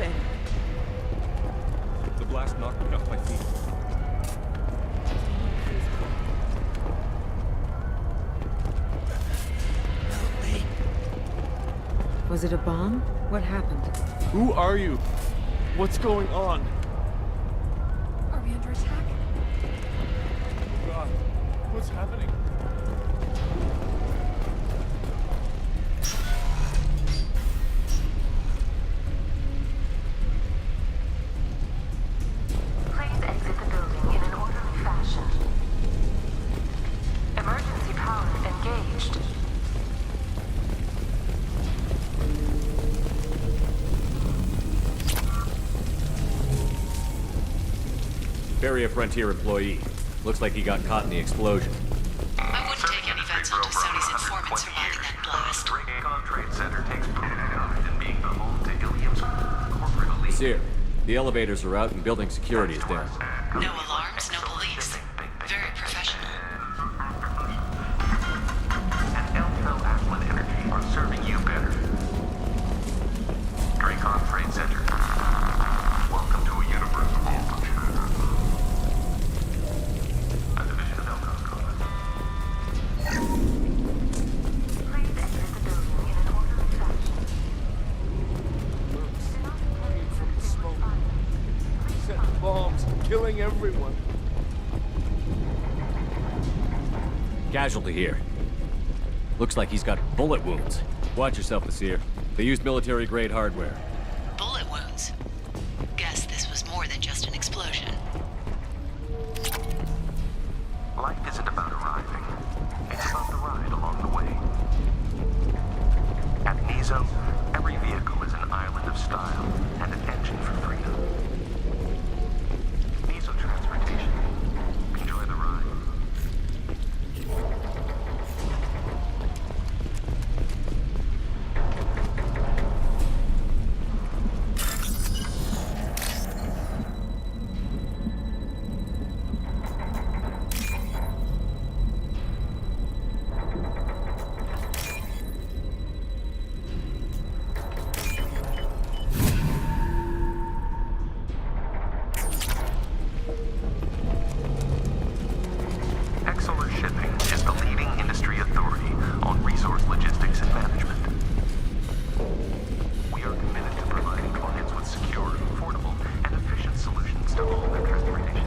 happened? The blast knocked me off my feet. Was it a bomb? What happened? Who are you? What's going on? Are we under attack? God, what's happening? Please exit the building in an orderly fashion. Emergency power engaged. Barrier Frontier employee. Looks like he got caught in the explosion. I wouldn't take any bets on Sony's informant surviving that blast. Trade Center takes pride in being the home to Ilium's corporate elite. Seer, the elevators are out and building security is down. No alarms, no police. Very professional. And Elfro Aquan Energy are serving you better. Dracon Trade Center. Welcome to a universe of all function. A division of Elfro's Common. Please exit the building in an orderly fashion. From the smoke. Setting bombs, killing everyone. Casualty here. Looks like he's got bullet wounds. Watch yourself, Seer. They used military-grade hardware. Bullet wounds. Guess this was more than just an explosion. Life isn't about arriving. It's about the ride along the way. At Nizo, every vehicle is an island of style and an engine for freedom. Nizo Transportation. Enjoy the ride. Exeler Shipping is the leading industry authority on resource logistics and management. We are committed to providing clients with secure, affordable, and efficient solutions to all their transportation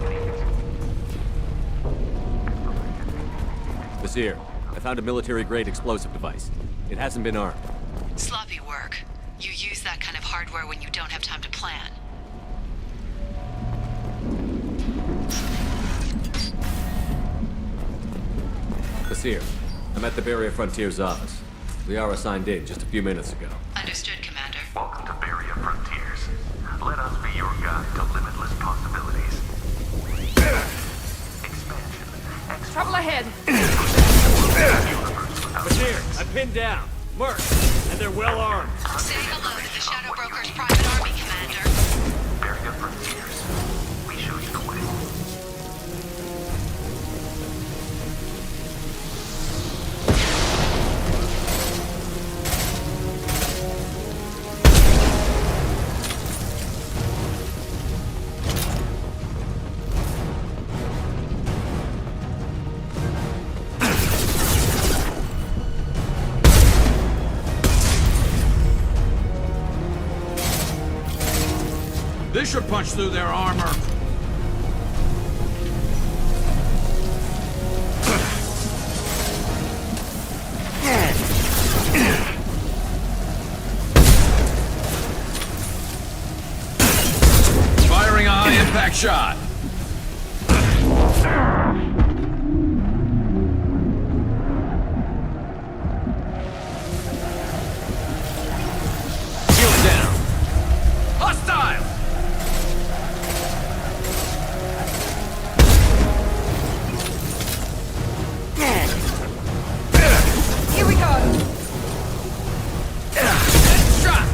needs. Seer, I found a military-grade explosive device. It hasn't been armed. Sloppy work. You use that kind of hardware when you don't have time to plan. Seer, I'm at the Barrier Frontier's office. Liara signed in just a few minutes ago. Understood, Commander. Welcome to Barrier Frontiers. Let us be your guide to limitless possibilities. Expansion. Trouble ahead. Seer, I'm pinned down. Merc, and they're well armed. Say hello to the Shadow Broker's private army, Commander. Barrier Frontiers. We show you the way. This should punch through their armor. Firing a high-impact shot. Shield down. Hostile! Here we go. Shot!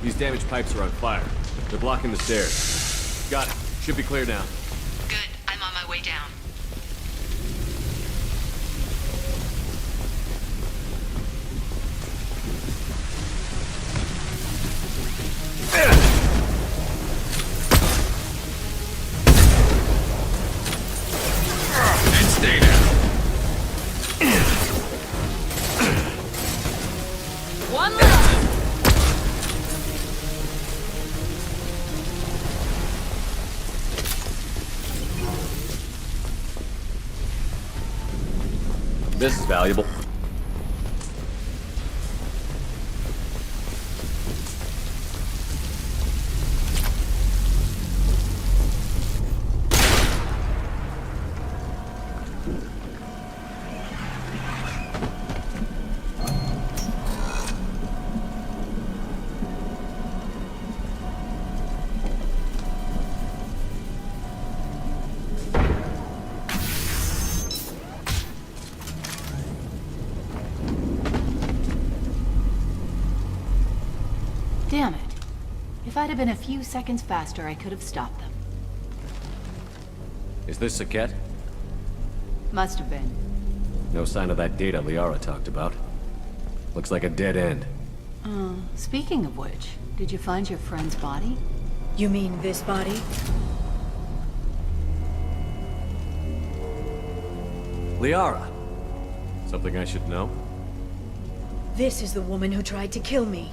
These damaged pipes are on fire. They're blocking the stairs. Got it. Should be clear now. Good. I'm on my way down. And stay down. One left. This is valuable. Damn it. If I'd have been a few seconds faster, I could have stopped them. Is this Saket? Must have been. No sign of that data Liara talked about. Looks like a dead end. Speaking of which, did you find your friend's body? You mean this body? Liara! Something I should know? This is the woman who tried to kill me.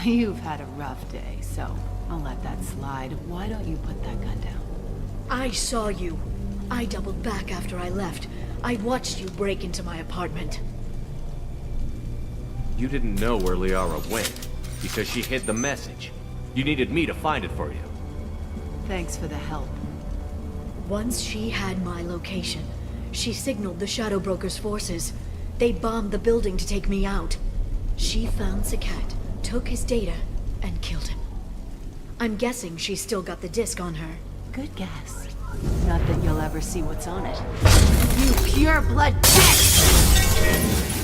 You've had a rough day, so I'll let that slide. Why don't you put that gun down? I saw you. I doubled back after I left. I watched you break into my apartment. You didn't know where Liara went, because she hid the message. You needed me to find it for you. Thanks for the help. Once she had my location, she signaled the Shadow Broker's forces. They bombed the building to take me out. She found Saket, took his data, and killed him. I'm guessing she's still got the disc on her. Good guess. Not that you'll ever see what's on it. You pure blood bitch!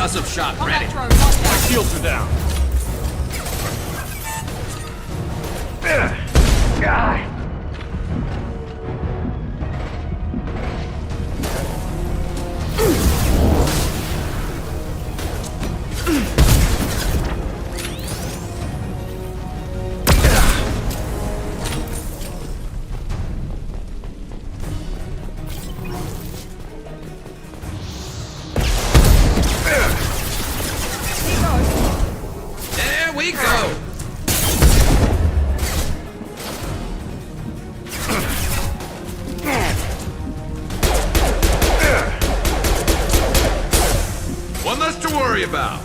Concussive shot ready. Drone, watch out. Shields are down. There we go. One less to worry about.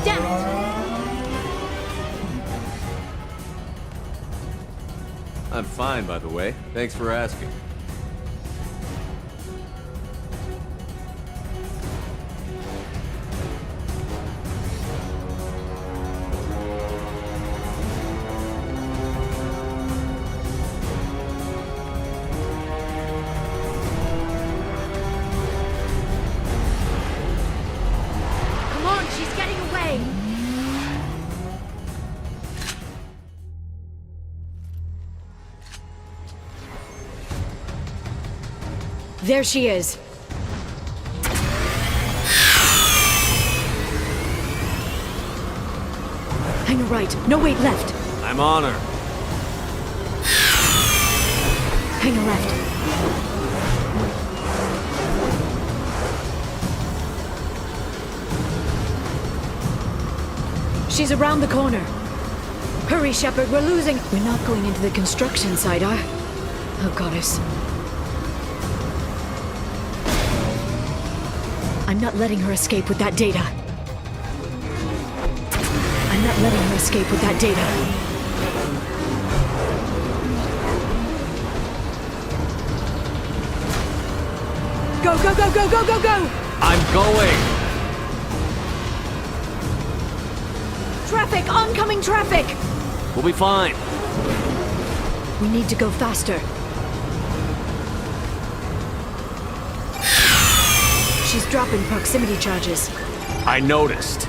Damn it! I'm fine, by the way. Thanks for asking. Come on, she's getting away! There she is. Hang a right. No, wait, left. I'm on her. Hang a left. She's around the corner. Hurry, Shepard, we're losing. We're not going into the construction site, oh, goddess. I'm not letting her escape with that data. I'm not letting her escape with that data. Go, go, go, go, go, go, go! I'm going! Traffic! Oncoming traffic! We'll be fine. We need to go faster. She's dropping proximity charges. I noticed.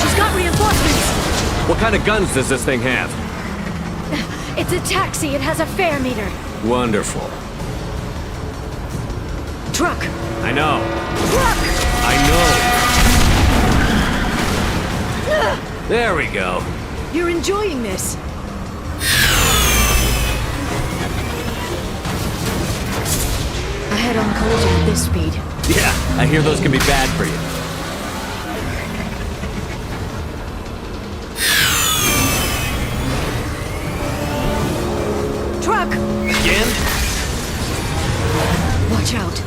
She's got reinforcements! What kind of guns does this thing have? It's a taxi. It has a fare meter. Wonderful. Truck! I know. Truck! I know. There we go. You're enjoying this. I had on collision at this speed. Yeah, I hear those can be bad for you. Truck! Again? Watch out.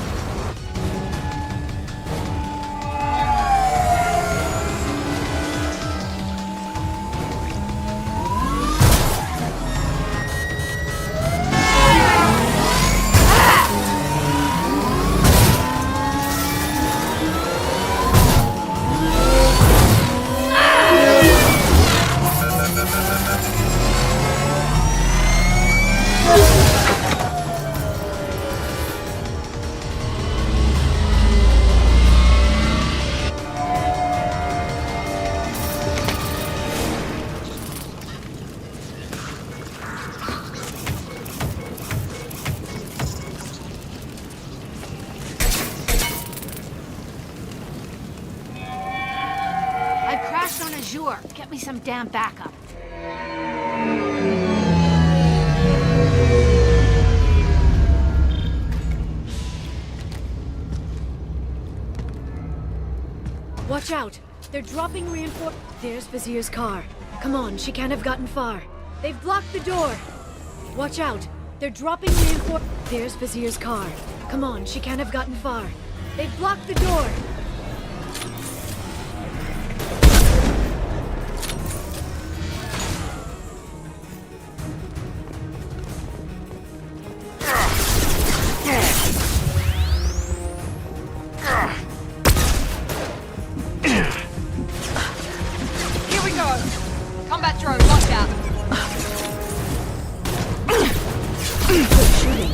Get me some damn backup. Watch out! They're dropping reinforce. There's Vizier's car. Come on, she can't have gotten far. They've blocked the door! Watch out! They're dropping reinforce. There's Vizier's car. Come on, she can't have gotten far. They've blocked the door! Here we go! Combat drone, watch out! Good shooting.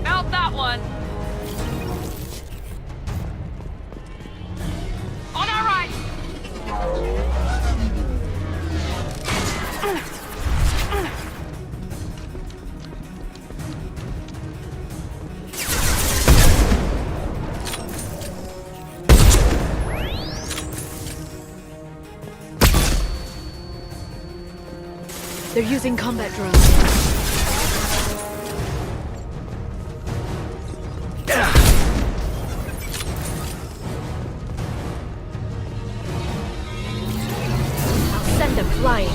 Mount that one! On our right! They're using combat drones. I'll send them flying.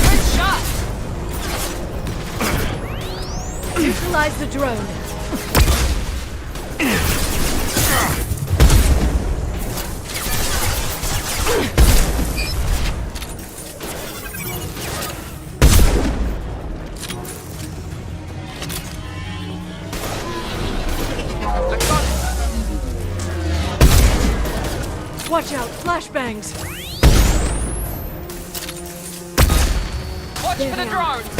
Good shot! Neutralize the drone. I got it! Watch out, flashbangs. Watch There for the they are. drone!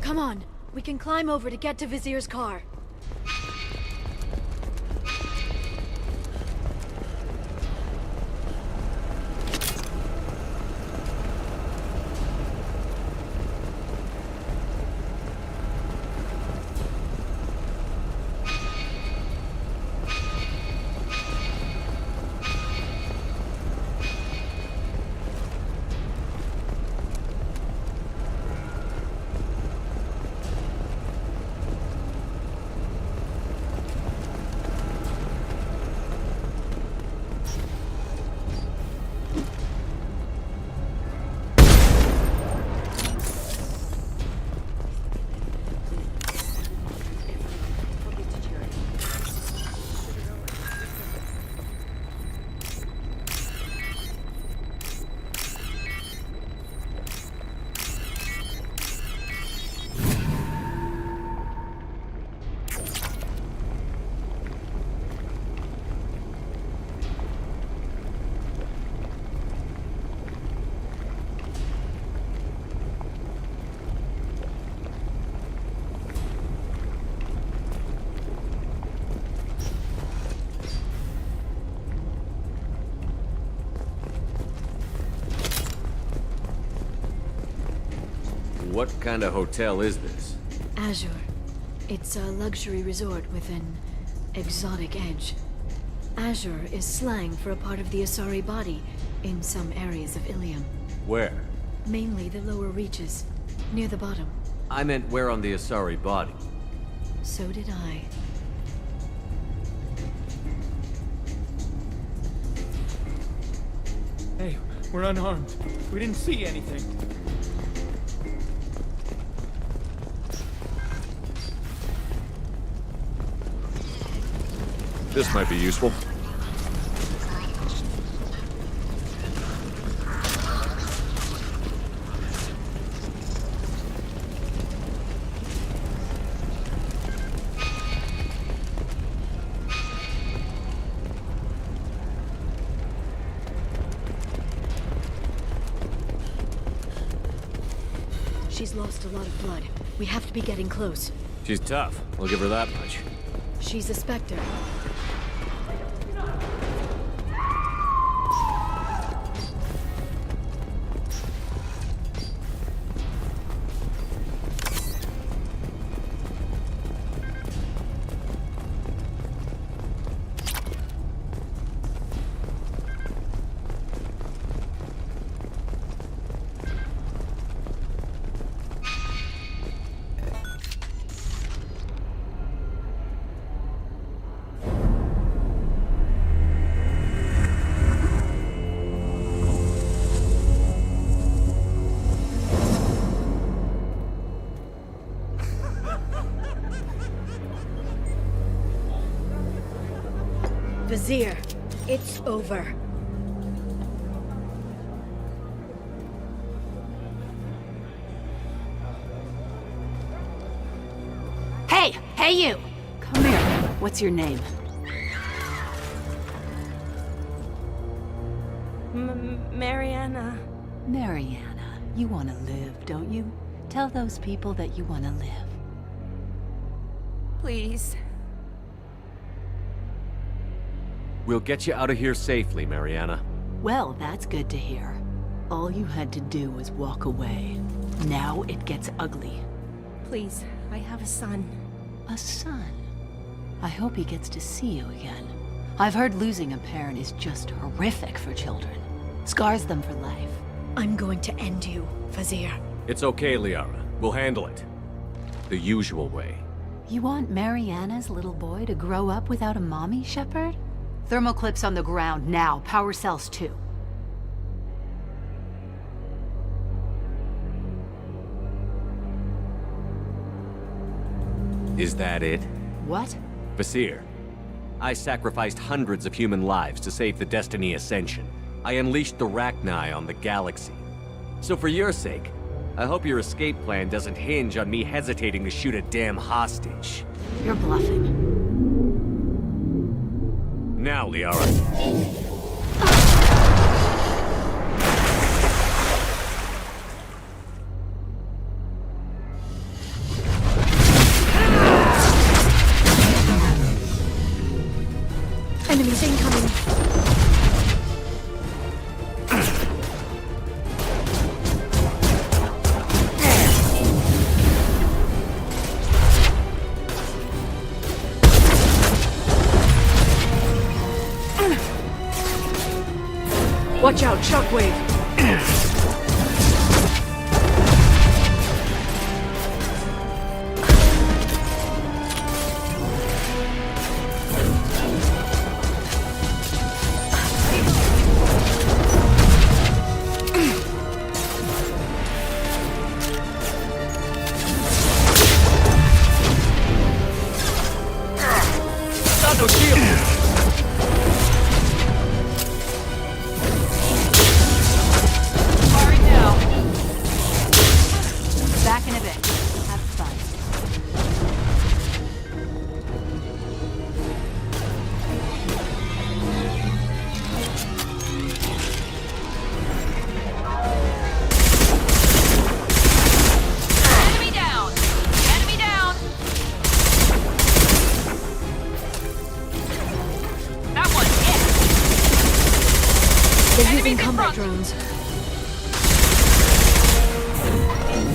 Come on, we can climb over to get to Vizier's car. What kind of hotel is this? Azure. It's a luxury resort with an exotic edge. Azure is slang for a part of the Asari body in some areas of Ilium. Where? Mainly the lower reaches, near the bottom. I meant where on the Asari body. So did I. Hey, we're unarmed. We didn't see anything. This might be useful. She's lost a lot of blood. We have to be getting close. She's tough. I'll give her that much. She's a Spectre. Vizier, it's over. Hey! Hey, you! Come here. What's your name? Mariana. Mariana. You want to live, don't you? Tell those people that you want to live. Please. We'll get you out of here safely, Mariana. Well, that's good to hear. All you had to do was walk away. Now it gets ugly. Please. I have a son. A son? I hope he gets to see you again. I've heard losing a parent is just horrific for children. Scars them for life. I'm going to end you, Vizier. It's okay, Liara. We'll handle it. The usual way. You want Mariana's little boy to grow up without a mommy, Shepard? Thermal clips on the ground now. Power cells too. Is that it? What? Vizier, I sacrificed hundreds of human lives to save the Destiny Ascension. I unleashed the Rachni on the galaxy. So for your sake, I hope your escape plan doesn't hinge on me hesitating to shoot a damn hostage. You're bluffing. Now, Liara. Enemies incoming. Watch out, shockwave. Back in a bit. Have fun. Enemy down! Enemy down! That one hit! They're using Enemies in combat front. drones.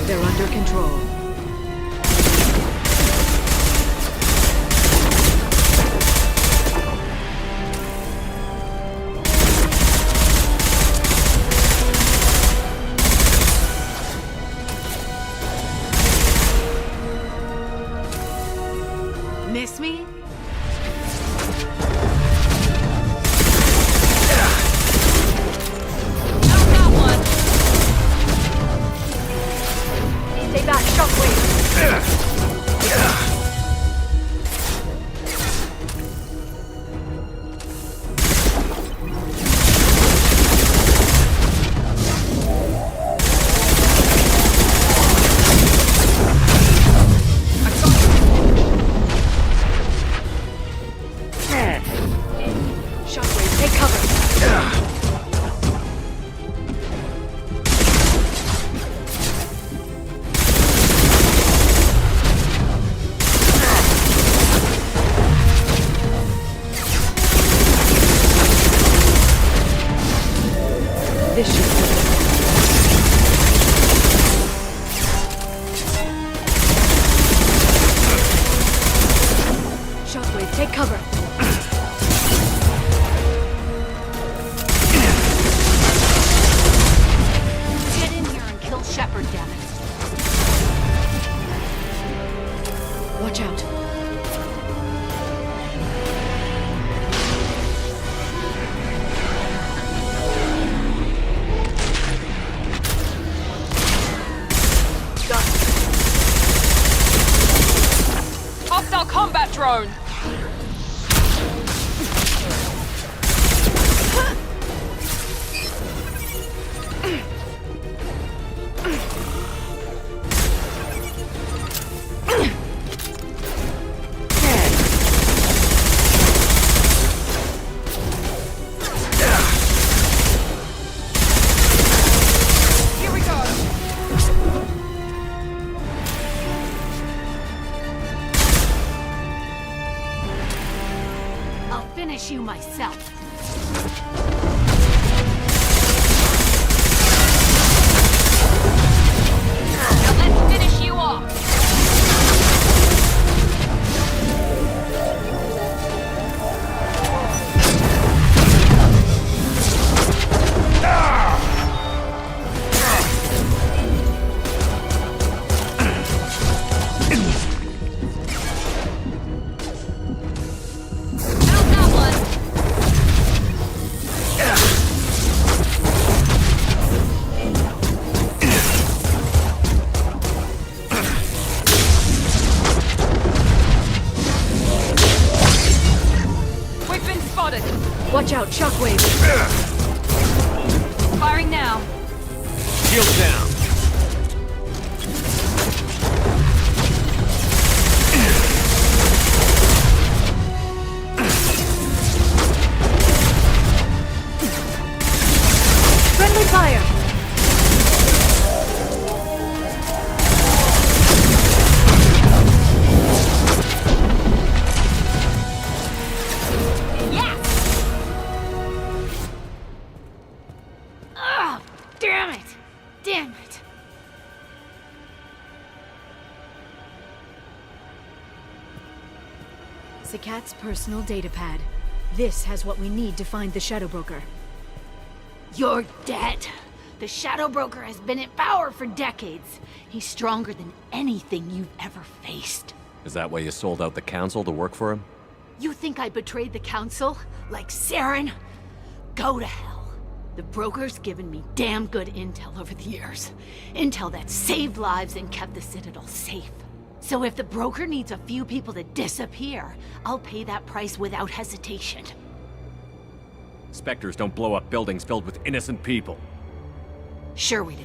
They're under control. Miss me? Knock that one! Stay back, shockwave. This should work. Shockwave, take cover. Get in here and kill Shepard, damn it. Watch out. Hostile combat drone! Here we go! I'll finish you myself. Now let's finish you off! How's that one? We've been spotted! Watch out, Shockwave. Firing now. Shield down. Friendly fire. Ugh! Damn it! Damn it! Sakat's personal data pad. This has what we need to find the Shadow Broker. You're dead. The Shadow Broker has been in power for decades. He's stronger than anything you've ever faced. Is that why you sold out the council to work for him? You think I betrayed the Council? Like Saren? Go to hell. The Broker's given me damn good intel over the years. Intel that saved lives and kept the Citadel safe. So if the Broker needs a few people to disappear, I'll pay that price without hesitation. Spectres don't blow up buildings filled with innocent people. Sure we do.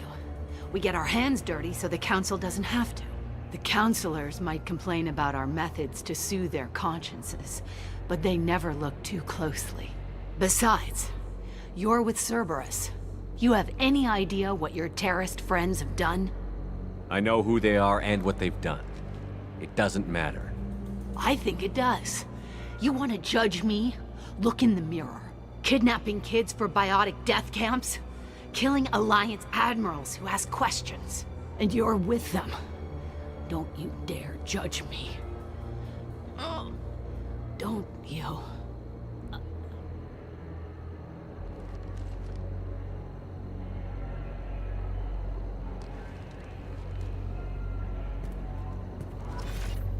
We get our hands dirty so the Council doesn't have to. The Councilors might complain about our methods to soothe their consciences, but they never look too closely. Besides, you're with Cerberus. You have any idea what your terrorist friends have done? I know who they are and what they've done. It doesn't matter. I think it does. You want to judge me? Look in the mirror. Kidnapping kids for biotic death camps? Killing Alliance admirals who ask questions. And you're with them. Don't you dare judge me. Oh, don't you?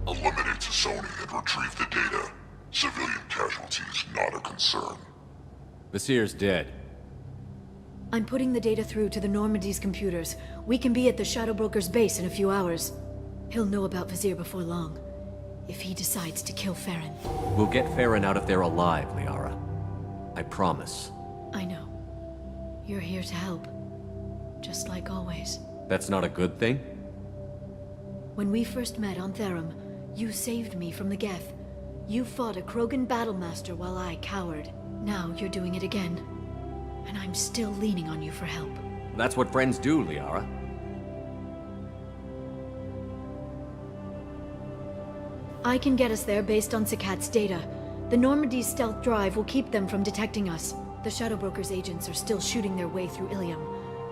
Eliminate Sony and retrieve the data. Civilian casualties not a concern. Visir's dead. I'm putting the data through to the Normandy's computers. We can be at the Shadow Broker's base in a few hours. He'll know about Visir before long. If he decides to kill Farron. We'll get Farron out of there alive, Liara. I promise. I know. You're here to help. Just like always. That's not a good thing? When we first met on Therum, you saved me from the Geth. You fought a Krogan battlemaster while I cowered. Now you're doing it again. and I'm still leaning on you for help. That's what friends do, Liara. I can get us there based on Sakat's data. The Normandy's stealth drive will keep them from detecting us. The Shadow Broker's agents are still shooting their way through Ilium.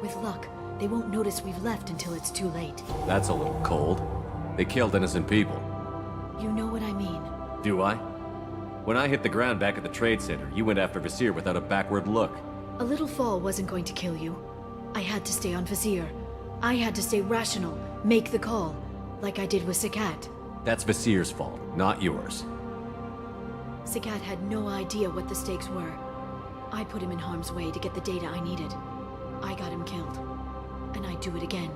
With luck, they won't notice we've left until it's too late. That's a little cold. They killed innocent people. You know what I mean. Do I? When I hit the ground back at the trade center, you went after Visir without a backward look. A little fall wasn't going to kill you. I had to stay on Visir. I had to stay rational, make the call, like I did with Sakat. That's Visir's fault, not yours. Sakat had no idea what the stakes were. I put him in harm's way to get the data I needed. I got him killed. And I'd do it again.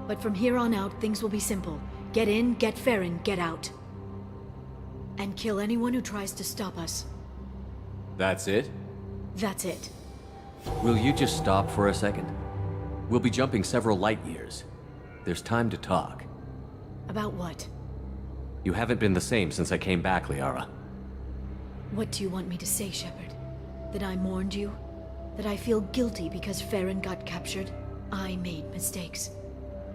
But from here on out, things will be simple. Get in, get Farron, get out. And kill anyone who tries to stop us. That's it? That's it. Will you just stop for a second? We'll be jumping several light years. There's time to talk. About what? You haven't been the same since I came back, Liara. What do you want me to say, Shepard? That I mourned you? That I feel guilty because Farron got captured? I made mistakes.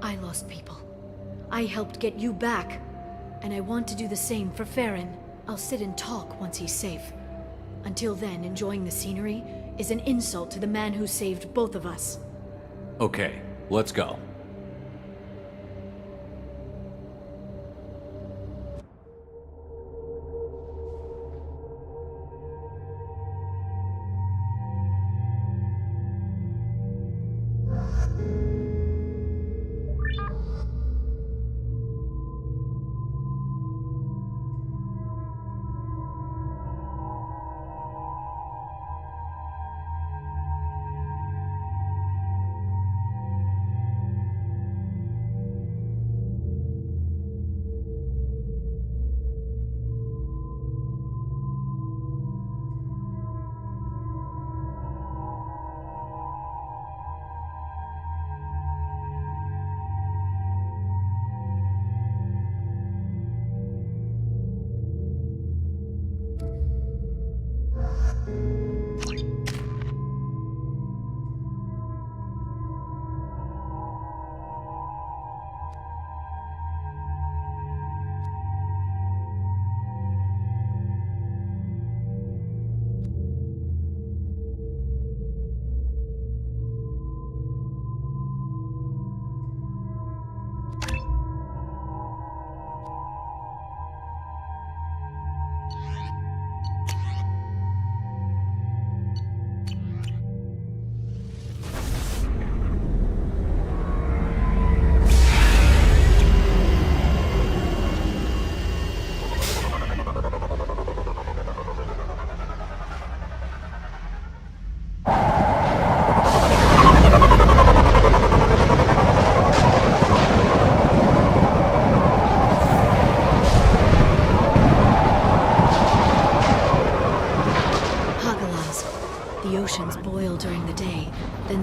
I lost people. I helped get you back. And I want to do the same for Farron. I'll sit and talk once he's safe. Until then, enjoying the scenery is an insult to the man who saved both of us. Okay, let's go.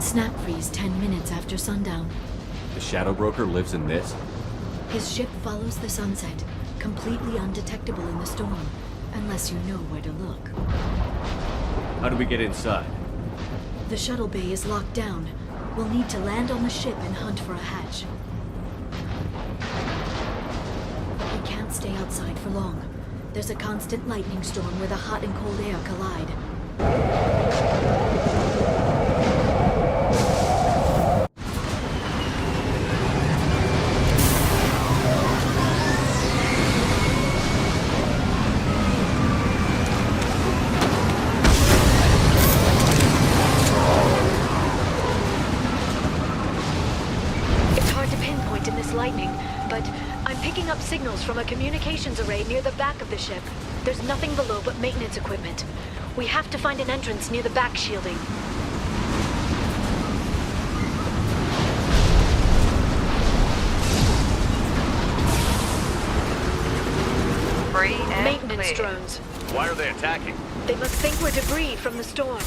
Snap freeze 10 minutes after sundown. The Shadow Broker lives in this? His ship follows the sunset, completely undetectable in the storm, unless you know where to look. How do we get inside? The shuttle bay is locked down. We'll need to land on the ship and hunt for a hatch. We can't stay outside for long. There's a constant lightning storm where the hot and cold air collide. Signals from a communications array near the back of the ship. There's nothing below but maintenance equipment. We have to find an entrance near the back shielding. Free and maintenance clear. drones. Why are they attacking? They must think we're debris from the storm.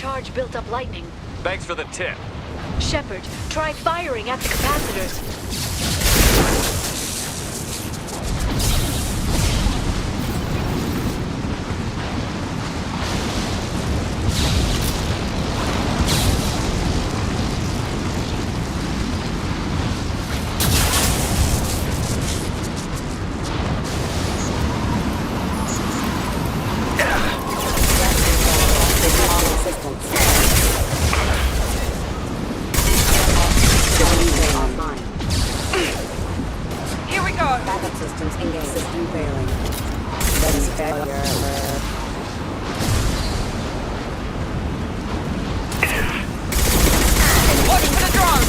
charge built up lightning. Thanks for the tip. Shepard, try firing at the capacitors. Here we go. Backup systems engaged. System failing. Ready failure. Watch for the drone.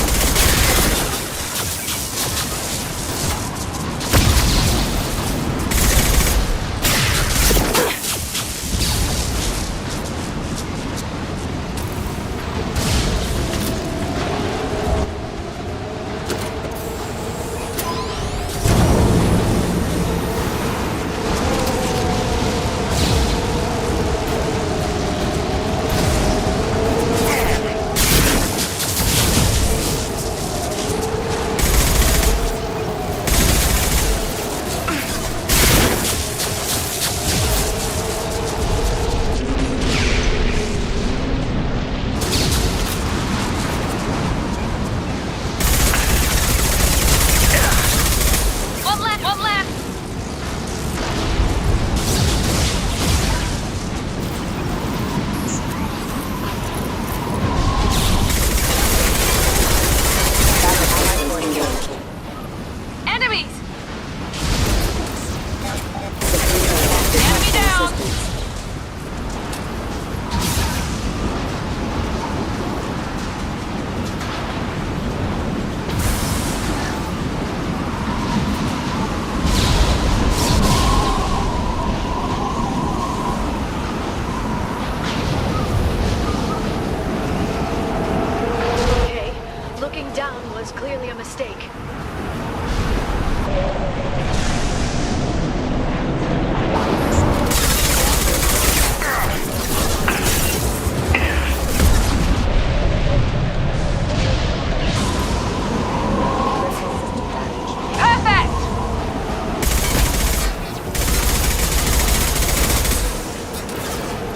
One left. Enemies. Enemy down. Okay, looking down was clearly a mistake. Perfect.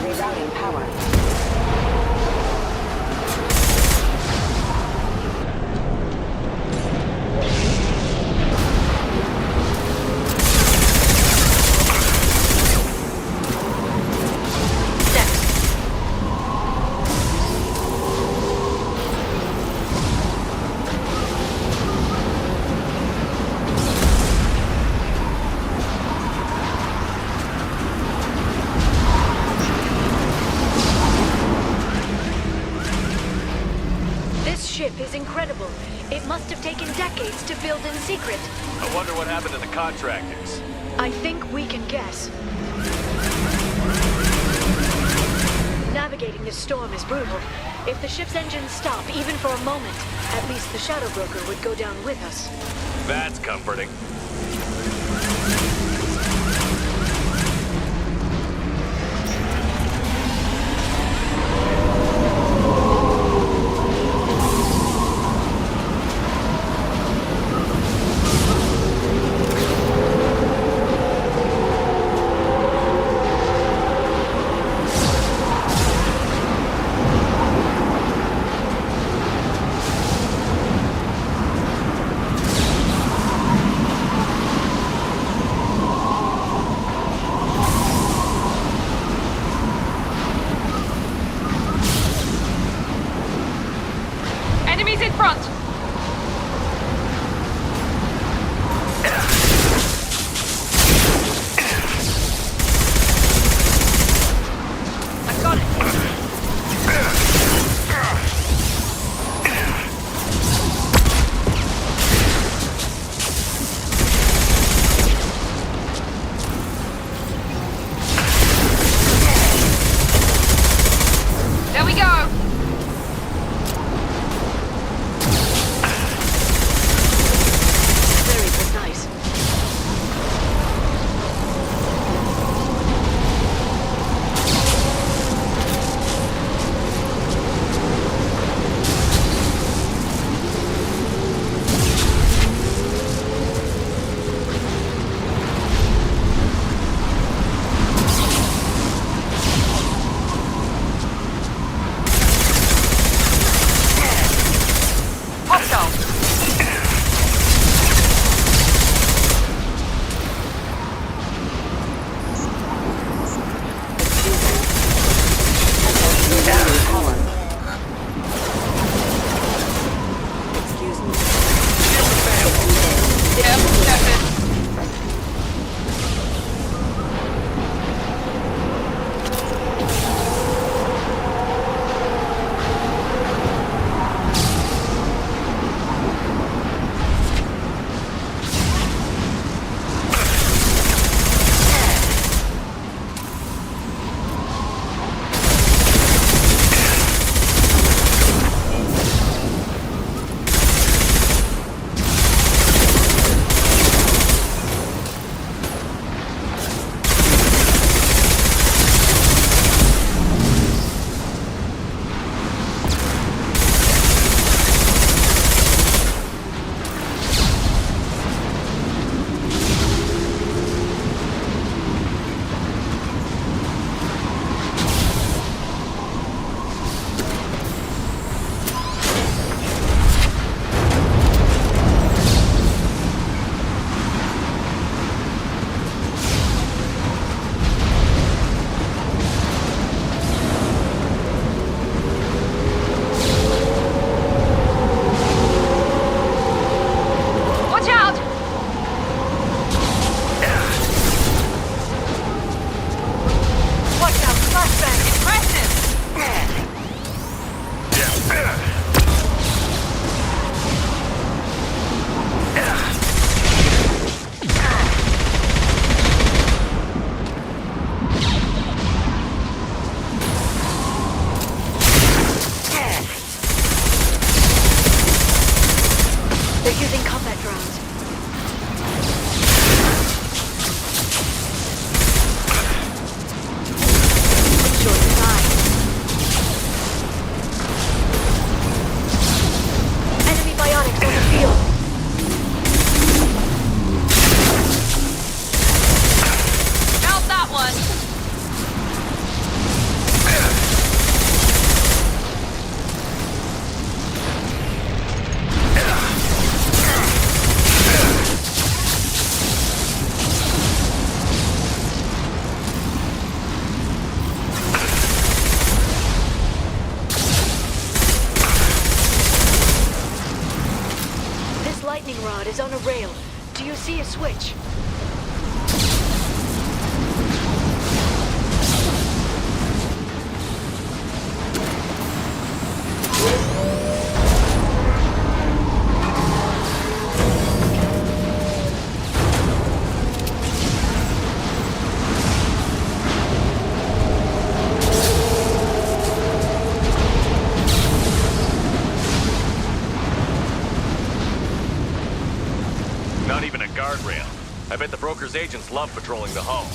Rerouting power. This ship is incredible. It must have taken decades to build in secret. I wonder what happened to the contractors. I think we can guess. Navigating this storm is brutal. If the ship's engines stop, even for a moment, at least the Shadow Broker would go down with us. That's comforting. rod is on a rail. Do you see a switch? Not even a guardrail. I bet the broker's agents love patrolling the hull.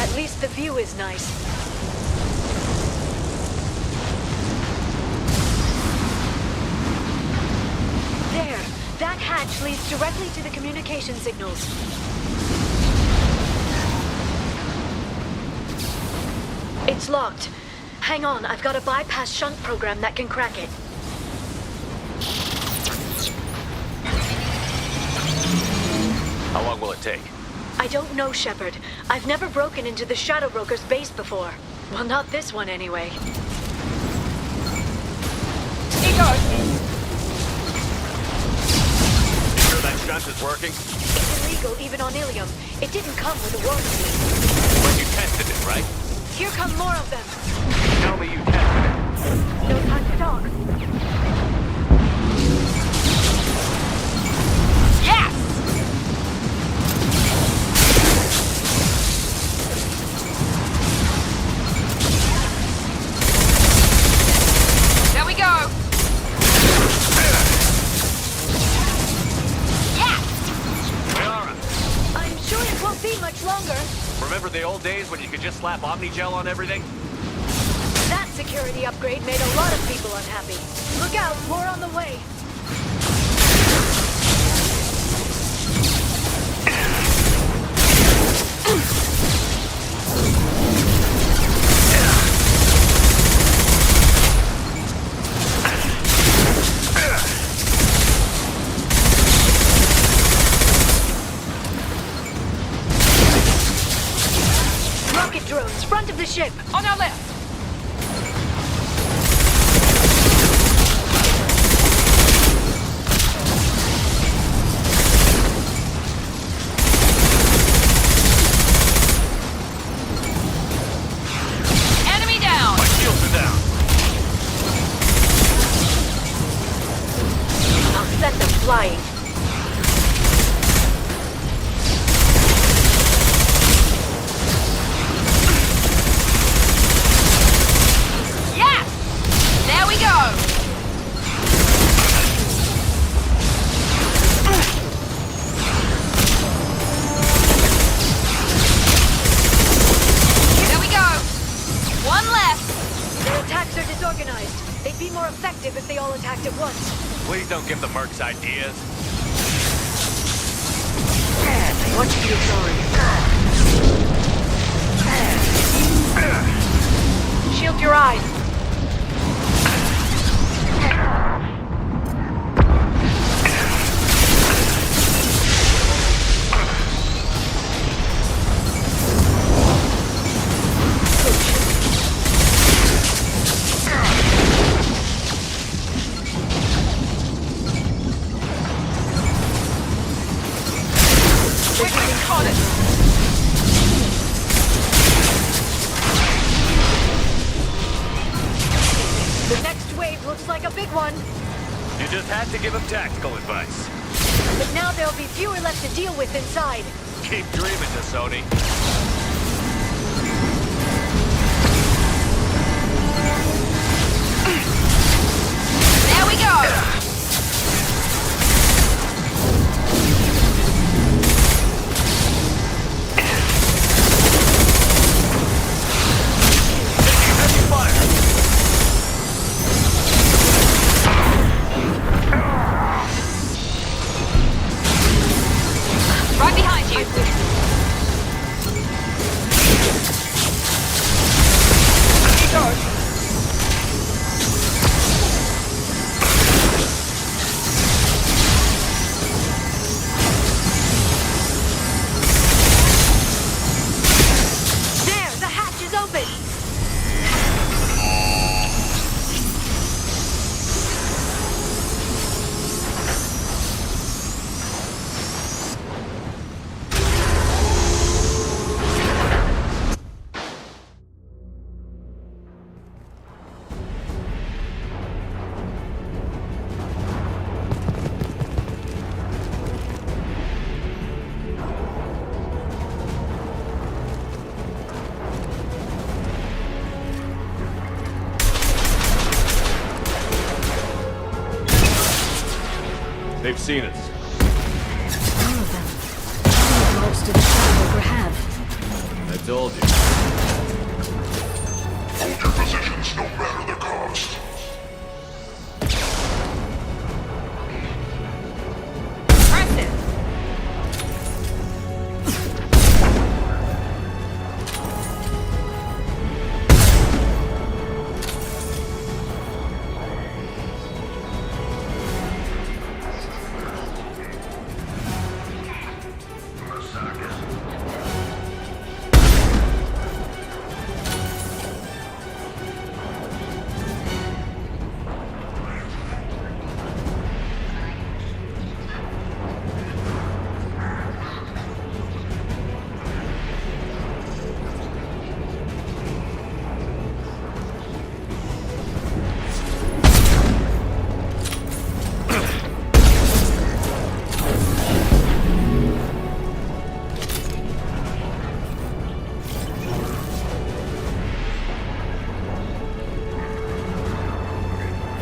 At least the view is nice. There! That hatch leads directly to the communication signals. It's locked. Hang on, I've got a bypass shunt program that can crack it. How long will it take? I don't know, Shepard. I've never broken into the Shadow Broker's base before. Well, not this one anyway. Here goes. Sure that shunt is working? It's illegal even on Ilium. It didn't come with a warranty. But you tested it, right? Here come more of them. Tell me you tested it. No time to talk. Yes! There we go. Yes! Liara, I'm sure it won't be much longer. remember the old days when you could just slap Omnigel on everything? That security upgrade made a lot of people unhappy. Look out, more on the way. Rocket drones, front of the ship. On our left. Enemy down. My shields are down. I'll set them flying. Yes! There we go. There we go. One left. Their attacks are disorganized. They'd be more effective if they all attacked at once. Please don't give the mercs ideas. Watch the authority. Shield your eyes. We're getting caught it. The next wave looks like a big one. You just had to give him tactical advice. But now there'll be fewer left to deal with inside. Keep dreaming, Tassoni. There we go. Heavy fire! Right behind you. Here goes. There, the hatch is open. they've seen us. All of them. How many dogs did the Shadow Broker have? I told you. Hold your positions no matter the cost. Press it!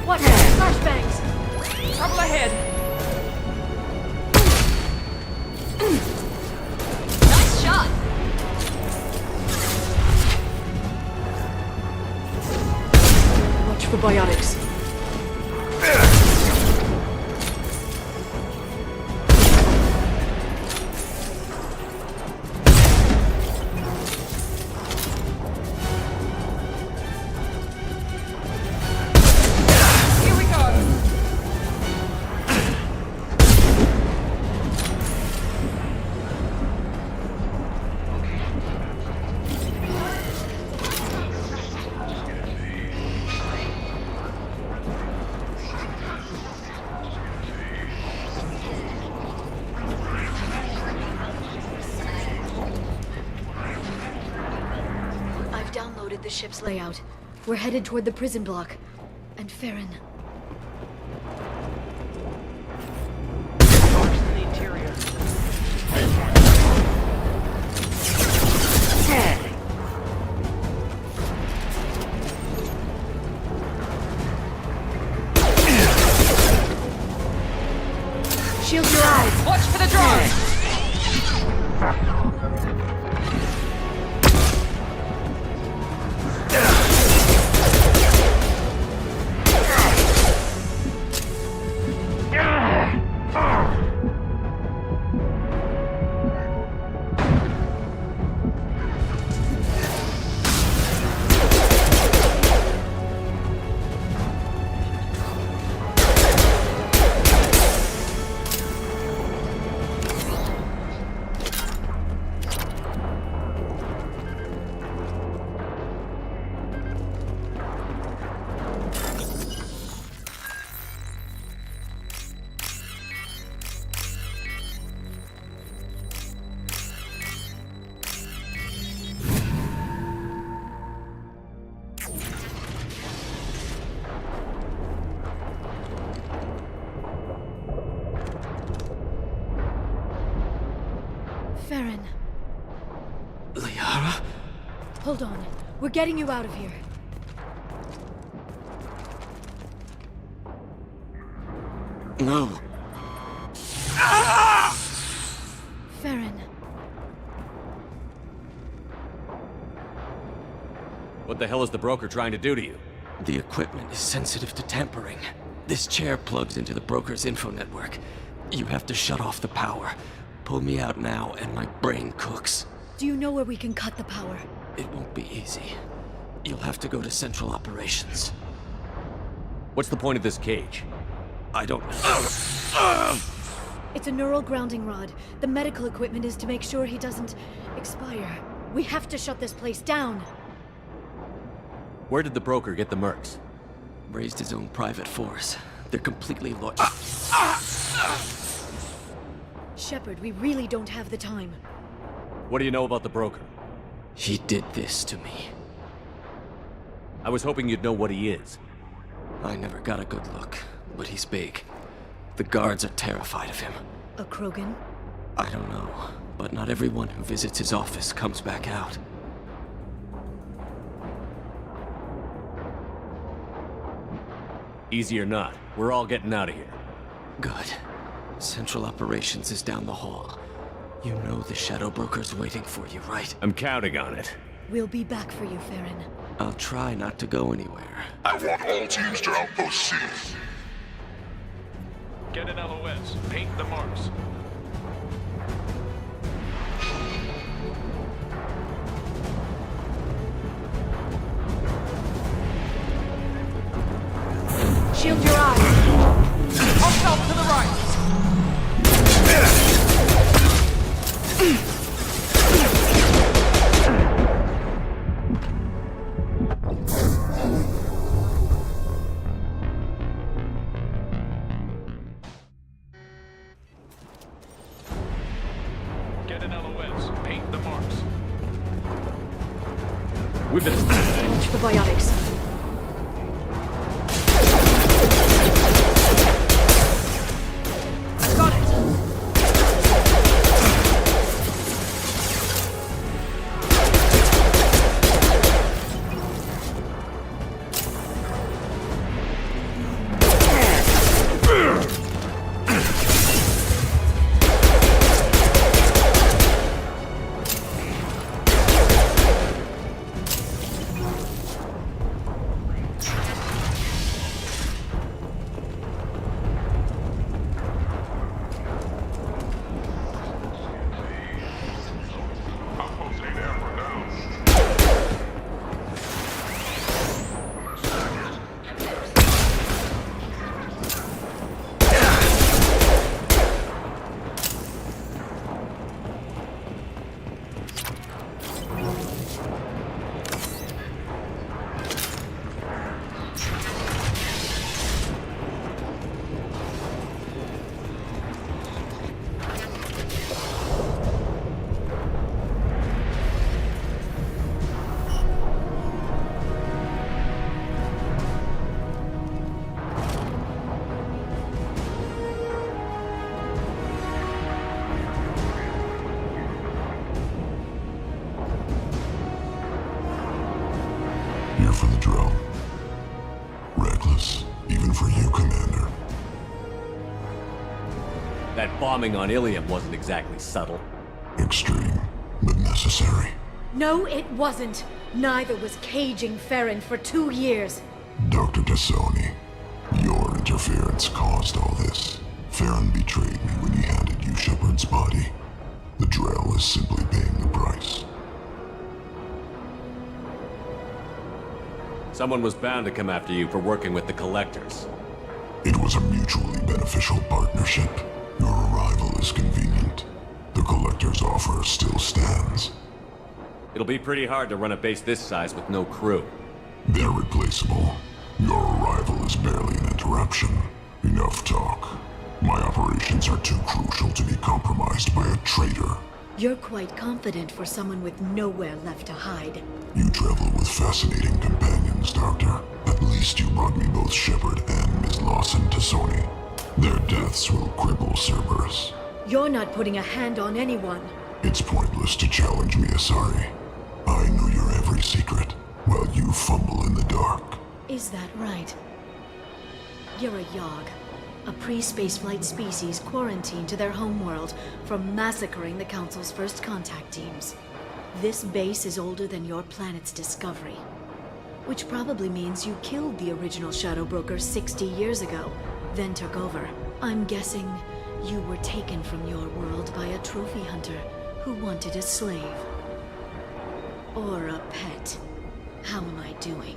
Watch out! Flashbangs! Trouble ahead! Nice shot! Watch for biotics. Here we go! I've downloaded the ship's layout. We're headed toward the prison block. And Farron. Doors to the interior. Shield your eyes! Watch for the drones! Farron. Liara? Hold on. We're getting you out of here. No. Farron. What the hell is the broker trying to do to you? The equipment is sensitive to tampering. This chair plugs into the broker's info network. You have to shut off the power. Pull me out now, and my brain cooks. Do you know where we can cut the power? It won't be easy. You'll have to go to Central Operations. What's the point of this cage? I don't know. It's a neural grounding rod. The medical equipment is to make sure he doesn't expire. We have to shut this place down. Where did the broker get the mercs? Raised his own private force. They're completely loyal. Shepard, we really don't have the time. What do you know about the broker? He did this to me. I was hoping you'd know what he is. I never got a good look, but he's big. The guards are terrified of him. A Krogan? I don't know, but not everyone who visits his office comes back out. Easy or not, we're all getting out of here. Good. Central Operations is down the hall. You know the Shadow Broker's waiting for you, right? I'm counting on it. We'll be back for you, Farron. I'll try not to go anywhere. I want all teams to Outpost C. Get an LOS. Paint the marks. Shield your eyes. Hostile to the right. Get an LOS. Paint the marks. We've been... Watch the biotics. Got it. Outpost ain't there for now. Here for the drill. Reckless, even for you, Commander. That bombing on Ilium wasn't exactly subtle. Extreme, but necessary. No, it wasn't. Neither was caging Farron for 2 years. Dr. Tassoni, your interference caused all this. Farron betrayed me when he handed you Shepard's body. The Drell is simply paying the price. Someone was bound to come after you for working with the Collectors. It was a mutually beneficial partnership. Your arrival is convenient. The Collector's offer still stands. It'll be pretty hard to run a base this size with no crew. They're replaceable. Your arrival is barely an interruption. Enough talk. My operations are too crucial to be compromised by a traitor. You're quite confident for someone with nowhere left to hide. You travel with fascinating companions, Doctor. At least you brought me both Shepard and Ms. Lawson Tassoni. Their deaths will cripple Cerberus. You're not putting a hand on anyone. It's pointless to challenge me, Asari. I know your every secret, while you fumble in the dark. Is that right? You're a Yogg, a pre-spaceflight species quarantined to their homeworld from massacring the Council's first contact teams. This base is older than your planet's discovery, which probably means you killed the original Shadow Broker 60 years ago, then took over. I'm guessing you were taken from your world by a trophy hunter who wanted a slave. Or a pet. How am I doing?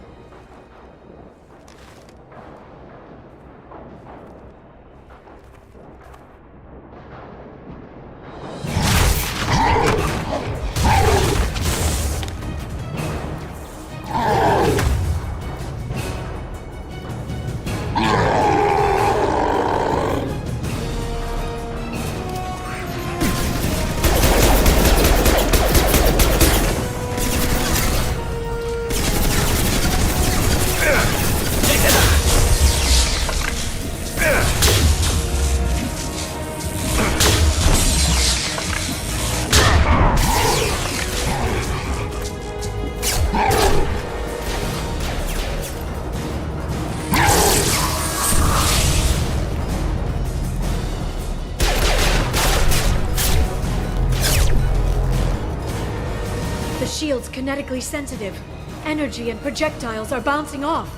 The shield's kinetically sensitive. Energy and projectiles are bouncing off.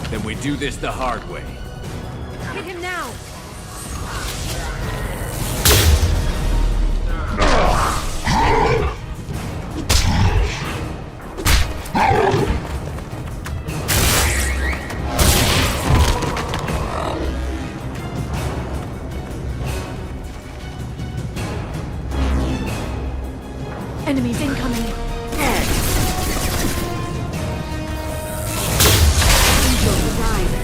Then we do this the hard way. Hit him now! Enemies incoming. Enjoy the ride.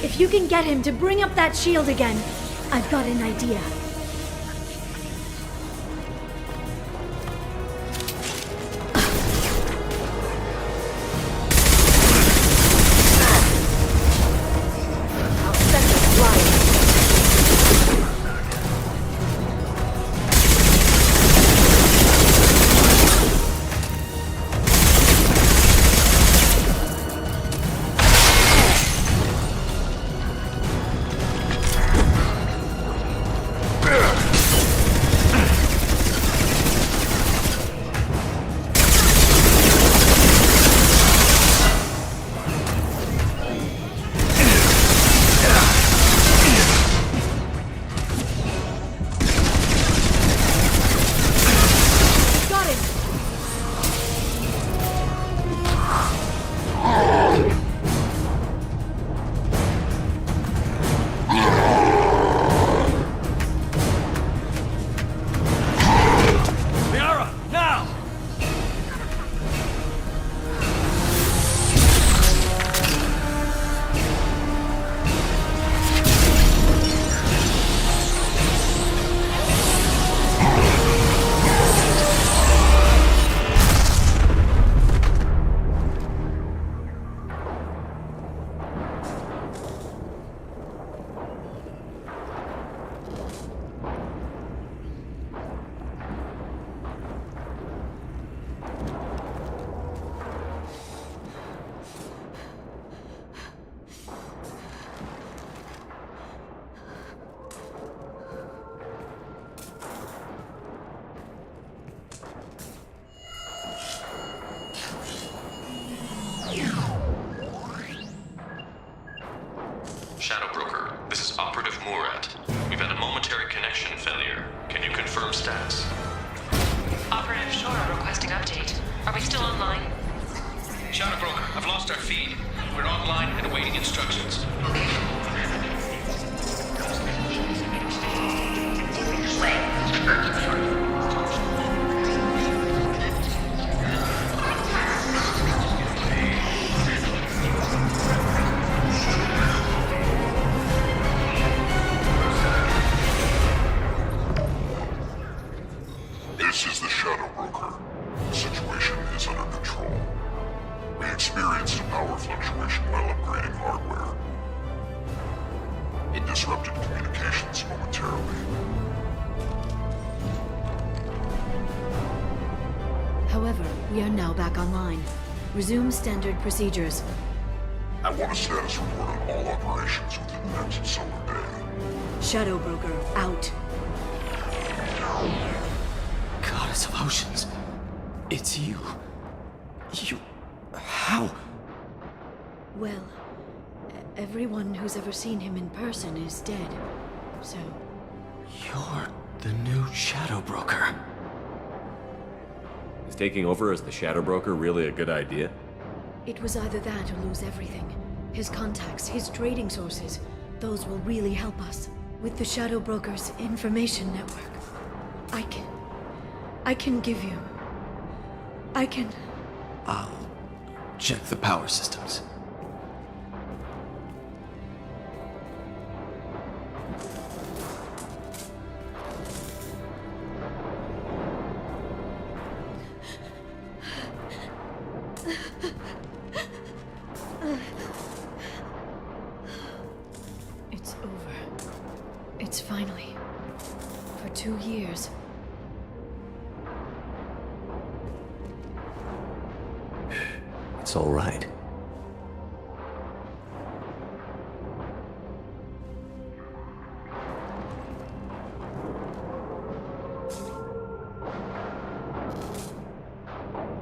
If you can get him to bring up that shield again, I've got an idea. I'll set the flight. Shadow Broker, this is Operative Murat. We've had a momentary connection failure. Can you confirm status? Operative Shora requesting update. Are we still online? Shadow Broker, I've lost our feed. We're online and awaiting instructions. This is the Shadow Broker. The situation is under control. We experienced a power fluctuation while upgrading hardware. It disrupted communications momentarily. However, we are now back online. Resume standard procedures. I want a status report on all operations within the next solar day. Shadow Broker, out. Goddess of Oceans. It's you. You... How? Well, everyone who's ever seen him in person is dead. So, You're the new Shadow Broker. Is taking over as the Shadow Broker really a good idea? it was either that or lose everything. His contacts, his trading sources, those will really help us. With the Shadow Broker's information network, I can give you... I'll check the power systems. It's over. It's finally. For 2 years. It's all right.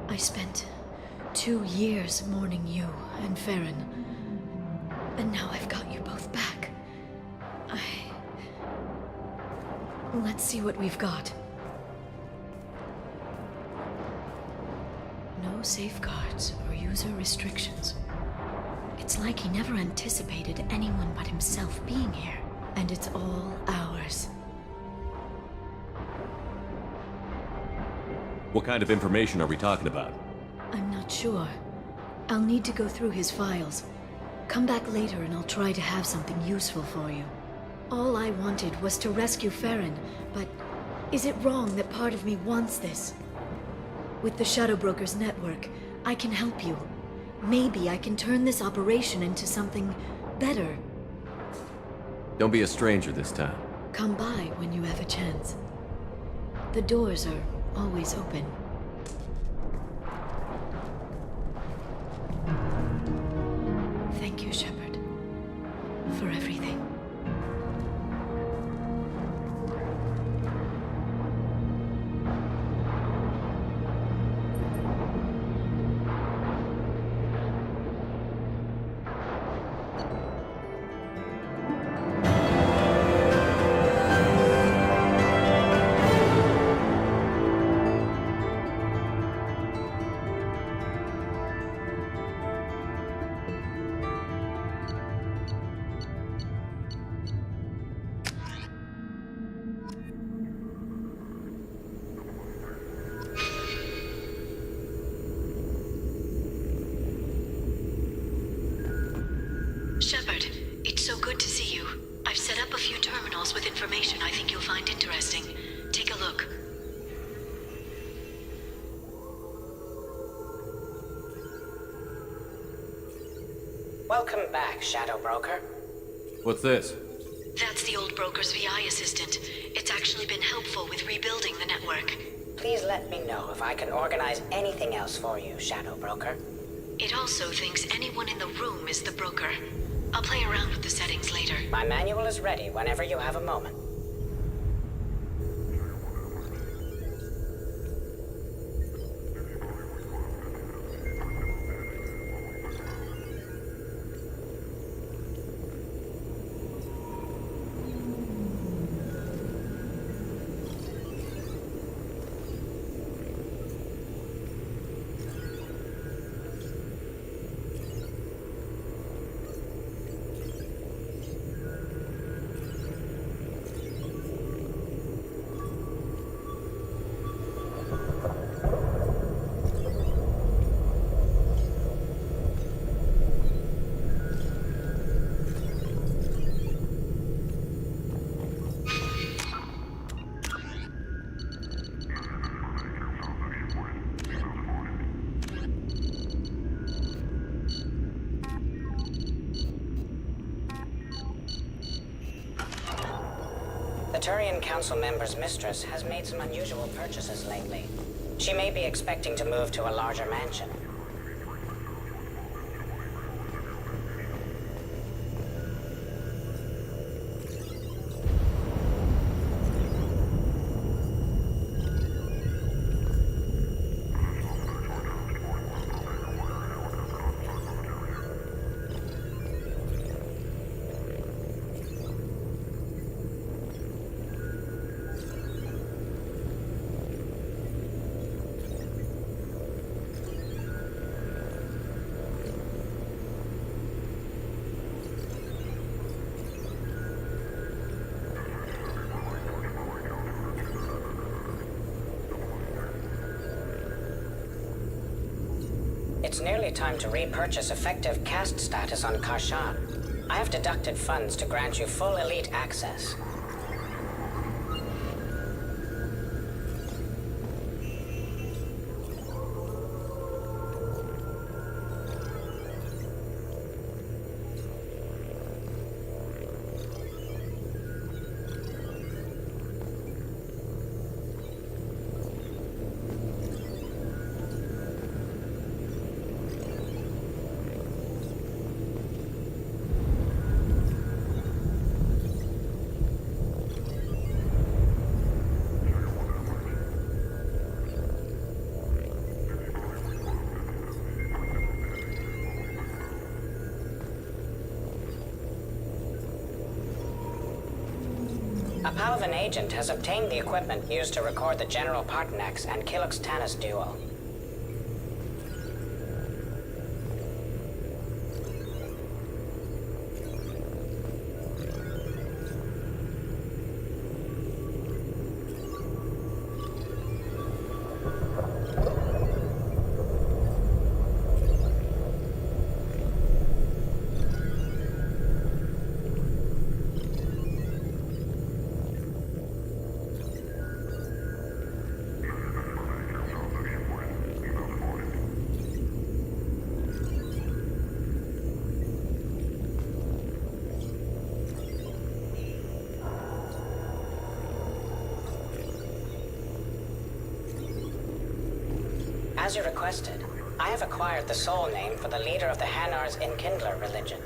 I spent 2 years mourning you and Farron. And now I've got you both back. Let's see what we've got. No safeguards or user restrictions. It's like he never anticipated anyone but himself being here. And it's all ours. What kind of information are we talking about? I'm not sure. I'll need to go through his files. Come back later and I'll try to have something useful for you. All I wanted was to rescue Farron, but is it wrong that part of me wants this? With the Shadow Broker's network, I can help you. Maybe I can turn this operation into something better. Don't be a stranger this time. Come by when you have a chance. The doors are always open. Thank you, Shepard, for everything. Shepard, it's so good to see you. I've set up a few terminals with information I think you'll find interesting. Take a look. Welcome back, Shadow Broker. What's this? That's the old broker's VI assistant. It's actually been helpful with rebuilding the network. Please let me know if I can organize anything else for you, Shadow Broker. It also thinks anyone in the room is the broker. I'll play around with the settings later. My manual is ready whenever you have a moment. The Turian Council member's mistress has made some unusual purchases lately. She may be expecting to move to a larger mansion. It's nearly time to repurchase effective caste status on Karshan. I have deducted funds to grant you full elite access. A Palvan agent has obtained the equipment used to record the General Partonax and Kilux Tanis duel. As you requested, I have acquired the soul name for the leader of the Hanar's Enkindler religion.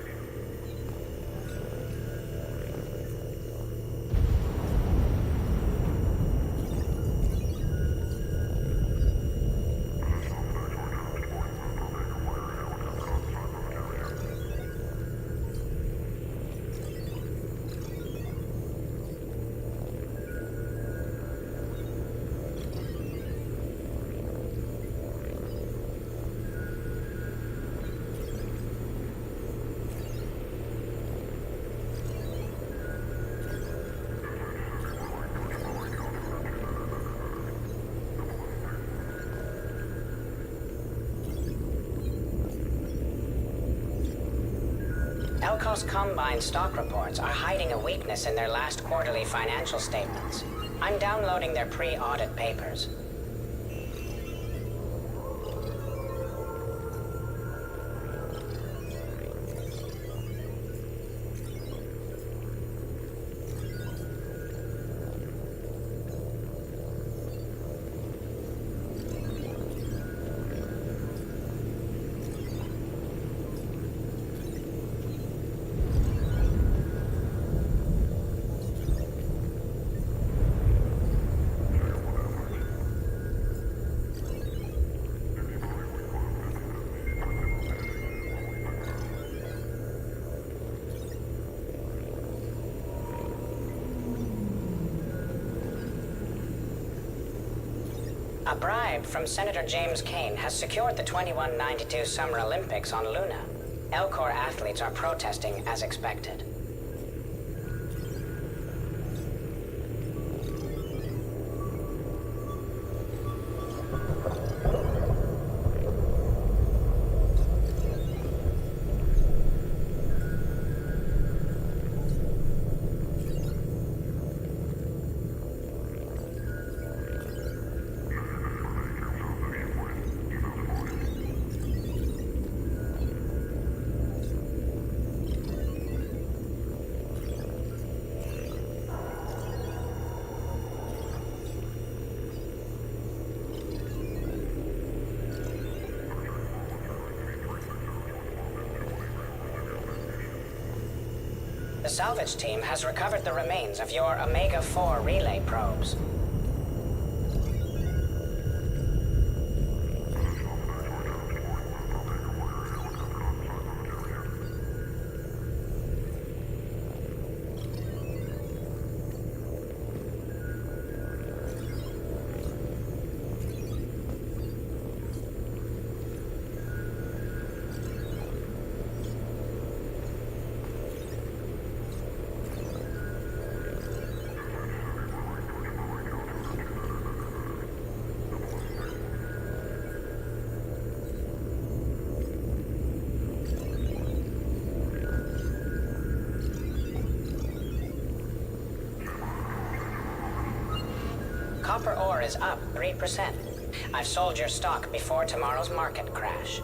Elkos Combine stock reports are hiding a weakness in their last quarterly financial statements. I'm downloading their pre-audit papers. A bribe from Senator James Kane has secured the 2192 Summer Olympics on Luna. Elcor athletes are protesting as expected. The salvage team has recovered the remains of your Omega-4 relay probes. Copper ore is up 3%. I've sold your stock before tomorrow's market crash.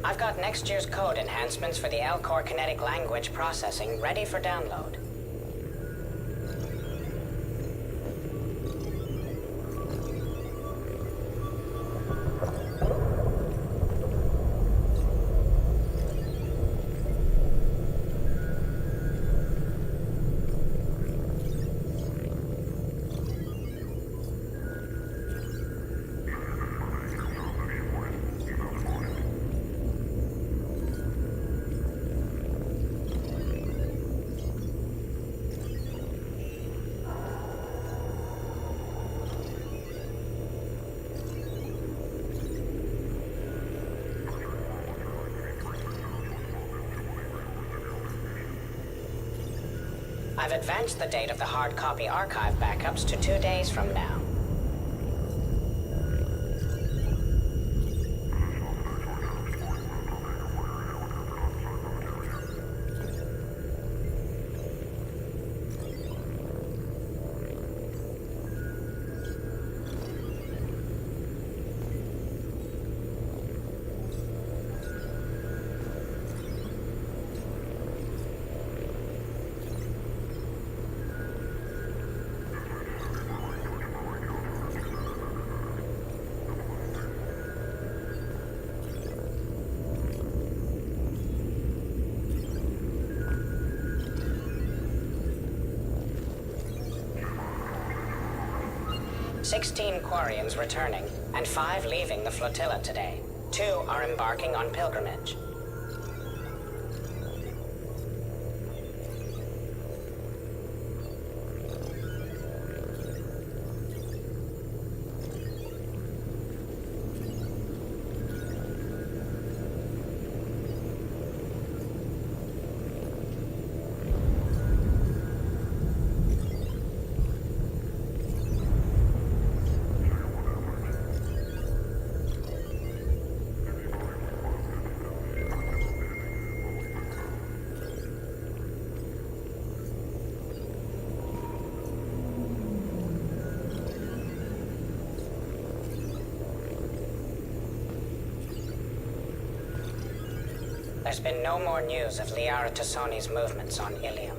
I've got next year's code enhancements for the Elcor kinetic language processing ready for download. I've advanced the date of the hard copy archive backups to 2 days from now. "16 Quarians returning, and 5 leaving the flotilla today. 2 are embarking on pilgrimage. There's been no more news of Liara Tassoni's movements on Ilium.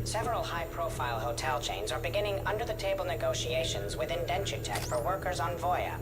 Several high-profile hotel chains are beginning under-the-table negotiations with Indenture Tech for workers on Voya.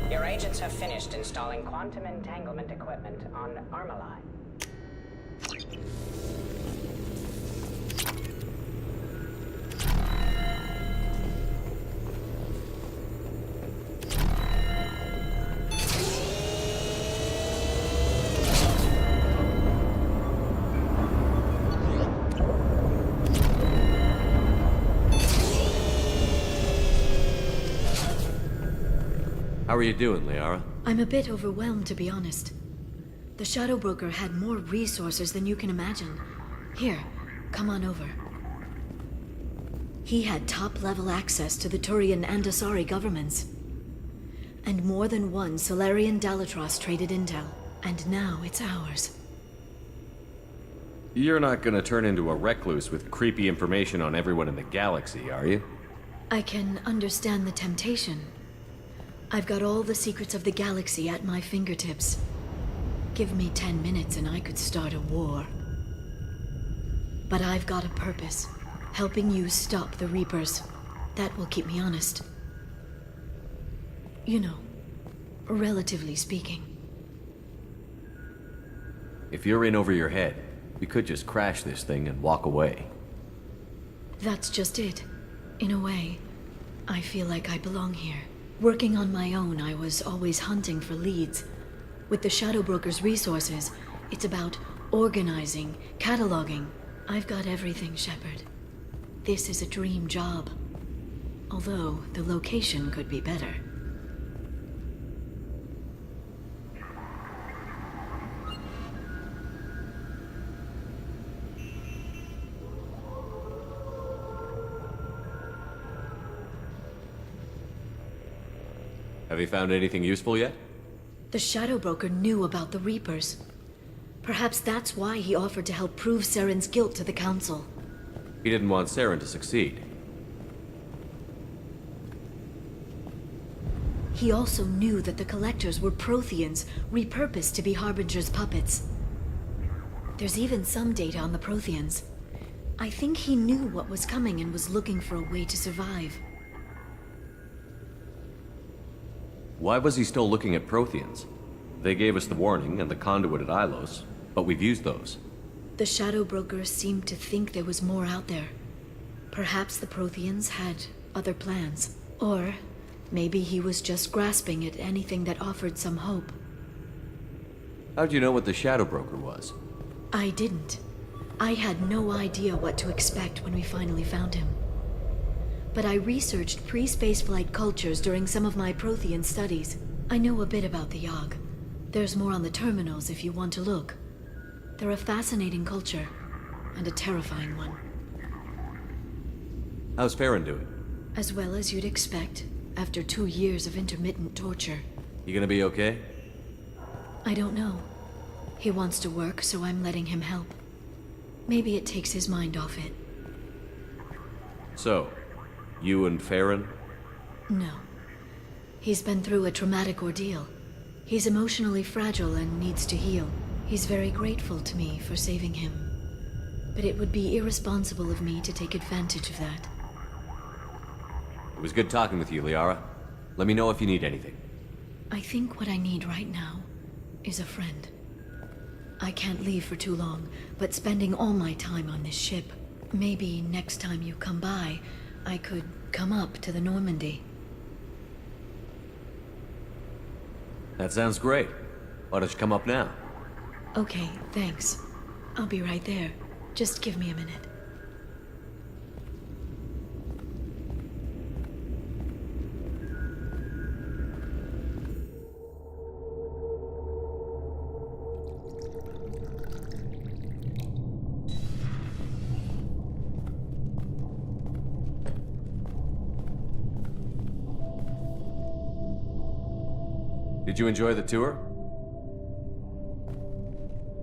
Your agents have finished installing quantum entanglement equipment on Armalite. How are you doing, Liara? I'm a bit overwhelmed, to be honest. The Shadow Broker had more resources than you can imagine. Here, come on over. He had top-level access to the Turian and Asari governments. And more than one Solarian Dalatros traded intel. And now it's ours. You're not gonna turn into a recluse with creepy information on everyone in the galaxy, are you? I can understand the temptation. I've got all the secrets of the galaxy at my fingertips. Give me 10 minutes and I could start a war. But I've got a purpose. Helping you stop the Reapers. That will keep me honest. You know, relatively speaking. If you're in over your head, we could just crash this thing and walk away. That's just it. In a way, I feel like I belong here. Working on my own, I was always hunting for leads. With the Shadow Broker's resources, it's about organizing, cataloging. I've got everything, Shepard. This is a dream job. Although, the location could be better. Have you found anything useful yet? The Shadow Broker knew about the Reapers. Perhaps that's why he offered to help prove Saren's guilt to the Council. He didn't want Saren to succeed. He also knew that the Collectors were Protheans, repurposed to be Harbinger's puppets. There's even some data on the Protheans. I think he knew what was coming and was looking for a way to survive. Why was he still looking at Protheans? They gave us the warning and the conduit at Ilos, but we've used those. The Shadow Broker seemed to think there was more out there. Perhaps the Protheans had other plans. Or maybe he was just grasping at anything that offered some hope. How'd you know what the Shadow Broker was? I didn't. I had no idea what to expect when we finally found him. But I researched pre-spaceflight cultures during some of my Prothean studies. I know a bit about the Yogg. There's more on the terminals if you want to look. They're a fascinating culture, and a terrifying one. How's Farron doing? As well as you'd expect, after 2 years of intermittent torture. You gonna be okay? I don't know. He wants to work, so I'm letting him help. Maybe it takes his mind off it. So, you and Farron? No. He's been through a traumatic ordeal. He's emotionally fragile and needs to heal. He's very grateful to me for saving him. But it would be irresponsible of me to take advantage of that. It was good talking with you, Liara. Let me know if you need anything. I think what I need right now is a friend. I can't leave for too long, but spending all my time on this ship. Maybe next time you come by, I could come up to the Normandy. That sounds great. Why don't you come up now? Okay, thanks. I'll be right there. Just give me a minute. Did you enjoy the tour?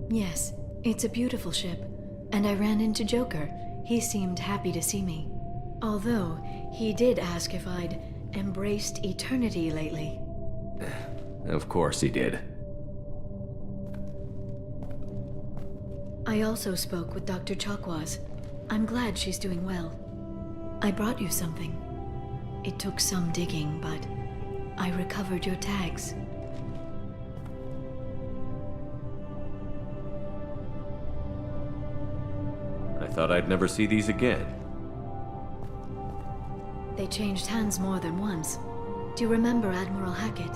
Yes, it's a beautiful ship. And I ran into Joker. He seemed happy to see me. Although, he did ask if I'd embraced eternity lately. Of course he did. I also spoke with Dr. Chakwas. I'm glad she's doing well. I brought you something. It took some digging, but I recovered your tags. I thought I'd never see these again. They changed hands more than once. Do you remember Admiral Hackett?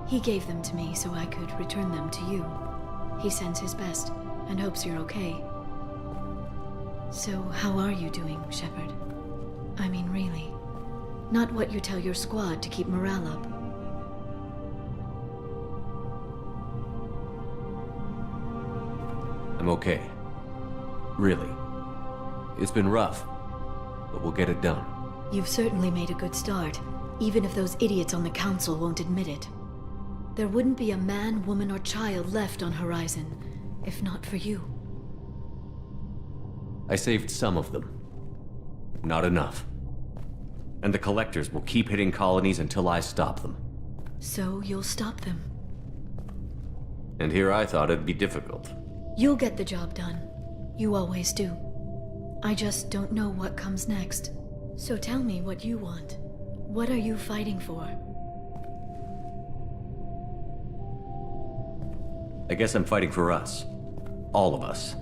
He gave them to me so I could return them to you. He sends his best and hopes you're okay. So, how are you doing, Shepard? I mean, really. Not what you tell your squad to keep morale up. I'm okay. Really. It's been rough, but we'll get it done. You've certainly made a good start, even if those idiots on the Council won't admit it. There wouldn't be a man, woman, or child left on Horizon, if not for you. I saved some of them. Not enough. And the Collectors will keep hitting colonies until I stop them. So you'll stop them. And here I thought it'd be difficult. You'll get the job done. You always do. I just don't know what comes next. So tell me what you want. What are you fighting for? I guess I'm fighting for us. All of us.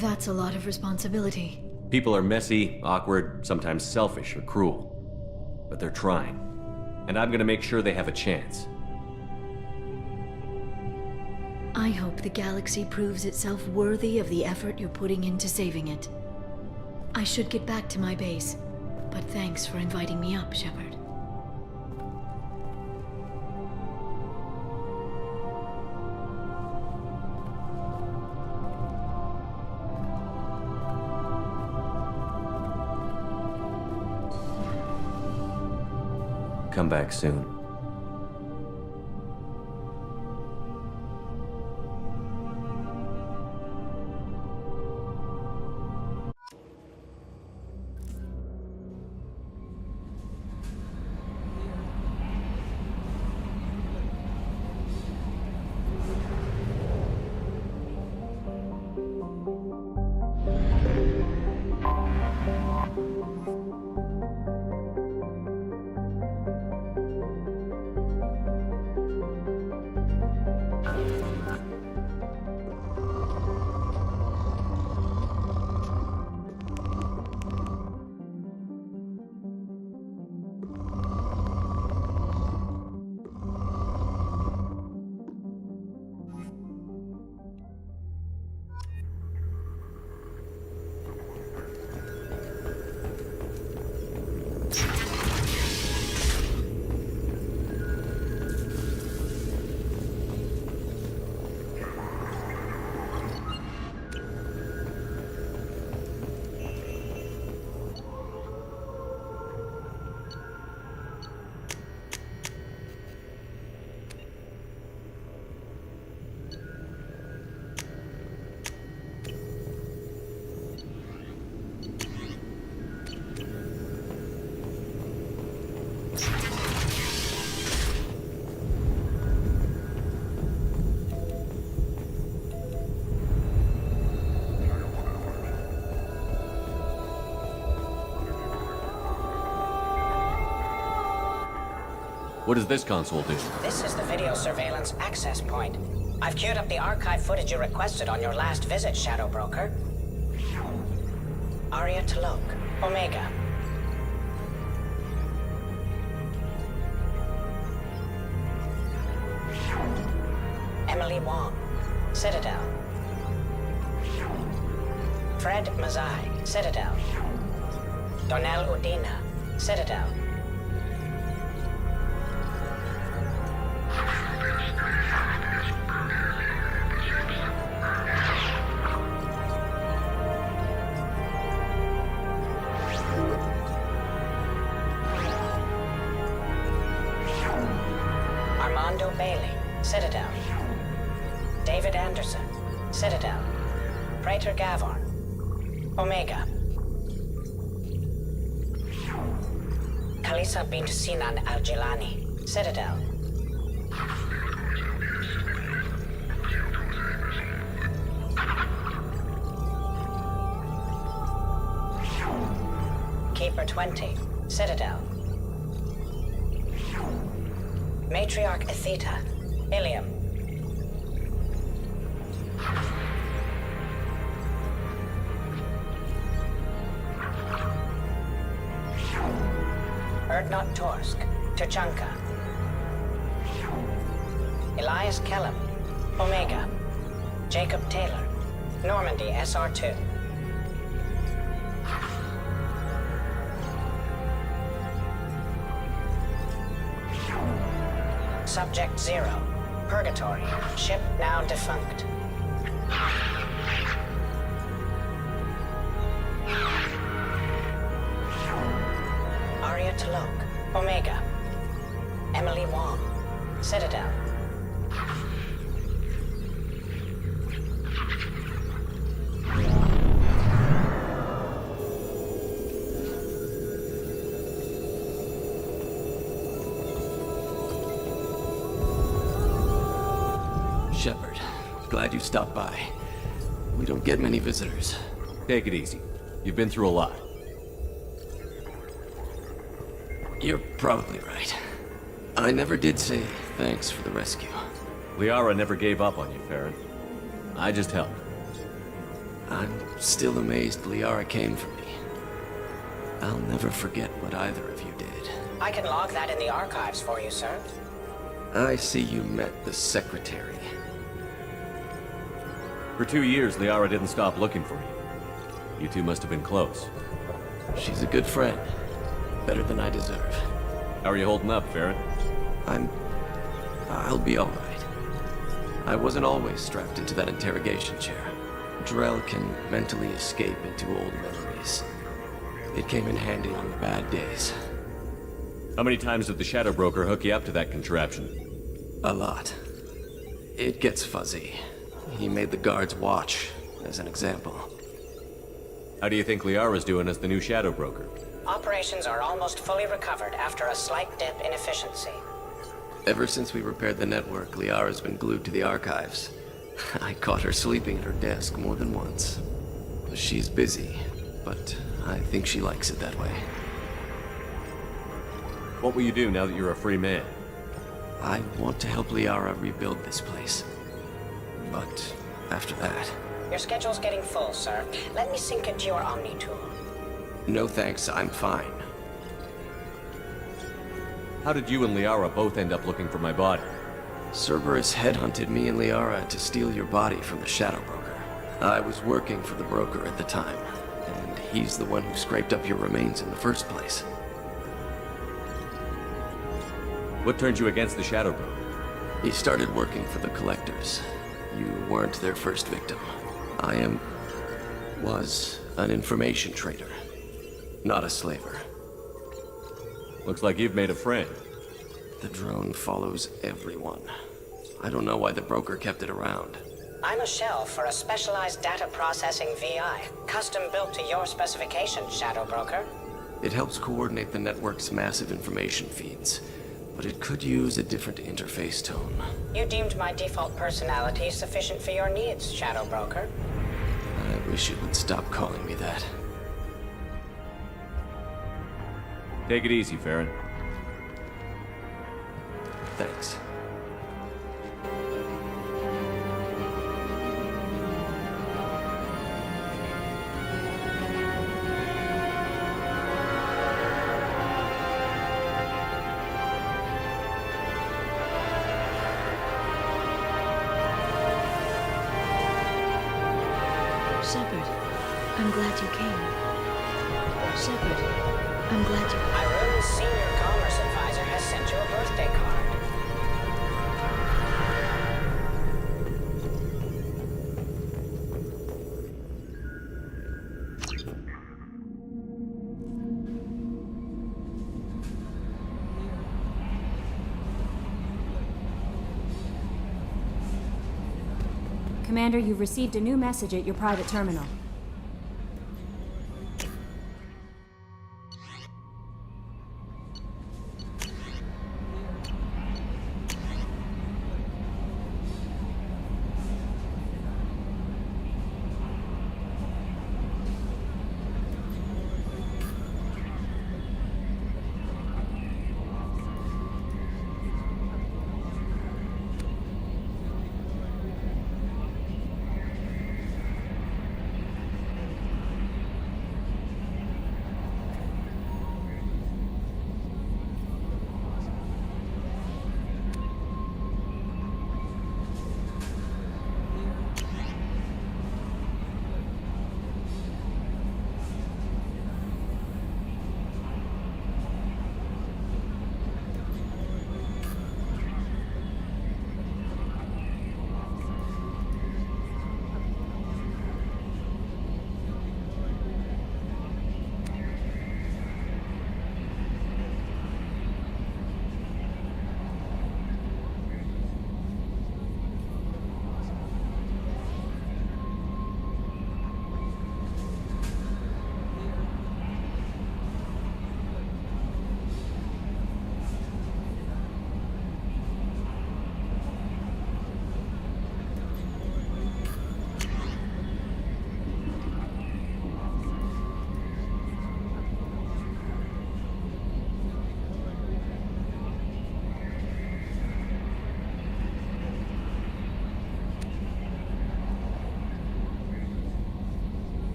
That's a lot of responsibility. People are messy, awkward, sometimes selfish or cruel. But they're trying. And I'm gonna make sure they have a chance. I hope the galaxy proves itself worthy of the effort you're putting into saving it. I should get back to my base, but thanks for inviting me up, Shepard. come back soon. What does this console do? This is the video surveillance access point. I've queued up the archive footage you requested on your last visit, Shadow Broker. Arya T'Loak, Omega. Emily Wong, Citadel. Fred Mazai, Citadel. Donnell Udina, Citadel. Armando Bailey, Citadel. David Anderson, Citadel. Praetor Gavorn, Omega. Kalisa bint Sinan Al-Jilani, Citadel. Keeper 20, Citadel. Matriarch Atheta, Ilium. Erdnot Torsk, Tuchanka. Elias Kellum, Omega. Jacob Taylor, Normandy SR2. Subject 0, Purgatory, ship now defunct. Arya T'Loak, Omega. Emily Wong, Citadel. Shepard, glad you stopped by. We don't get many visitors. Take it easy. You've been through a lot. You're probably right. I never did say thanks for the rescue. Liara never gave up on you, Farron. I just helped. I'm still amazed Liara came for me. I'll never forget what either of you did. I can log that in the archives for you, sir. I see you met the Secretary. For 2 years, Liara didn't stop looking for you. You two must have been close. She's a good friend. Better than I deserve. How are you holding up, Farron? I'll be alright. I wasn't always strapped into that interrogation chair. Drell can mentally escape into old memories. It came in handy on the bad days. How many times did the Shadow Broker hook you up to that contraption? A lot. It gets fuzzy. He made the guards watch, as an example. How do you think Liara's doing as the new Shadow Broker? Operations are almost fully recovered after a slight dip in efficiency. Ever since we repaired the network, Liara's been glued to the archives. I caught her sleeping at her desk more than once. She's busy, but I think she likes it that way. What will you do now that you're a free man? I want to help Liara rebuild this place. But after that... Your schedule's getting full, sir. Let me sync it to your Omni tool. No thanks, I'm fine. How did you and Liara both end up looking for my body? Cerberus headhunted me and Liara to steal your body from the Shadow Broker. I was working for the broker at the time, and he's the one who scraped up your remains in the first place. What turned you against the Shadow Broker? He started working for the Collectors. You weren't their first victim. was an information trader, not a slaver. Looks like you've made a friend. The drone follows everyone. I don't know why the broker kept it around. I'm a shell for a specialized data processing VI, custom built to your specifications, Shadow Broker. It helps coordinate the network's massive information feeds, but it could use a different interface tone. You deemed my default personality sufficient for your needs, Shadow Broker. I wish it would stop calling me that. Take it easy, Farron. Thanks. Shepard, I'm glad you came. Shepard, I'm glad you... Iroon's senior commerce advisor has sent you a birthday card. Commander, you've received a new message at your private terminal.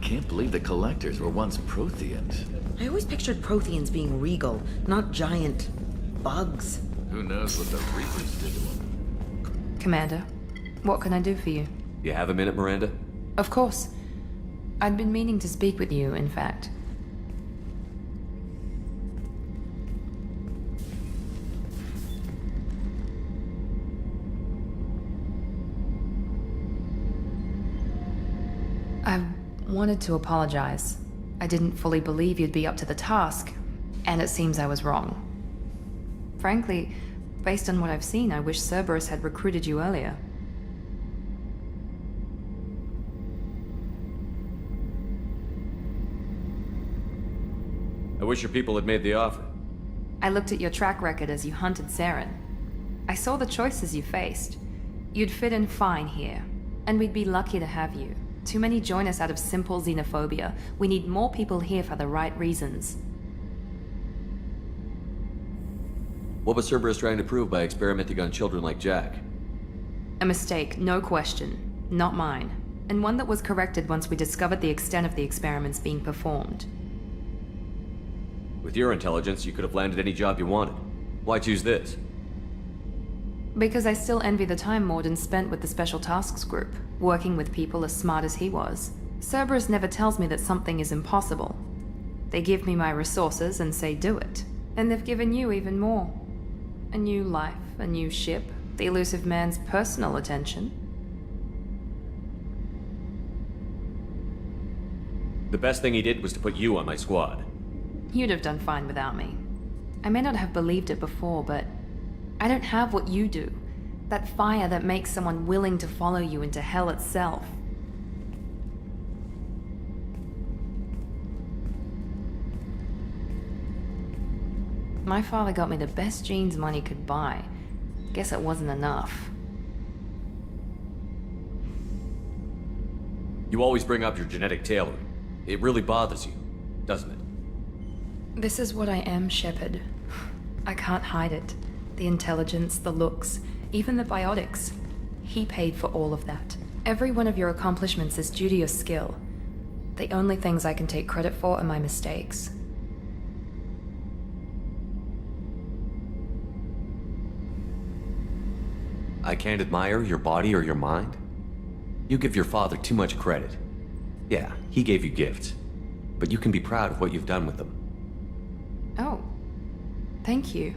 can't believe the Collectors were once Protheans. I always pictured Protheans being regal, not giant bugs. Who knows what the Reapers did to them? Commander, what can I do for you? You have a minute, Miranda? Of course. I'd been meaning to speak with you, in fact. I wanted to apologize. I didn't fully believe you'd be up to the task, and it seems I was wrong. Frankly, based on what I've seen, I wish Cerberus had recruited you earlier. I wish your people had made the offer. I looked at your track record as you hunted Saren. I saw the choices you faced. You'd fit in fine here, and we'd be lucky to have you. Too many join us out of simple xenophobia. We need more people here for the right reasons. What was Cerberus trying to prove by experimenting on children like Jack? A mistake, no question. Not mine. And one that was corrected once we discovered the extent of the experiments being performed. With your intelligence, you could have landed any job you wanted. Why choose this? Because I still envy the time Morden spent with the Special Tasks Group, working with people as smart as he was. Cerberus never tells me that something is impossible. They give me my resources and say do it. And they've given you even more. A new life, a new ship, the elusive man's personal attention. The best thing he did was to put you on my squad. You'd have done fine without me. I may not have believed it before, but I don't have what you do. That fire that makes someone willing to follow you into hell itself. My father got me the best genes money could buy. Guess it wasn't enough. You always bring up your genetic tailoring. It really bothers you, doesn't it? This is what I am, Shepard. I can't hide it. The intelligence, the looks, even the biotics. He paid for all of that. Every one of your accomplishments is due to your skill. The only things I can take credit for are my mistakes. I can't admire your body or your mind? You give your father too much credit. Yeah, he gave you gifts. But you can be proud of what you've done with them. Oh. Thank you.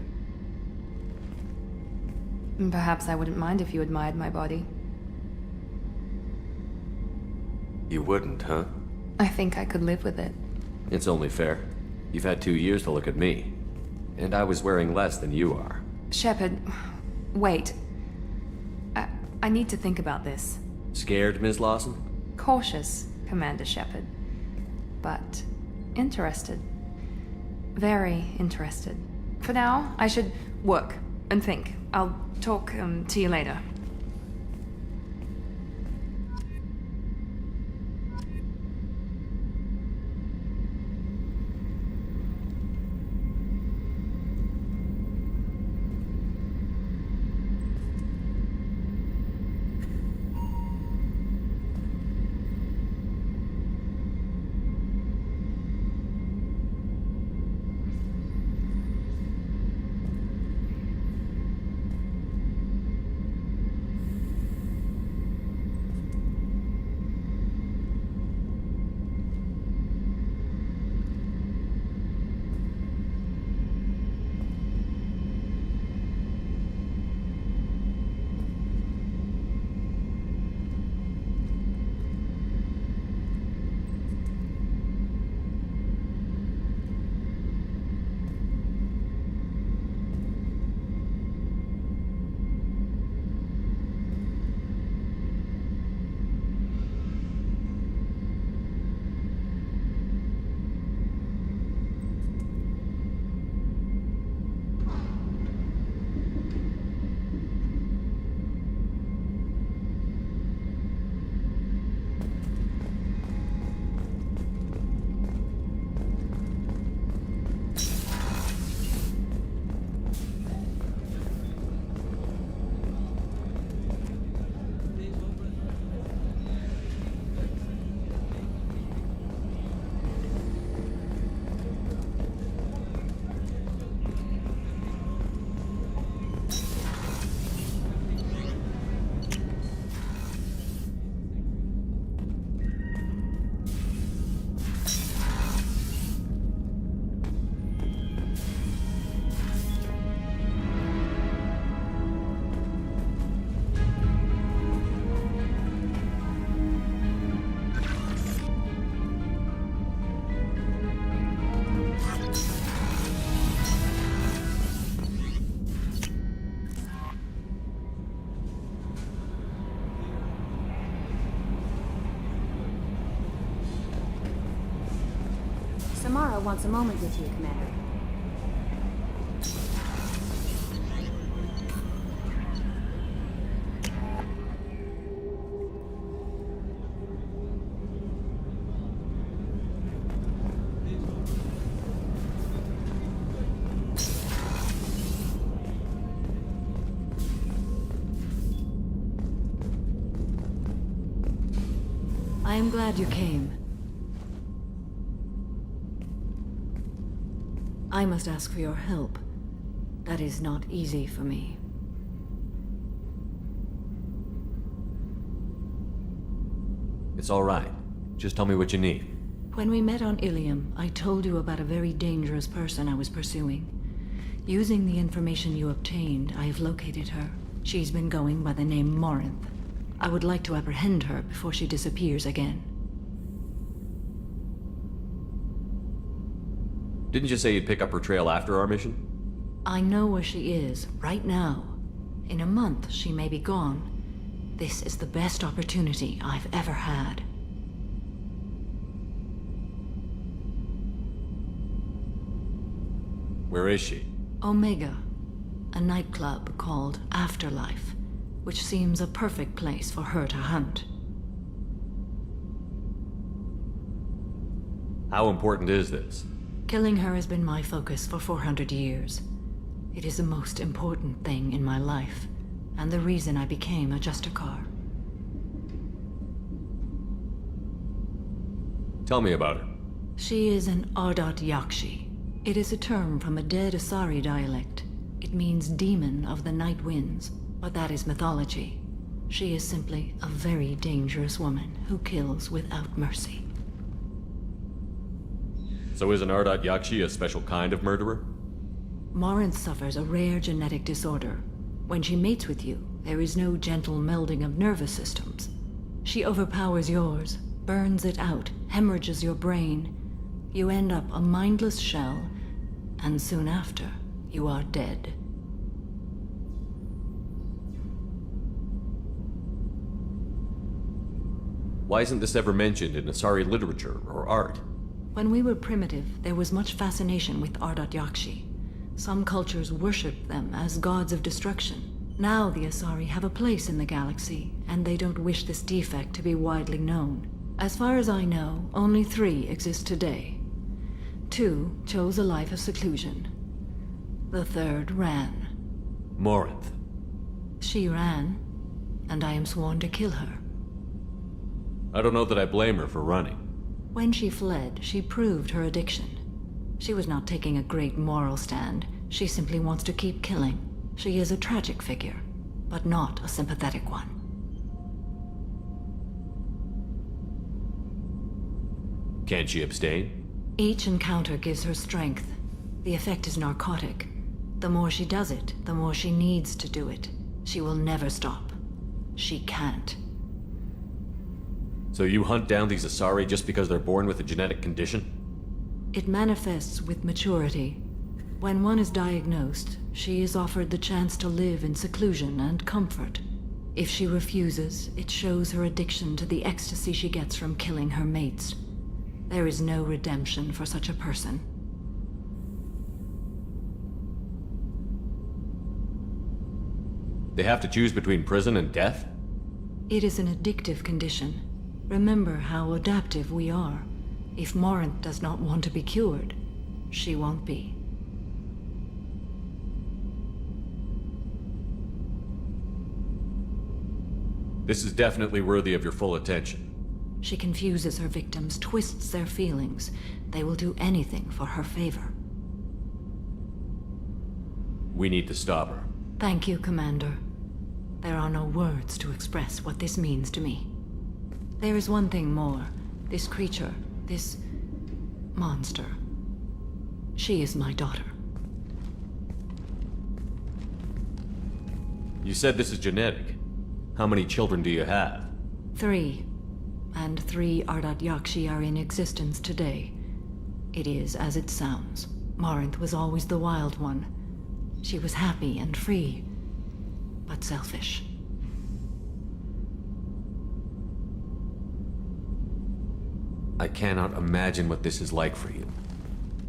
Perhaps I wouldn't mind if you admired my body. You wouldn't, huh? I think I could live with it. It's only fair. You've had 2 years to look at me. And I was wearing less than you are. Shepard, wait. I need to think about this. Scared, Ms. Lawson? Cautious, Commander Shepard. But interested. Very interested. For now, I should work and think. I'll talk to you later. Star wants a moment with you, Commander. I am glad you came. I must ask for your help. That is not easy for me. It's all right. Just tell me what you need. When we met on Ilium, I told you about a very dangerous person I was pursuing. Using the information you obtained, I have located her. She's been going by the name Morinth. I would like to apprehend her before she disappears again. Didn't you say you'd pick up her trail after our mission? I know where she is, right now. In a month, she may be gone. This is the best opportunity I've ever had. Where is she? Omega, a nightclub called Afterlife, which seems a perfect place for her to hunt. How important is this? Killing her has been my focus for 400 years. It is the most important thing in my life, and the reason I became a Justicar. Tell me about her. She is an Ardat Yakshi. It is a term from a dead Asari dialect. It means demon of the night winds, but that is mythology. She is simply a very dangerous woman who kills without mercy. So is an Ardat Yakshi a special kind of murderer? Morinth suffers a rare genetic disorder. When she mates with you, there is no gentle melding of nervous systems. She overpowers yours, burns it out, hemorrhages your brain. You end up a mindless shell, and soon after, you are dead. Why isn't this ever mentioned in Asari literature or art? When we were primitive, there was much fascination with Ardat Yakshi. Some cultures worshipped them as gods of destruction. Now the Asari have a place in the galaxy, and they don't wish this defect to be widely known. As far as I know, only 3 exist today. 2 chose a life of seclusion. The 3rd ran. Morinth. She ran, and I am sworn to kill her. I don't know that I blame her for running. When she fled, she proved her addiction. She was not taking a great moral stand. She simply wants to keep killing. She is a tragic figure, but not a sympathetic one. Can't she abstain? Each encounter gives her strength. The effect is narcotic. The more she does it, the more she needs to do it. She will never stop. She can't. So you hunt down these Asari just because they're born with a genetic condition? It manifests with maturity. When one is diagnosed, she is offered the chance to live in seclusion and comfort. If she refuses, it shows her addiction to the ecstasy she gets from killing her mates. There is no redemption for such a person. They have to choose between prison and death? It is an addictive condition. Remember how adaptive we are. If Morinth does not want to be cured, she won't be. This is definitely worthy of your full attention. She confuses her victims, twists their feelings. They will do anything for her favor. We need to stop her. Thank you, Commander. There are no words to express what this means to me. There is one thing more. This creature, this monster. She is my daughter. You said this is genetic. How many children do you have? 3. And 3 Ardat Yakshi are in existence today. It is as it sounds. Morinth was always the wild one. She was happy and free, but selfish. I cannot imagine what this is like for you.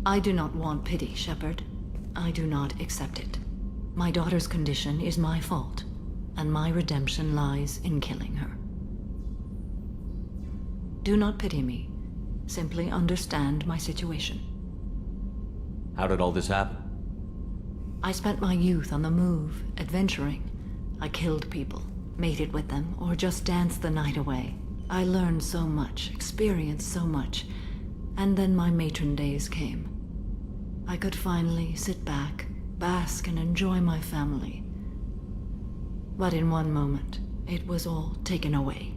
I do not want pity, Shepard. I do not accept it. My daughter's condition is my fault, and my redemption lies in killing her. Do not pity me. Simply understand my situation. How did all this happen? I spent my youth on the move, adventuring. I killed people, mated with them, or just danced the night away. I learned so much, experienced so much, and then my matron days came. I could finally sit back, bask, and enjoy my family. But in one moment, it was all taken away.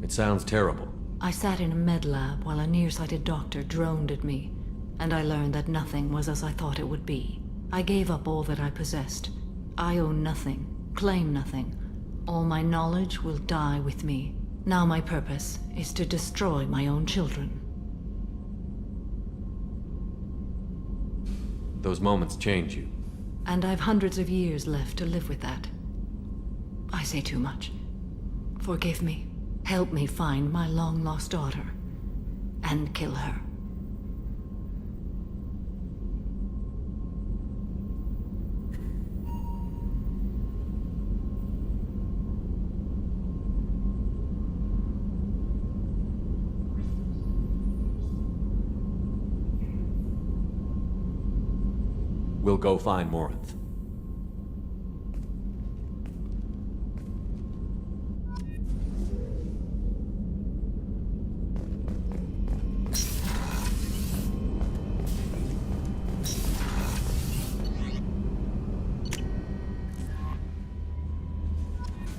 It sounds terrible. I sat in a med lab while a nearsighted doctor droned at me, and I learned that nothing was as I thought it would be. I gave up all that I possessed. I own nothing, claim nothing. All my knowledge will die with me. Now my purpose is to destroy my own children. Those moments change you. And I've hundreds of years left to live with that. I say too much. Forgive me. Help me find my long-lost daughter. And kill her. We'll go find Morinth.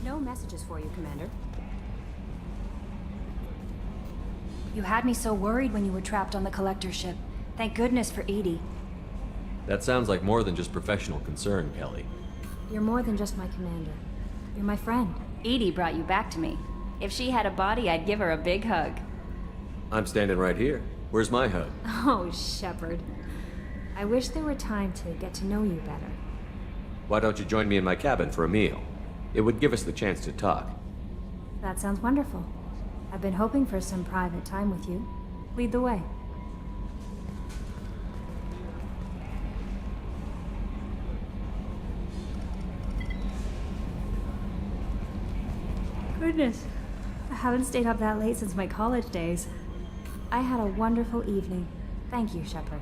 No messages for you, Commander. You had me so worried when you were trapped on the Collector ship. Thank goodness for EDI. That sounds like more than just professional concern, Kelly. You're more than just my commander. You're my friend. EDI brought you back to me. If she had a body, I'd give her a big hug. I'm standing right here. Where's my hug? Oh, Shepard. I wish there were time to get to know you better. Why don't you join me in my cabin for a meal? It would give us the chance to talk. That sounds wonderful. I've been hoping for some private time with you. Lead the way. Goodness, I haven't stayed up that late since my college days. I had a wonderful evening. Thank you, Shepard.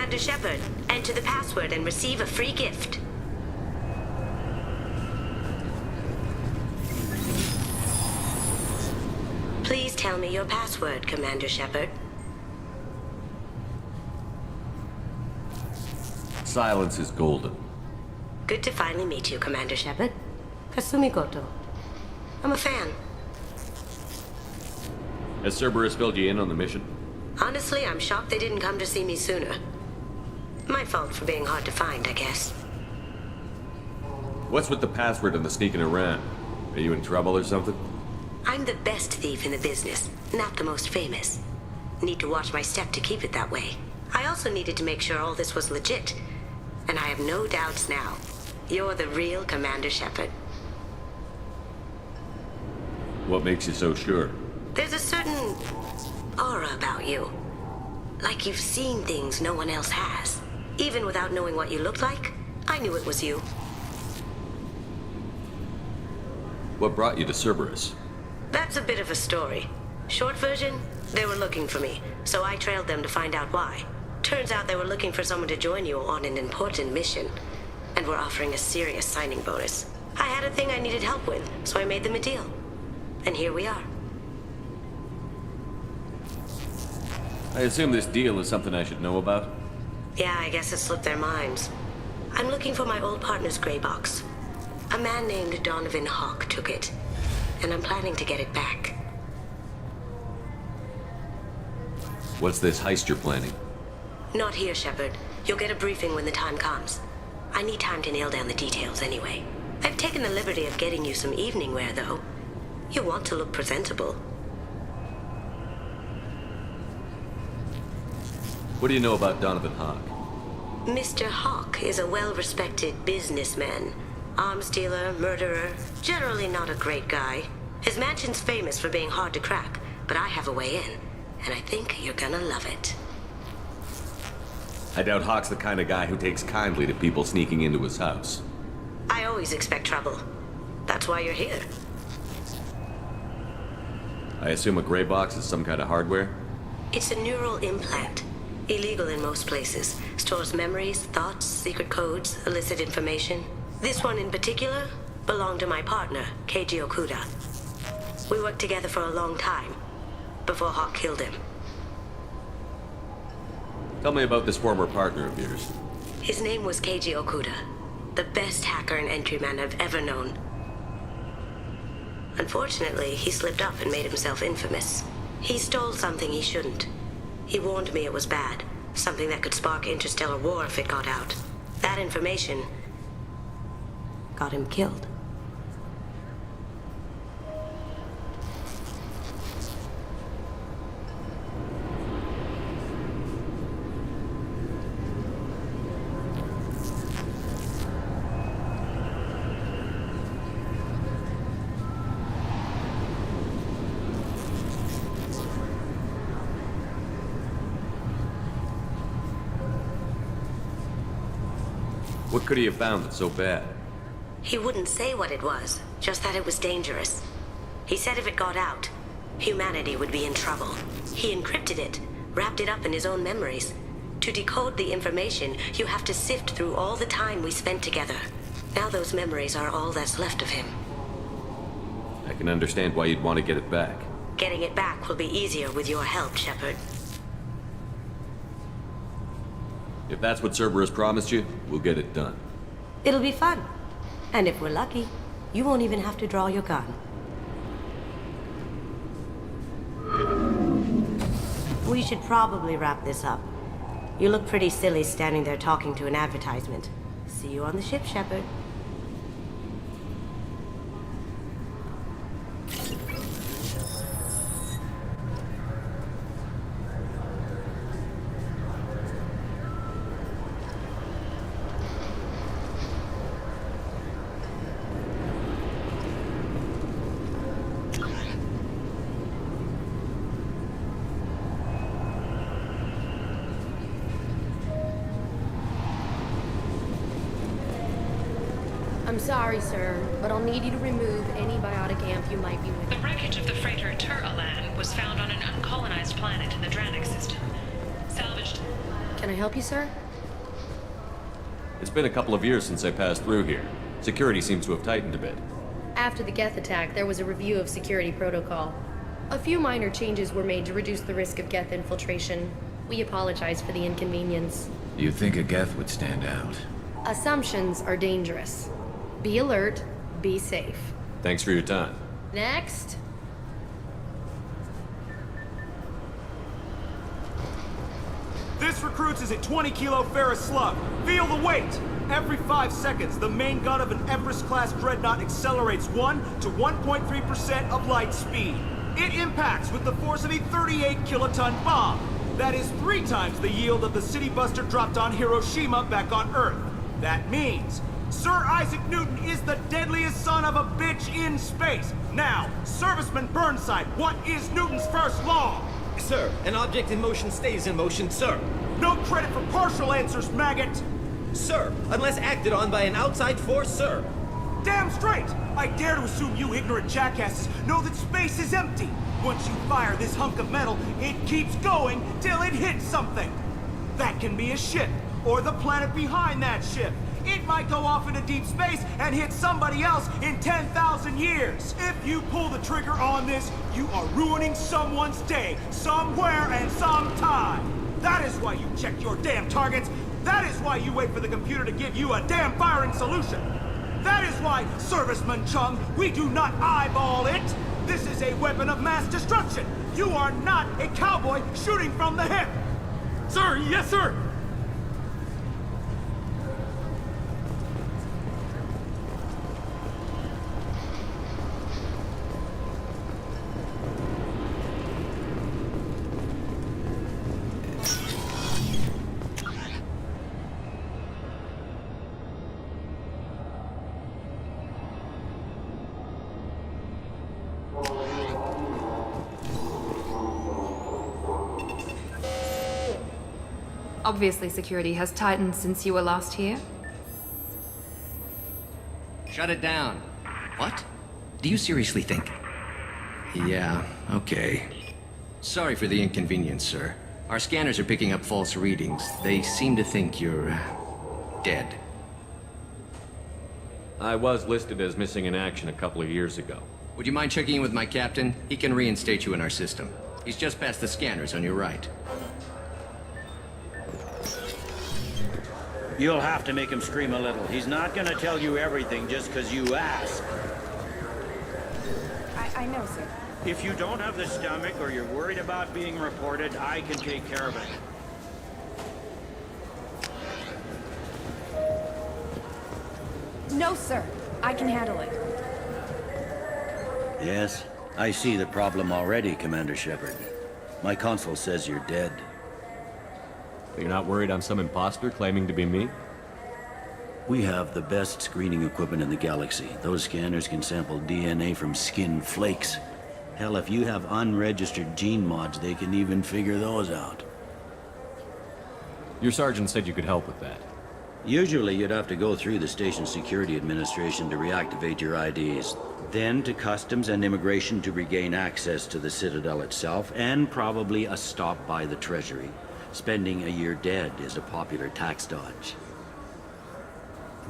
Commander Shepard. Enter the password and receive a free gift. Please tell me your password, Commander Shepard. Silence is golden. Good to finally meet you, Commander Shepard. Kasumi Goto. I'm a fan. Has Cerberus filled you in on the mission? Honestly, I'm shocked they didn't come to see me sooner. My fault for being hard to find, I guess. What's with the password and the sneaking around? Are you in trouble or something? I'm the best thief in the business, not the most famous. Need to watch my step to keep it that way. I also needed to make sure all this was legit. And I have no doubts now. You're the real Commander Shepard. What makes you so sure? There's a certain aura about you. Like you've seen things no one else has. Even without knowing what you looked like, I knew it was you. What brought you to Cerberus? That's a bit of a story. Short version, they were looking for me, so I trailed them to find out why. Turns out they were looking for someone to join you on an important mission, and were offering a serious signing bonus. I had a thing I needed help with, so I made them a deal. And here we are. I assume this deal is something I should know about? Yeah, I guess it slipped their minds. I'm looking for my old partner's gray box. A man named Donovan Hawk took it, and I'm planning to get it back. What's this heist you're planning? Not here, Shepard. You'll get a briefing when the time comes. I need time to nail down the details anyway. I've taken the liberty of getting you some evening wear, though. You want to look presentable. What do you know about Donovan Hawk? Mr. Hawk is a well-respected businessman. Arms dealer, murderer, generally not a great guy. His mansion's famous for being hard to crack, but I have a way in, and I think you're gonna love it. I doubt Hawk's the kind of guy who takes kindly to people sneaking into his house. I always expect trouble. That's why you're here. I assume a gray box is some kind of hardware? It's a neural implant. Illegal in most places. Stores memories, thoughts, secret codes, illicit information. This one in particular belonged to my partner, Keiji Okuda. We worked together for a long time, before Hawk killed him. Tell me about this former partner of yours. His name was Keiji Okuda, the best hacker and entryman I've ever known. Unfortunately, he slipped up and made himself infamous. He stole something he shouldn't. He warned me it was bad, something that could spark interstellar war if it got out. That information got him killed. What could he have found that's so bad? He wouldn't say what it was, just that it was dangerous. He said if it got out, humanity would be in trouble. He encrypted it, wrapped it up in his own memories. To decode the information, you have to sift through all the time we spent together. Now those memories are all that's left of him. I can understand why you'd want to get it back. Getting it back will be easier with your help, Shepard. If that's what Cerberus promised you, we'll get it done. It'll be fun. And if we're lucky, you won't even have to draw your gun. We should probably wrap this up. You look pretty silly standing there talking to an advertisement. See you on the ship, Shepard. I'm sorry, sir, but I'll need you to remove any biotic amp you might be with. The wreckage of the freighter Tur-Alan was found on an uncolonized planet in the Dranik system. Salvaged. Can I help you, sir? It's been a couple of years since I passed through here. Security seems to have tightened a bit. After the Geth attack, there was a review of security protocol. A few minor changes were made to reduce the risk of Geth infiltration. We apologize for the inconvenience. You think a Geth would stand out? Assumptions are dangerous. Be alert, be safe. Thanks for your time. Next. This recruits is a 20-kilo ferrous slug. Feel the weight! Every 5 seconds, the main gun of an Everest-class dreadnought accelerates 1 to 1.3% of light speed. It impacts with the force of a 38-kiloton bomb. That is 3 times the yield of the city buster dropped on Hiroshima back on Earth. That means Sir Isaac Newton is the deadliest son of a bitch in space. Now, Serviceman Burnside, what is Newton's first law? Sir, an object in motion stays in motion, sir. No credit for partial answers, maggot! Sir, unless acted on by an outside force, sir. Damn straight! I dare to assume you ignorant jackasses know that space is empty. Once you fire this hunk of metal, it keeps going till it hits something. That can be a ship, or the planet behind that ship. It might go off into deep space and hit somebody else in 10,000 years. If you pull the trigger on this, you are ruining someone's day, somewhere and sometime. That is why you check your damn targets. That is why you wait for the computer to give you a damn firing solution. That is why, Serviceman Chung, we do not eyeball it. This is a weapon of mass destruction. You are not a cowboy shooting from the hip. Sir, yes, sir! Obviously, security has tightened since you were last here. Shut it down. What? Do you seriously think? Yeah, okay. Sorry for the inconvenience, sir. Our scanners are picking up false readings. They seem to think you're dead. I was listed as missing in action a couple of years ago. Would you mind checking in with my captain? He can reinstate you in our system. He's just past the scanners on your right. You'll have to make him scream a little. He's not gonna tell you everything just because you ask. I know, sir. If you don't have the stomach or you're worried about being reported, I can take care of it. No, sir. I can handle it. Yes, I see the problem already, Commander Shepard. My console says you're dead. You're not worried I'm some imposter claiming to be me? We have the best screening equipment in the galaxy. Those scanners can sample DNA from skin flakes. Hell, if you have unregistered gene mods, they can even figure those out. Your sergeant said you could help with that. Usually you'd have to go through the station security administration to reactivate your IDs. Then to customs and immigration to regain access to the Citadel itself, and probably a stop by the Treasury. Spending a year dead is a popular tax dodge.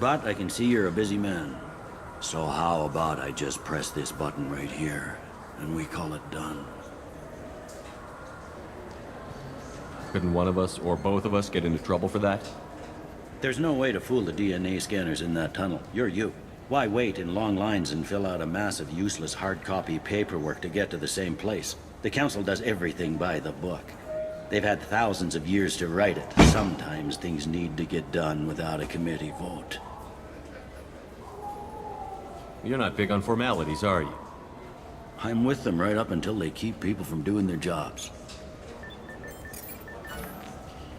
But I can see you're a busy man. So how about I just press this button right here, and we call it done? Couldn't one of us, or both of us, get into trouble for that? There's no way to fool the DNA scanners in that tunnel. You're you. Why wait in long lines and fill out a massive useless hard copy paperwork to get to the same place? The Council does everything by the book. They've had thousands of years to write it. Sometimes things need to get done without a committee vote. You're not big on formalities, are you? I'm with them right up until they keep people from doing their jobs.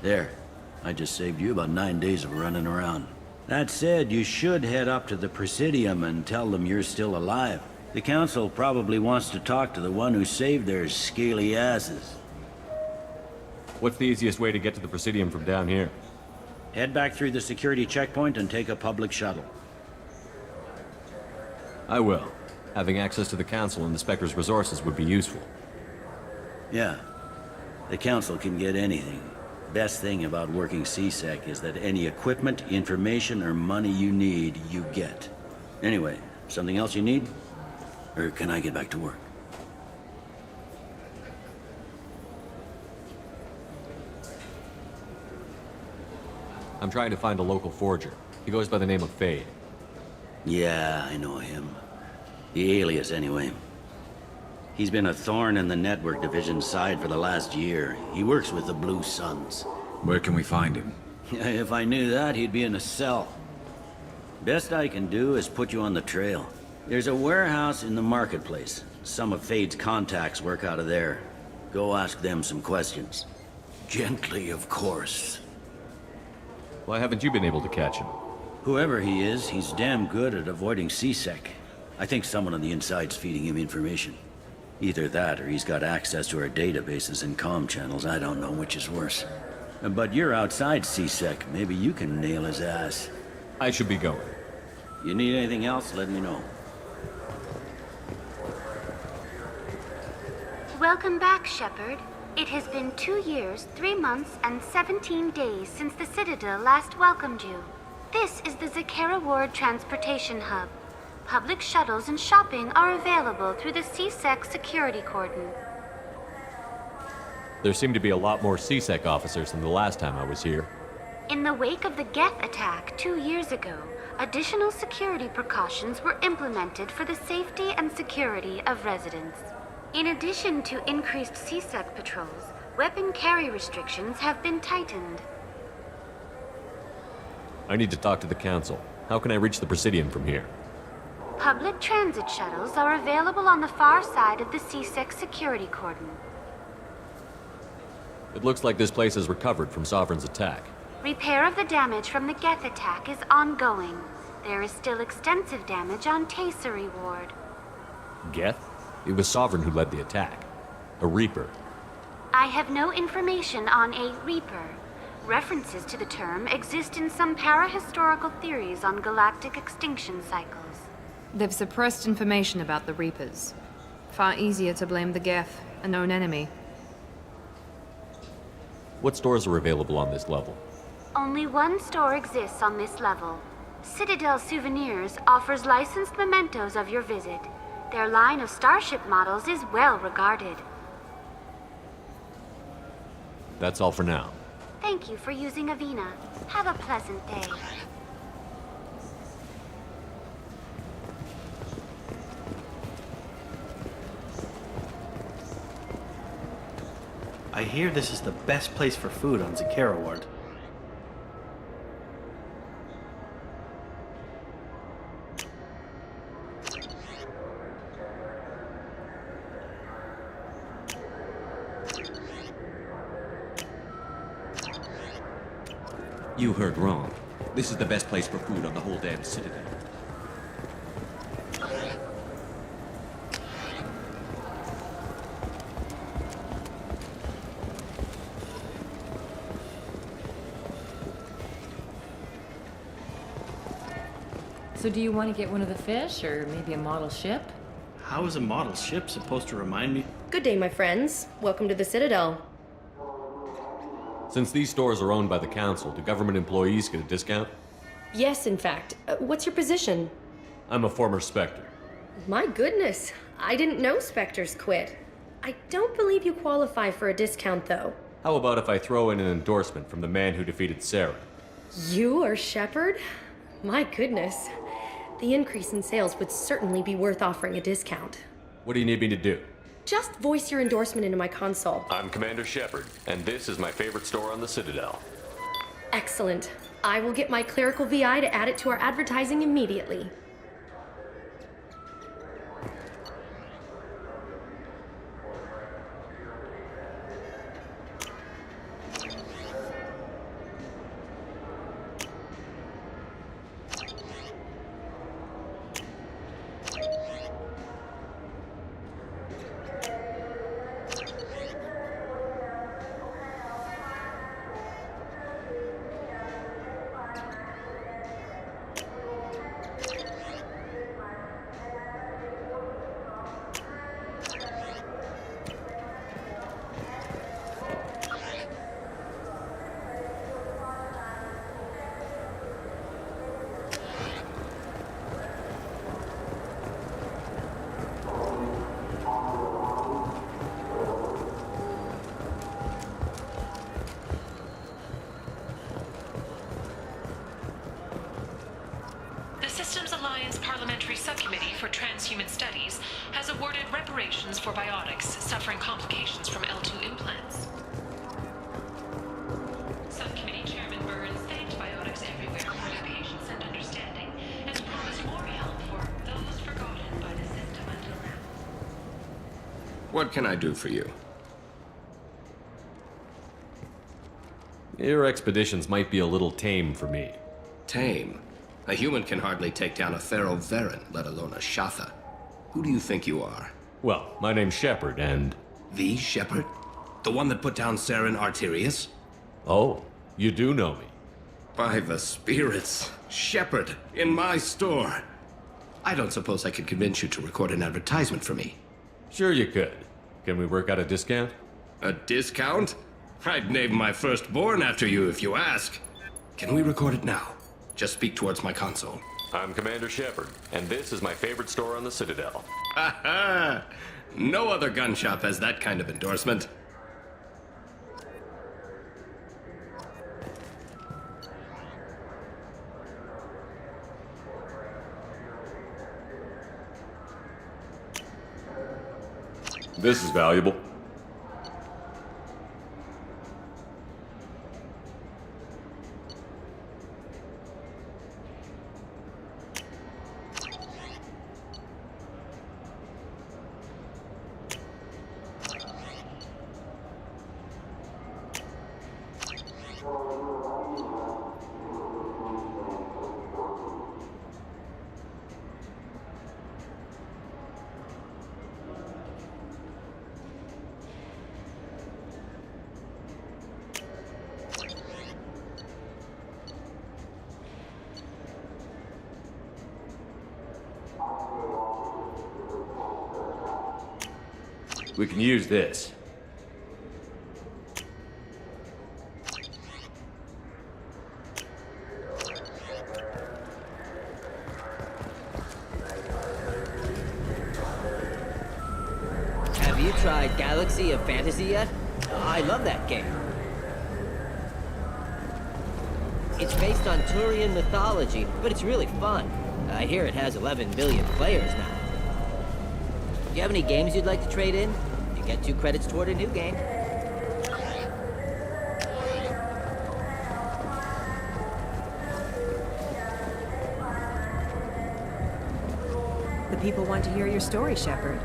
There. I just saved you about 9 days of running around. That said, you should head up to the Presidium and tell them you're still alive. The Council probably wants to talk to the one who saved their scaly asses. What's the easiest way to get to the Presidium from down here? Head back through the security checkpoint and take a public shuttle. I will. Having access to the Council and the Spectre's resources would be useful. Yeah. The Council can get anything. Best thing about working CSEC is that any equipment, information, or money you need, you get. Anyway, something else you need? Or can I get back to work? I'm trying to find a local forger. He goes by the name of Fade. Yeah, I know him. The alias, anyway. He's been a thorn in the network division's side for the last year. He works with the Blue Suns. Where can we find him? If I knew that, he'd be in a cell. Best I can do is put you on the trail. There's a warehouse in the marketplace. Some of Fade's contacts work out of there. Go ask them some questions. Gently, of course. Why haven't you been able to catch him? Whoever he is, he's damn good at avoiding CSEC. I think someone on the inside's feeding him information. Either that, or he's got access to our databases and comm channels. I don't know which is worse. But you're outside CSEC. Maybe you can nail his ass. I should be going. You need anything else, let me know. Welcome back, Shepard. It has been 2 years, 3 months, and 17 days since the Citadel last welcomed you. This is the Zakera Ward Transportation Hub. Public shuttles and shopping are available through the CSEC security cordon. There seem to be a lot more CSEC officers than the last time I was here. In the wake of the Geth attack 2 years ago, additional security precautions were implemented for the safety and security of residents. In addition to increased CSEC patrols, weapon carry restrictions have been tightened. I need to talk to the Council. How can I reach the Presidium from here? Public transit shuttles are available on the far side of the CSEC security cordon. It looks like this place has recovered from Sovereign's attack. Repair of the damage from the Geth attack is ongoing. There is still extensive damage on Tasery Ward. Geth? It was Sovereign who led the attack. A Reaper. I have no information on a Reaper. References to the term exist in some parahistorical theories on galactic extinction cycles. They've suppressed information about the Reapers. Far easier to blame the Geth, a known enemy. What stores are available on this level? Only one store exists on this level. Citadel Souvenirs offers licensed mementos of your visit. Their line of starship models is well regarded. That's all for now. Thank you for using Avina. Have a pleasant day. I hear this is the best place for food on Zakera Ward. You heard wrong. This is the best place for food on the whole damn Citadel. So do you want to get one of the fish, or maybe a model ship? How is a model ship supposed to remind me? Good day, my friends. Welcome to the Citadel. Since these stores are owned by the Council, do government employees get a discount? Yes, in fact. What's your position? I'm a former Spectre. My goodness. I didn't know Spectres quit. I don't believe you qualify for a discount, though. How about if I throw in an endorsement from the man who defeated Sarah? You are Shepard? My goodness. The increase in sales would certainly be worth offering a discount. What do you need me to do? Just voice your endorsement into my console. I'm Commander Shepard, and this is my favorite store on the Citadel. Excellent. I will get my clerical VI to add it to our advertising immediately. Subcommittee for Transhuman Studies has awarded reparations for biotics suffering complications from L2 implants. Subcommittee Chairman Burns thanked Biotics Everywhere for their patience and understanding, and promised more help for those forgotten by the system until now. What can I do for you? Your expeditions might be a little tame for me. Tame? A human can hardly take down a Theroveran, let alone a Shatha. Who do you think you are? Well, my name's Shepard, and... The Shepard? The one that put down Saren Arterius? Oh, you do know me. By the spirits. Shepard, in my store. I don't suppose I could convince you to record an advertisement for me. Sure you could. Can we work out a discount? A discount? I'd name my firstborn after you if you ask. Can we record it now? Just speak towards my console. I'm Commander Shepard, and this is my favorite store on the Citadel. Ha ha! No other gun shop has that kind of endorsement. This is valuable. We can use this. Have you tried Galaxy of Fantasy yet? I love that game. It's based on Turian mythology, but it's really fun. I hear it has 11 billion players now. Do you have any games you'd like to trade in? You get 2 credits toward a new game. The people want to hear your story, Shepard.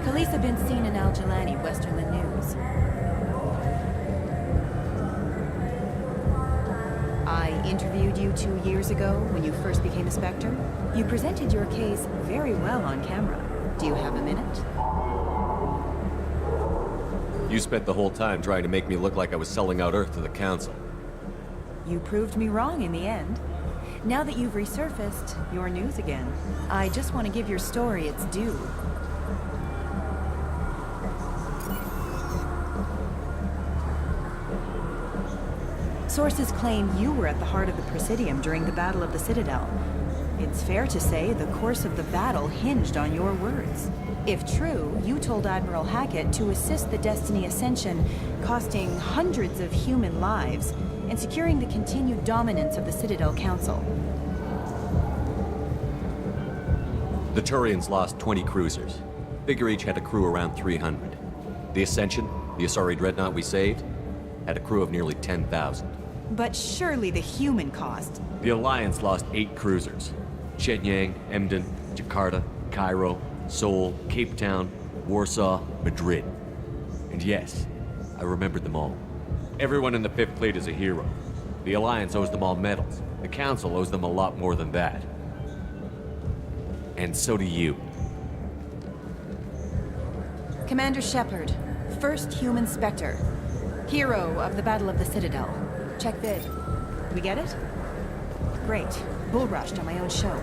Khaleesa bin seen in Al-Jalani, Westerland News. I interviewed you 2 years ago when you first became a Spectre. You presented your case very well on camera. Do you have a minute? You spent the whole time trying to make me look like I was selling out Earth to the Council. You proved me wrong in the end. Now that you've resurfaced, you're news again. I just want to give your story its due. Sources claim you were at the heart of the Presidium during the Battle of the Citadel. It's fair to say the course of the battle hinged on your words. If true, you told Admiral Hackett to assist the Destiny Ascension, costing hundreds of human lives, and securing the continued dominance of the Citadel Council. The Turians lost 20 cruisers. Figure each had a crew around 300. The Ascension, the Asari dreadnought we saved, had a crew of nearly 10,000. But surely the human cost. The Alliance lost 8 cruisers. Shenyang, Emden, Jakarta, Cairo, Seoul, Cape Town, Warsaw, Madrid. And yes, I remembered them all. Everyone in the 5th Fleet is a hero. The Alliance owes them all medals. The Council owes them a lot more than that. And so do you. Commander Shepard, first human Spectre. Hero of the Battle of the Citadel. Check vid. We get it? Great. Bull rushed on my own show.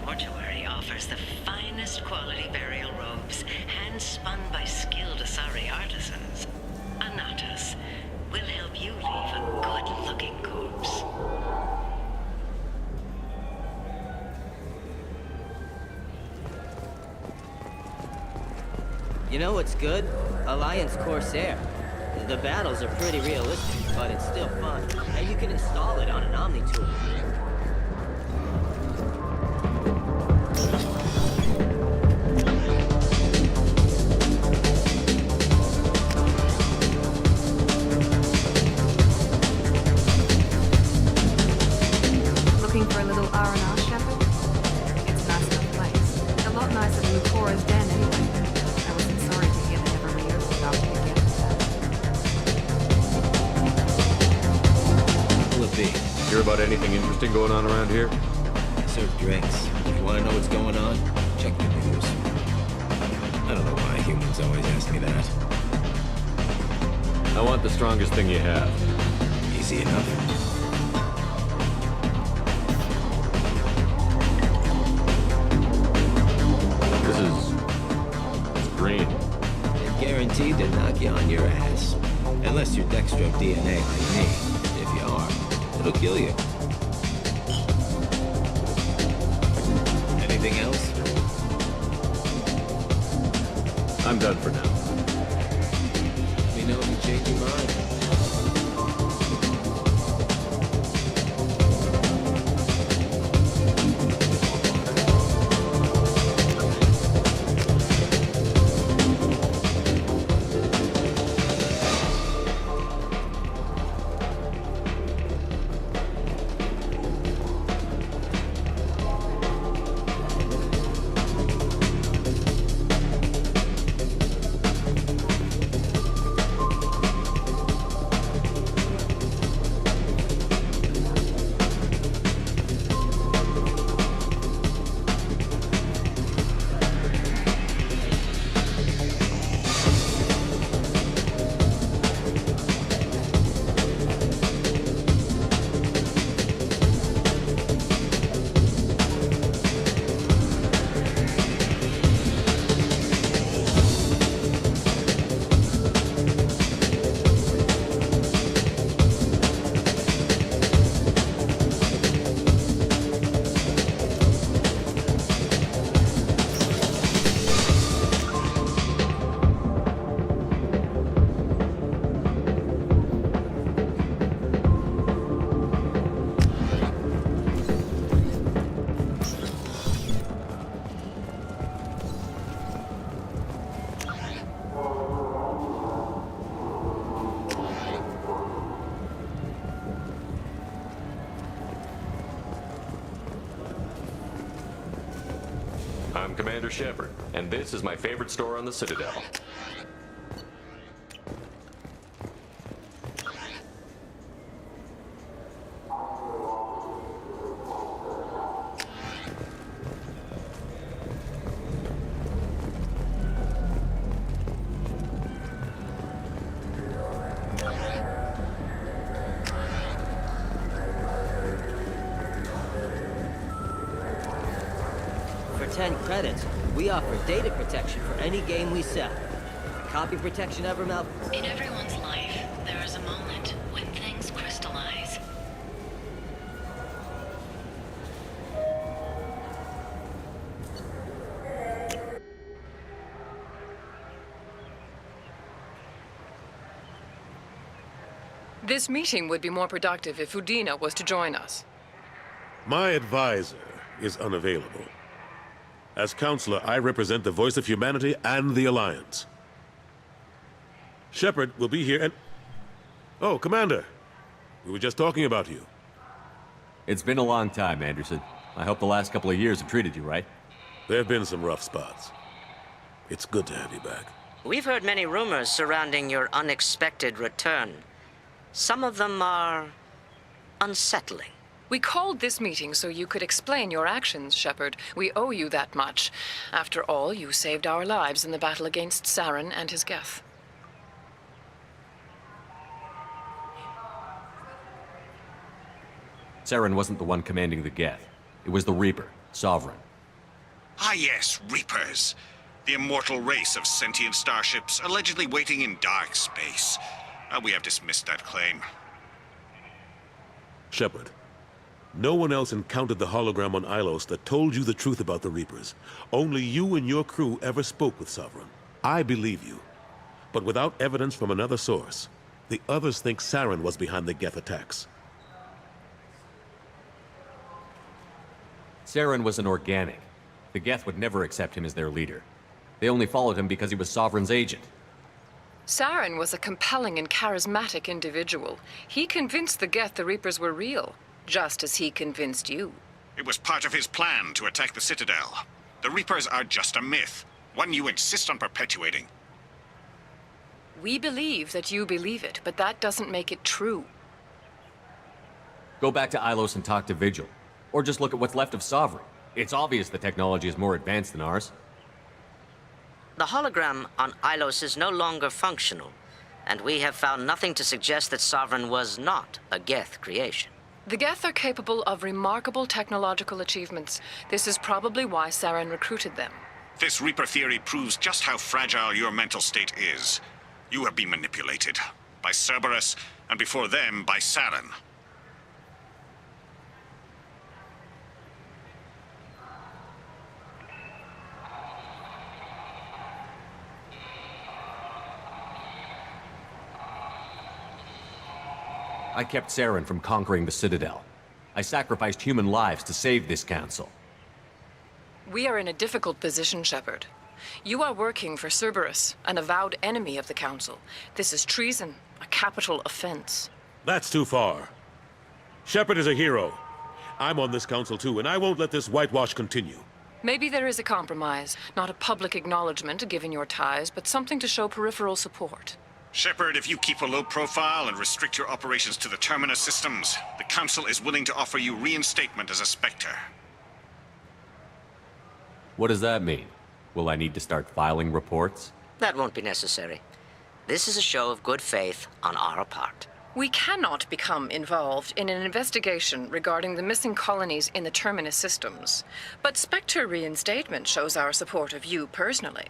mortuary offers the finest quality burial robes, hand-spun by skilled Asari artisans. Anatos will help you leave a good-looking corpse. You know what's good? Alliance Corsair. The battles are pretty realistic, but it's still fun. And you can install it on an Omni tool. Looking for a little R&R, Shepard? It's a nice little place. A lot nicer than Lucora's den, anyway. I wasn't sorry to hear they never reopened after the Geth attack. Will it be? Hear about anything interesting going on around here? I serve drinks. If you want to know what's going on, check the news. I don't know why humans always ask me that. I want the strongest thing you have. Easy enough. Green. They're guaranteed to knock you on your ass. Unless you're Dextro DNA like me. If you are, it'll kill you. Anything else? I'm done for now. Let me know if you change your mind. I'm Commander Shepard, and this is my favorite store on the Citadel. For 10 credits, we offer data protection for any game we sell. Copy protection ever, Mel? In everyone's life, there is a moment when things crystallize. This meeting would be more productive if Udina was to join us. My advisor is unavailable. As counselor, I represent the voice of humanity and the Alliance. Shepard will be here and... Oh, Commander. We were just talking about you. It's been a long time, Anderson. I hope the last couple of years have treated you right. There have been some rough spots. It's good to have you back. We've heard many rumors surrounding your unexpected return. Some of them are unsettling. We called this meeting so you could explain your actions, Shepard. We owe you that much. After all, you saved our lives in the battle against Saren and his Geth. Saren wasn't the one commanding the Geth. It was the Reaper, Sovereign. Ah yes, Reapers. The immortal race of sentient starships allegedly waiting in dark space. We have dismissed that claim. Shepard, no one else encountered the hologram on Ilos that told you the truth about the Reapers. Only you and your crew ever spoke with Sovereign. I believe you. But without evidence from another source, the others think Saren was behind the Geth attacks. Saren was an organic. The Geth would never accept him as their leader. They only followed him because he was Sovereign's agent. Saren was a compelling and charismatic individual. He convinced the Geth the Reapers were real, just as he convinced you. It was part of his plan to attack the Citadel. The Reapers are just a myth, one you insist on perpetuating. We believe that you believe it, but that doesn't make it true. Go back to Ilos and talk to Vigil. Or just look at what's left of Sovereign. It's obvious the technology is more advanced than ours. The hologram on Ilos is no longer functional, and we have found nothing to suggest that Sovereign was not a Geth creation. The Geth are capable of remarkable technological achievements. This is probably why Saren recruited them. This Reaper theory proves just how fragile your mental state is. You have been manipulated. By Cerberus, and before them, by Saren. I kept Saren from conquering the Citadel. I sacrificed human lives to save this council. We are in a difficult position, Shepard. You are working for Cerberus, an avowed enemy of the Council. This is treason, a capital offense. That's too far. Shepard is a hero. I'm on this council too, and I won't let this whitewash continue. Maybe there is a compromise. Not a public acknowledgement given your ties, but something to show peripheral support. Shepard, if you keep a low profile and restrict your operations to the Terminus systems, the Council is willing to offer you reinstatement as a Spectre. What does that mean? Will I need to start filing reports? That won't be necessary. This is a show of good faith on our part. We cannot become involved in an investigation regarding the missing colonies in the Terminus systems. But Spectre reinstatement shows our support of you personally.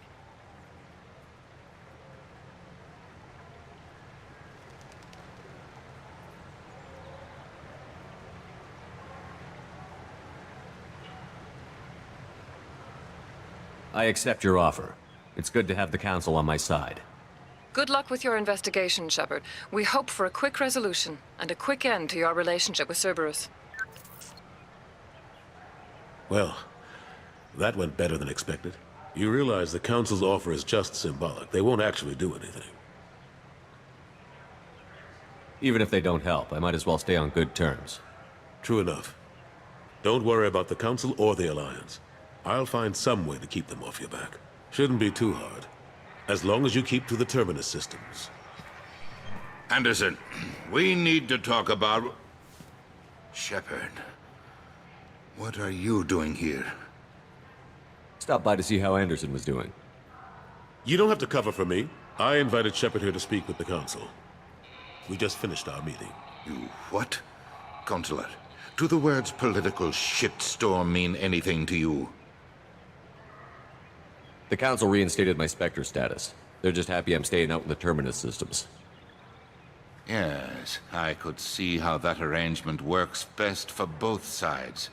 I accept your offer. It's good to have the Council on my side. Good luck with your investigation, Shepard. We hope for a quick resolution and a quick end to your relationship with Cerberus. Well, that went better than expected. You realize the Council's offer is just symbolic. They won't actually do anything. Even if they don't help, I might as well stay on good terms. True enough. Don't worry about the Council or the Alliance. I'll find some way to keep them off your back. Shouldn't be too hard. As long as you keep to the Terminus systems. Anderson, we need to talk about... Shepard. What are you doing here? Stop by to see how Anderson was doing. You don't have to cover for me. I invited Shepard here to speak with the Council. We just finished our meeting. You what? Consular, do the words political shitstorm mean anything to you? The Council reinstated my Spectre status. They're just happy I'm staying out in the Terminus systems. Yes, I could see how that arrangement works best for both sides.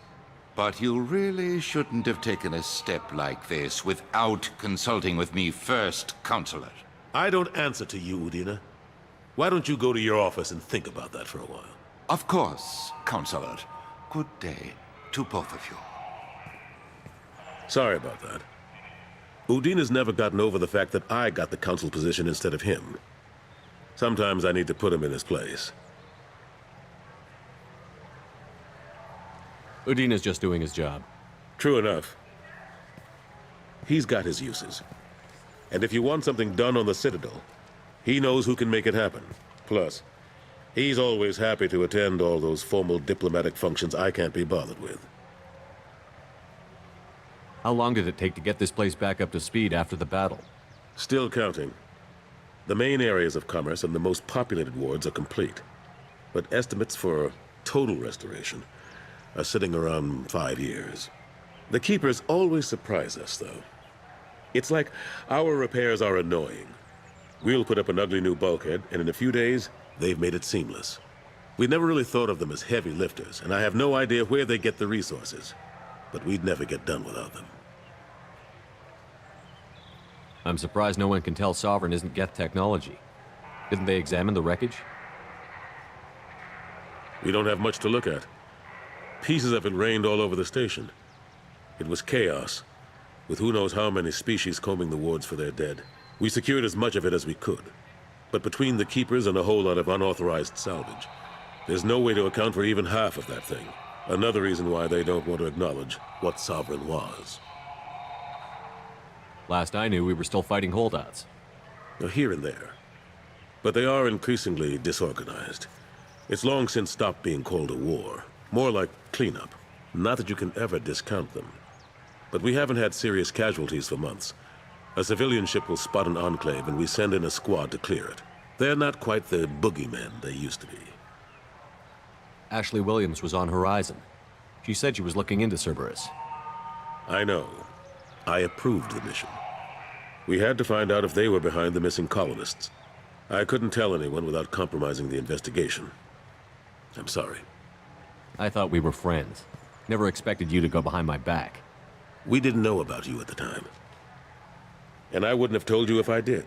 But you really shouldn't have taken a step like this without consulting with me first, Counselor. I don't answer to you, Udina. Why don't you go to your office and think about that for a while? Of course, Counselor. Good day to both of you. Sorry about that. Udina's never gotten over the fact that I got the Council position instead of him. Sometimes I need to put him in his place. Udina's just doing his job. True enough. He's got his uses. And if you want something done on the Citadel, he knows who can make it happen. Plus, he's always happy to attend all those formal diplomatic functions I can't be bothered with. How long did it take to get this place back up to speed after the battle? Still counting. The main areas of commerce and the most populated wards are complete. But estimates for total restoration are sitting around 5 years. The Keepers always surprise us, though. It's like our repairs are annoying. We'll put up an ugly new bulkhead, and in a few days, they've made it seamless. We never really thought of them as heavy lifters, and I have no idea where they get the resources. But we'd never get done without them. I'm surprised no one can tell Sovereign isn't Geth technology. Didn't they examine the wreckage? We don't have much to look at. Pieces of it rained all over the station. It was chaos, with who knows how many species combing the wards for their dead. We secured as much of it as we could. But between the Keepers and a whole lot of unauthorized salvage, there's no way to account for even half of that thing. Another reason why they don't want to acknowledge what Sovereign was. Last I knew, we were still fighting holdouts. Here and there. But they are increasingly disorganized. It's long since stopped being called a war. More like cleanup. Not that you can ever discount them. But we haven't had serious casualties for months. A civilian ship will spot an enclave and we send in a squad to clear it. They're not quite the boogeymen they used to be. Ashley Williams was on Horizon. She said she was looking into Cerberus. I know. I approved the mission. We had to find out if they were behind the missing colonists. I couldn't tell anyone without compromising the investigation. I'm sorry. I thought we were friends. Never expected you to go behind my back. We didn't know about you at the time. And I wouldn't have told you if I did.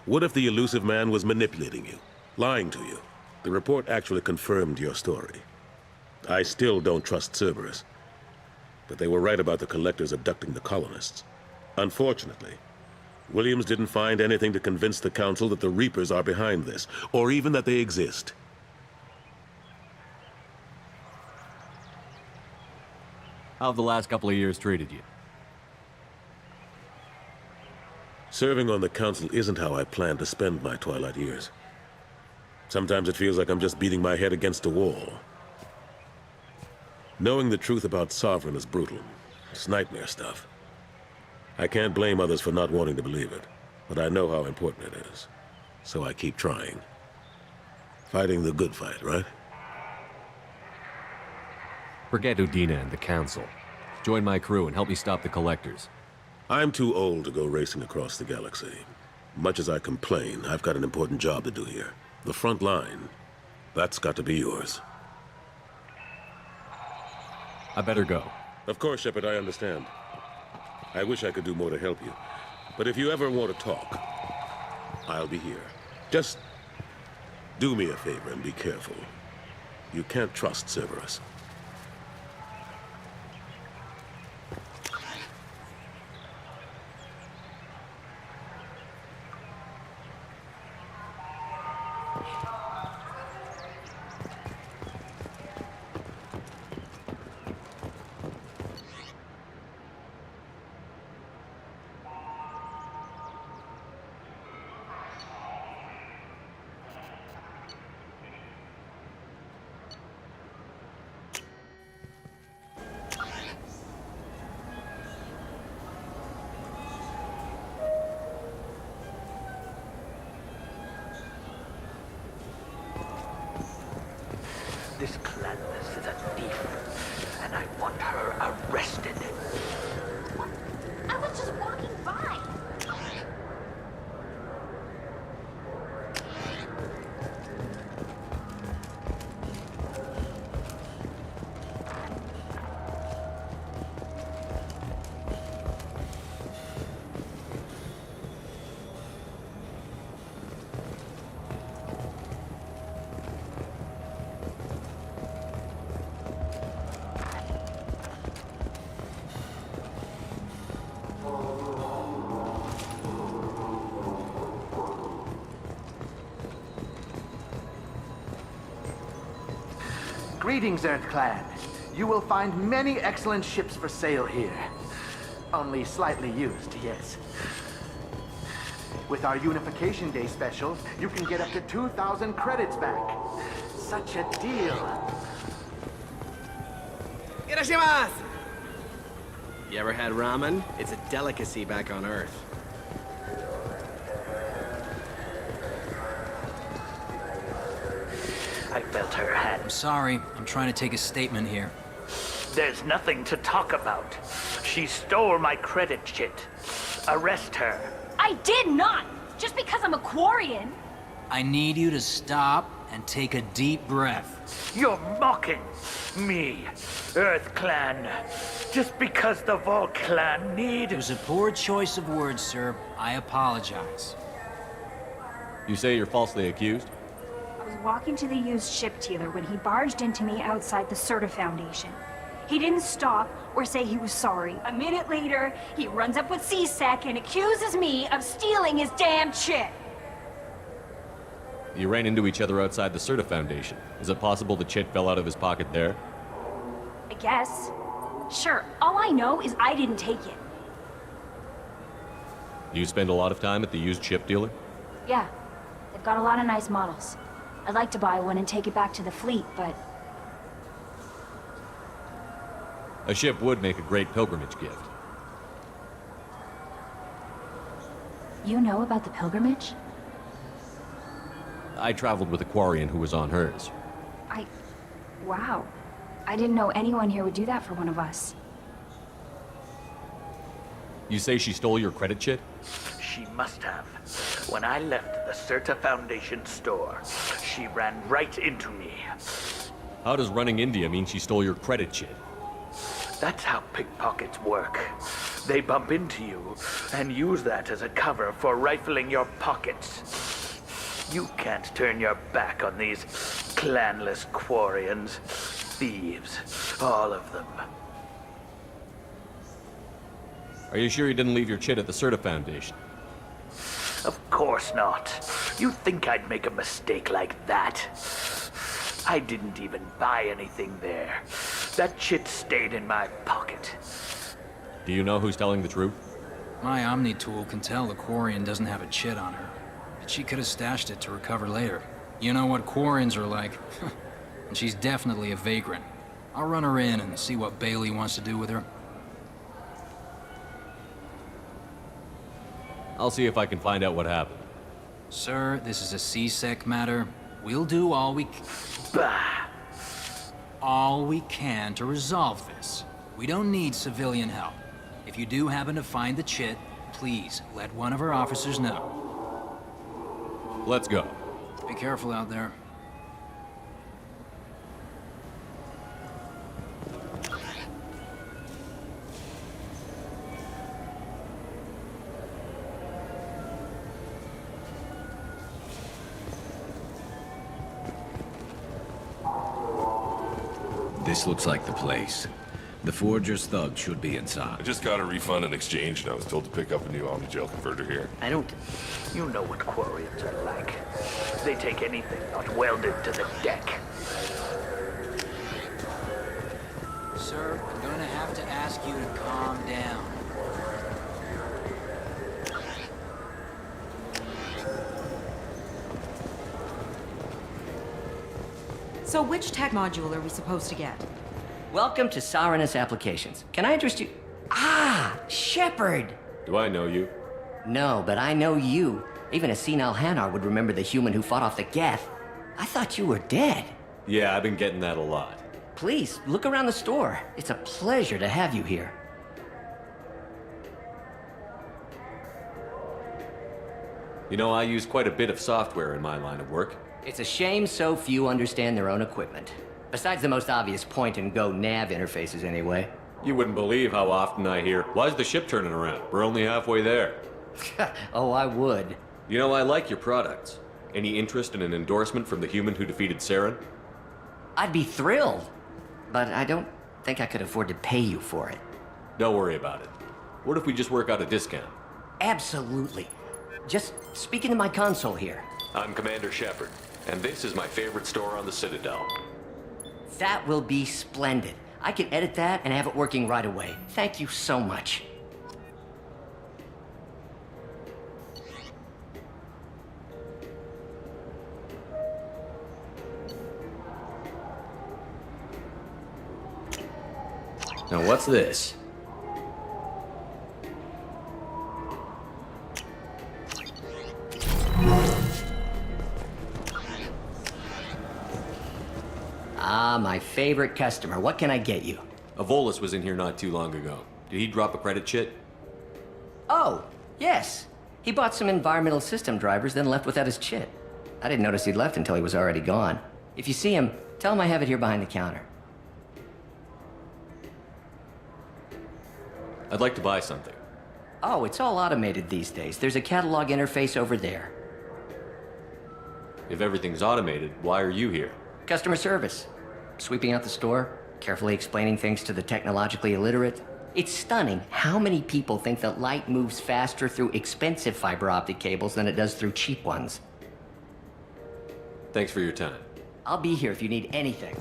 What if the elusive man was manipulating you, lying to you? The report actually confirmed your story. I still don't trust Cerberus. But they were right about the Collectors abducting the colonists. Unfortunately, Williams didn't find anything to convince the Council that the Reapers are behind this, or even that they exist. How have the last couple of years treated you? Serving on the Council isn't how I plan to spend my twilight years. Sometimes it feels like I'm just beating my head against a wall. Knowing the truth about Sovereign is brutal. It's nightmare stuff. I can't blame others for not wanting to believe it, but I know how important it is. So I keep trying. Fighting the good fight, right? Forget Udina and the Council. Join my crew and help me stop the Collectors. I'm too old to go racing across the galaxy. Much as I complain, I've got an important job to do here. The front line, that's got to be yours. I better go. Of course, Shepard, I understand. I wish I could do more to help you. But if you ever want to talk, I'll be here. Just do me a favor and be careful. You can't trust Cerberus. This Gladness is a thief, and I want her arrested. I was just walking by. Greetings, EarthClan. You will find many excellent ships for sale here. Only slightly used, yes. With our Unification Day special, you can get up to 2,000 credits back. Such a deal. Irashimasu! You ever had ramen? It's a delicacy back on Earth. I felt her hand. I'm sorry. I'm trying to take a statement here. There's nothing to talk about. She stole my credit chit. Arrest her. I did not! Just because I'm a Quarian. I need you to stop and take a deep breath. You're mocking me, Earth Clan. Just because the Vol Clan need... It was a poor choice of words, sir. I apologize. You say you're falsely accused? I was walking to the used ship dealer when he barged into me outside the Serta Foundation. He didn't stop or say he was sorry. A minute later, he runs up with C-Sec and accuses me of stealing his damn chip. You ran into each other outside the Serta Foundation. Is it possible the chit fell out of his pocket there? I guess. Sure, all I know is I didn't take it. You spend a lot of time at the used ship dealer? Yeah, they've got a lot of nice models. I'd like to buy one and take it back to the fleet, but... A ship would make a great pilgrimage gift. You know about the pilgrimage? I traveled with a Quarian who was on hers. Wow. I didn't know anyone here would do that for one of us. You say she stole your credit chit? She must have. When I left the Serta Foundation store, she ran right into me. How does running India mean she stole your credit chit? That's how pickpockets work. They bump into you and use that as a cover for rifling your pockets. You can't turn your back on these clanless Quarians. Thieves, all of them. Are you sure you didn't leave your chit at the Serta Foundation? Of course not. You think I'd make a mistake like that? I didn't even buy anything there. That chit stayed in my pocket. Do you know who's telling the truth? My Omni tool can tell the Quarian doesn't have a chit on her. But she could have stashed it to recover later. You know what Quarians are like. And she's definitely a vagrant. I'll run her in and see what Bailey wants to do with her. I'll see if I can find out what happened. Sir, this is a C-Sec matter. We'll do all we can to resolve this. We don't need civilian help. If you do happen to find the chit, please let one of our officers know. Let's go. Be careful out there. This looks like the place. The Forger's thugs should be inside. I just got a refund and exchange, and I was told to pick up a new Omni-Gel converter here. You know what Quarians are like. They take anything not welded to the deck. Sir, I'm gonna have to ask you to calm down. So which tech module are we supposed to get? Welcome to Sarenus Applications. Can I interest you? Ah, Shepard! Do I know you? No, but I know you. Even a senile Hanar would remember the human who fought off the Geth. I thought you were dead. Yeah, I've been getting that a lot. Please, look around the store. It's a pleasure to have you here. You know, I use quite a bit of software in my line of work. It's a shame so few understand their own equipment. Besides the most obvious point-and-go nav interfaces, anyway. You wouldn't believe how often I hear, "Why's the ship turning around? We're only halfway there." Oh, I would. You know, I like your products. Any interest in an endorsement from the human who defeated Saren? I'd be thrilled. But I don't think I could afford to pay you for it. Don't worry about it. What if we just work out a discount? Absolutely. Just speak into my console here. I'm Commander Shepard, and this is my favorite store on the Citadel. That will be splendid. I can edit that and have it working right away. Thank you so much. Now what's this? Ah, my favorite customer. What can I get you? Avolis was in here not too long ago. Did he drop a credit chit? Oh, yes. He bought some environmental system drivers, then left without his chit. I didn't notice he'd left until he was already gone. If you see him, tell him I have it here behind the counter. I'd like to buy something. Oh, it's all automated these days. There's a catalog interface over there. If everything's automated, why are you here? Customer service. Sweeping out the store, carefully explaining things to the technologically illiterate. It's stunning how many people think that light moves faster through expensive fiber optic cables than it does through cheap ones. Thanks for your time. I'll be here if you need anything.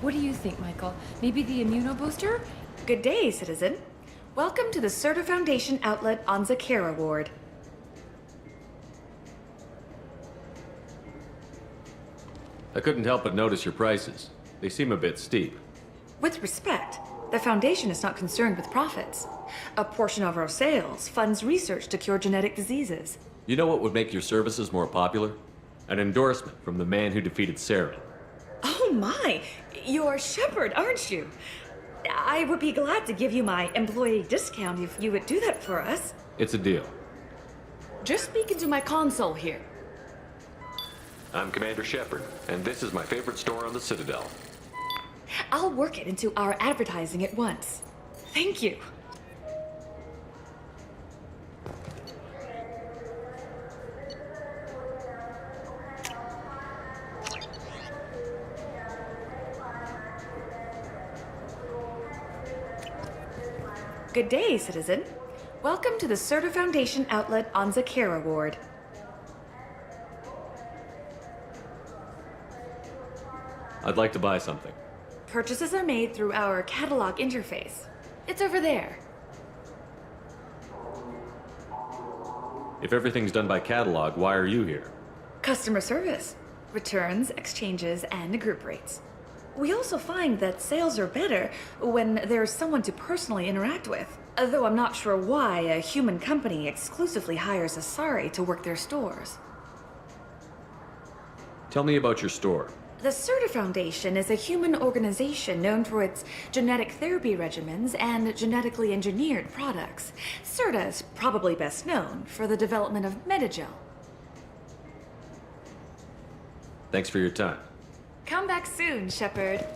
What do you think, Michael? Maybe the immunobooster? Good day, citizen. Welcome to the Serta Foundation outlet on Zakera Ward. I couldn't help but notice your prices. They seem a bit steep. With respect, the Foundation is not concerned with profits. A portion of our sales funds research to cure genetic diseases. You know what would make your services more popular? An endorsement from the man who defeated Saren. Oh my! You're Shepard, aren't you? I would be glad to give you my employee discount if you would do that for us. It's a deal. Just speak into my console here. I'm Commander Shepard, and this is my favorite store on the Citadel. I'll work it into our advertising at once. Thank you. Good day, citizen. Welcome to the Serta Foundation outlet on Zakera Ward. I'd like to buy something. Purchases are made through our catalog interface. It's over there. If everything's done by catalog, why are you here? Customer service, returns, exchanges, and group rates. We also find that sales are better when there's someone to personally interact with, though I'm not sure why a human company exclusively hires Asari to work their stores. Tell me about your store. The Serta Foundation is a human organization known for its genetic therapy regimens and genetically engineered products. Serta is probably best known for the development of Metagel. Thanks for your time. Come back soon, Shepard.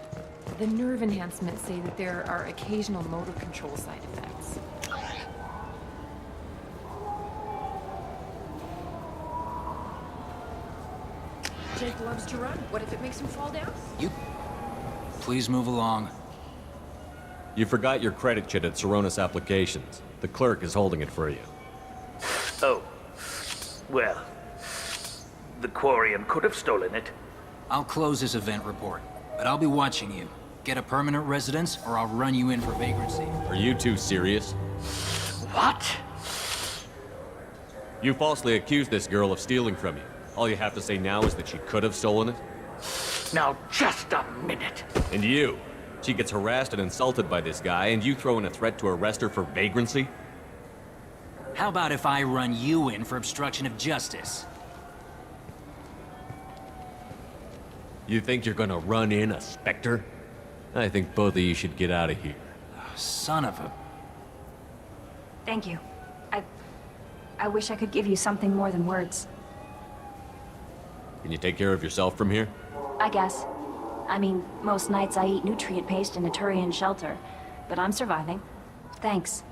The nerve enhancements say that there are occasional motor control side effects. Jake loves to run. What if it makes him fall down? Please move along. You forgot your credit chit at Saronis Applications. The clerk is holding it for you. Oh. Well, the Quarian could have stolen it. I'll close this event report, but I'll be watching you. Get a permanent residence, or I'll run you in for vagrancy. Are you two serious? What? You falsely accused this girl of stealing from you. All you have to say now is that she could have stolen it? Now, just a minute. And you? She gets harassed and insulted by this guy, and you throw in a threat to arrest her for vagrancy? How about if I run you in for obstruction of justice? You think you're gonna run in a Spectre? I think both of you should get out of here. Son of a... Thank you. I wish I could give you something more than words. Can you take care of yourself from here? I guess. I mean, most nights I eat nutrient paste in a Turian shelter, but I'm surviving. Thanks.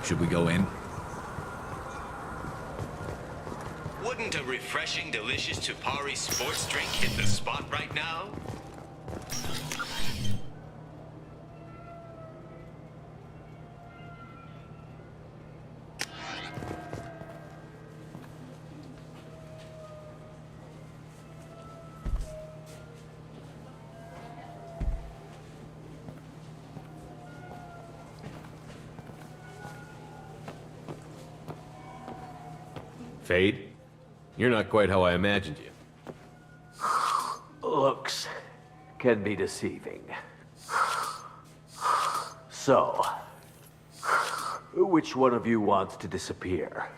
Should we go in? Wouldn't a refreshing, delicious Tupari sports drink hit the spot right now? Fade? You're not quite how I imagined you. Looks can be deceiving. So, which one of you wants to disappear?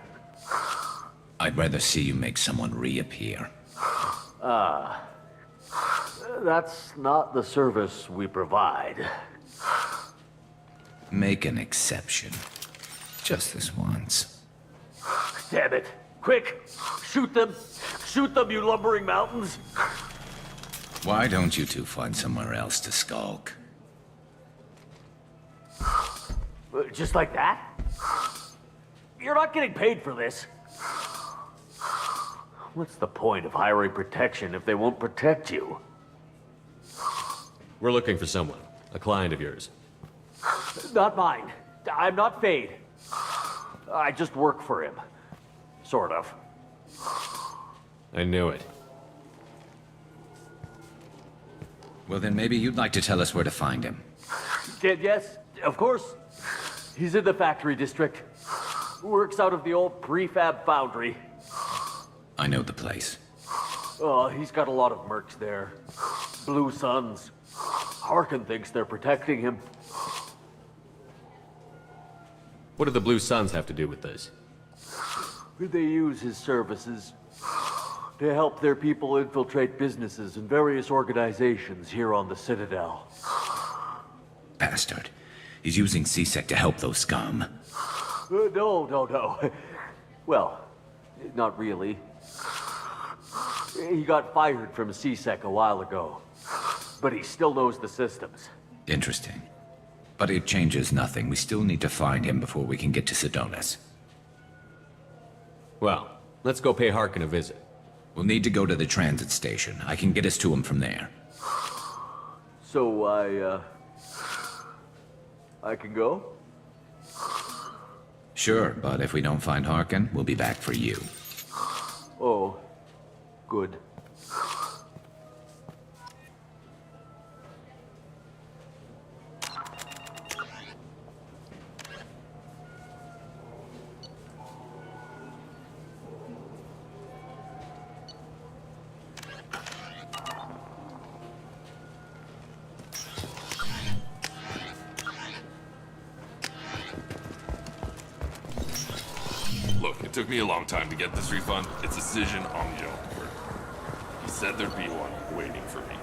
I'd rather see you make someone reappear. That's not the service we provide. Make an exception. Just this once. Damn it. Quick! Shoot them! Shoot them, you lumbering mountains! Why don't you two find somewhere else to skulk? Just like that? You're not getting paid for this. What's the point of hiring protection if they won't protect you? We're looking for someone. A client of yours. Not mine. I'm not Fade. I just work for him. Sort of. I knew it. Well, then maybe you'd like to tell us where to find him. Yes, of course. He's in the factory district. Works out of the old prefab foundry. I know the place. Oh, he's got a lot of mercs there. Blue Suns. Harkin thinks they're protecting him. What do the Blue Suns have to do with this? They use his services to help their people infiltrate businesses and various organizations here on the Citadel. Bastard. He's using CSEC to help those scum. No. Well, not really. He got fired from CSEC a while ago, but he still knows the systems. Interesting. But it changes nothing. We still need to find him before we can get to Sidonis. Well, let's go pay Harkin a visit. We'll need to go to the transit station. I can get us to him from there. So I can go? Sure, but if we don't find Harkin, we'll be back for you. Oh, good. Look, it took me a long time to get this refund. It's a decision on the Joker. He said there'd be one waiting for me.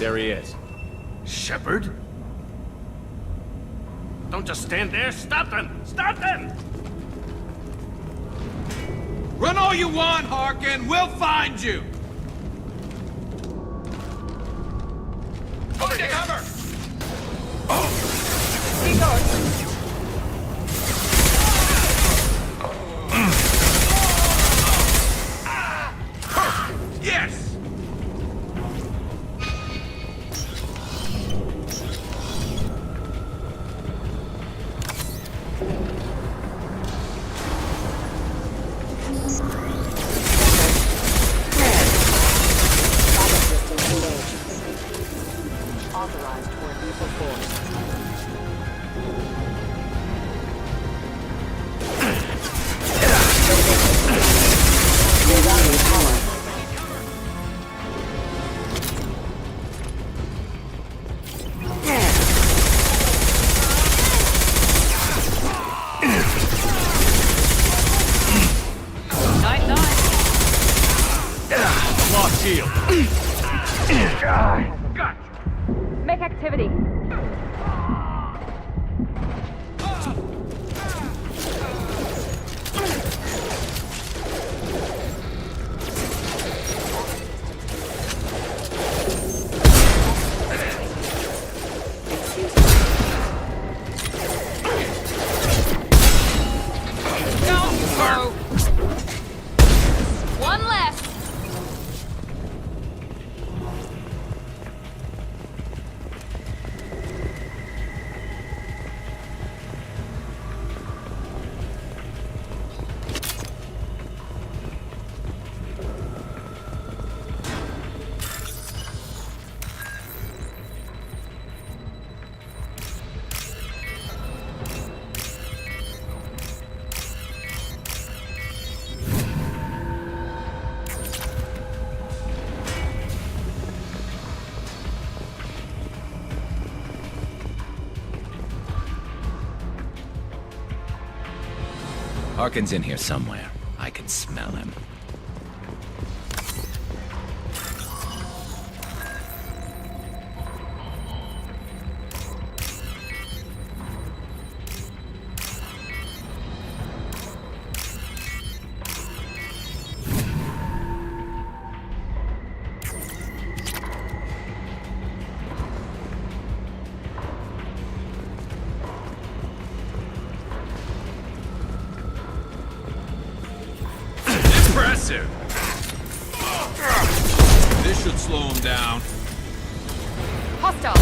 There he is. Shepard? Don't just stand there. Stop them! Stop them! Run all you want, Harkin. We'll find you. Over to cover. He goes. Yes. Authorized for lethal force. Rerouting power. Night. Lost shield. Make activity. One left. Harkin's in here somewhere. I can smell him. Impressive. This should slow him down. Hostile.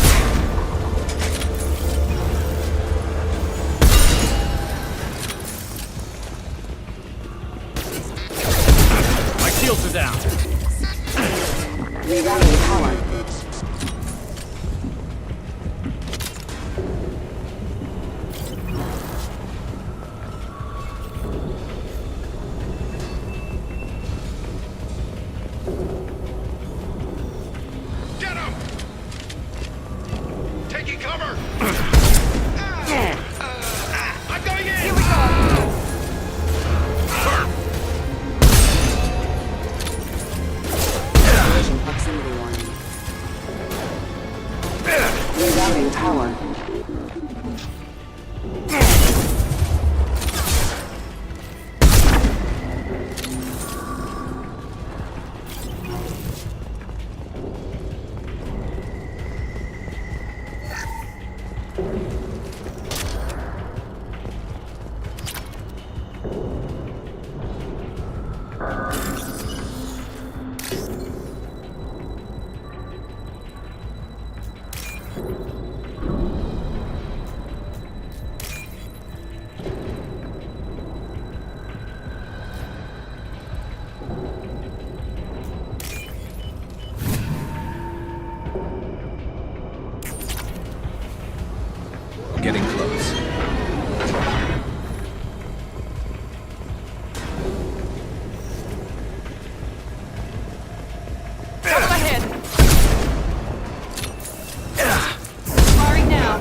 My shields are down. Rerouting power. Get him! Taking cover! I'm going in! Here we go! Proximity warning. Rerouting power. Getting close. Up ahead. Firing now.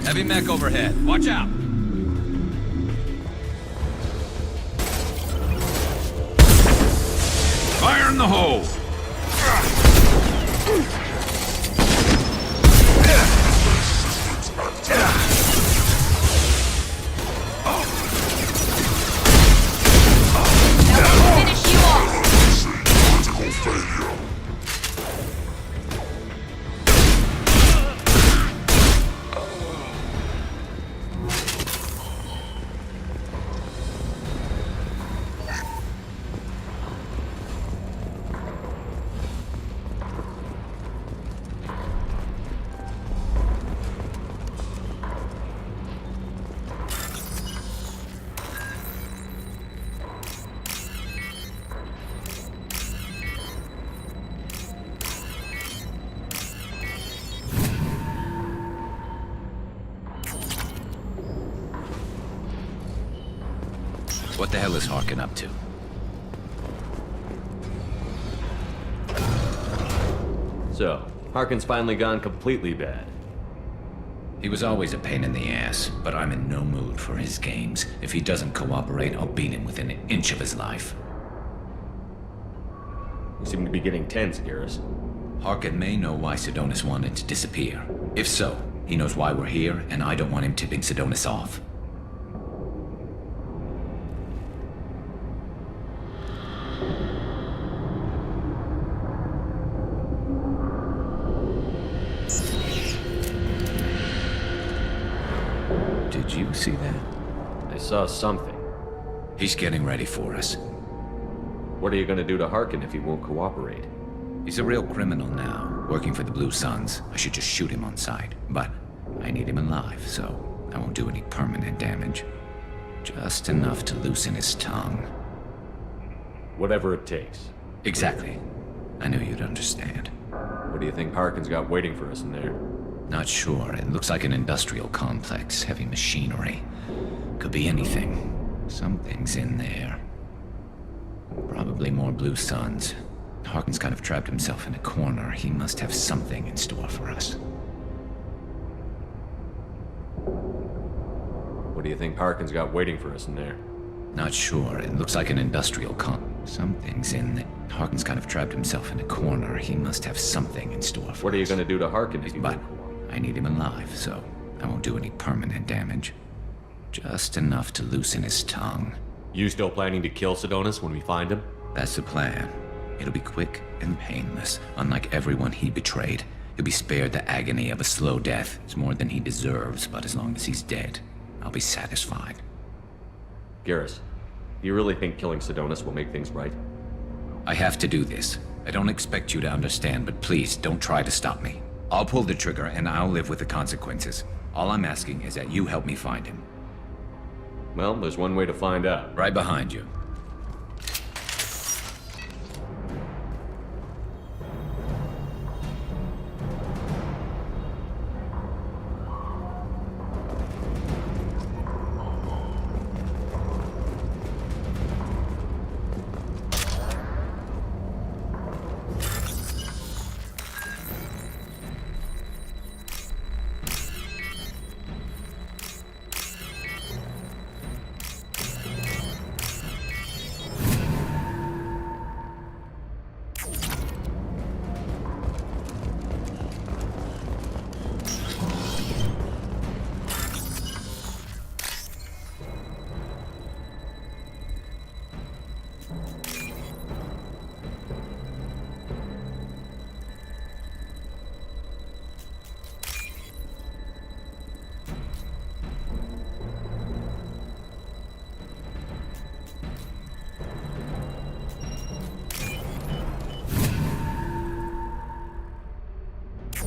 Heavy Heavy mech overhead. Watch out! Fire in the hole! Finish you off! Critical failure. What the hell is Harkin up to? So, Harkin's finally gone completely bad. He was always a pain in the ass, but I'm in no mood for his games. If he doesn't cooperate, I'll beat him within an inch of his life. You seem to be getting tense, Garrus. Harkin may know why Sidonis wanted to disappear. If so, he knows why we're here, and I don't want him tipping Sidonis off. Did you see that? I saw something. He's getting ready for us. What are you gonna do to Harkin if he won't cooperate? He's a real criminal now, working for the Blue Suns. I should just shoot him on sight. But I need him alive, so I won't do any permanent damage. Just enough to loosen his tongue. Whatever it takes. Exactly. I knew you'd understand. What do you think Harkin's got waiting for us in there? Not sure. It looks like an industrial complex. Heavy machinery. Could be anything. Something's in there. Probably more Blue Suns. Harkin's kind of trapped himself in a corner. He must have something in store for us. What do you think Harkin's got waiting for us in there? Not sure. It looks like an industrial Something's in there. Harkin's kind of trapped himself in a corner. He must have something in store for us. What are you gonna do to Harkin if you But I need him alive, so I won't do any permanent damage. Just enough to loosen his tongue. You still planning to kill Sidonis when we find him? That's the plan. It'll be quick and painless. Unlike everyone he betrayed, he'll be spared the agony of a slow death. It's more than he deserves, but as long as he's dead, I'll be satisfied. Garrus, do you really think killing Sidonis will make things right? I have to do this. I don't expect you to understand, but please don't try to stop me. I'll pull the trigger and I'll live with the consequences. All I'm asking is that you help me find him. Well, there's one way to find out. Right behind you.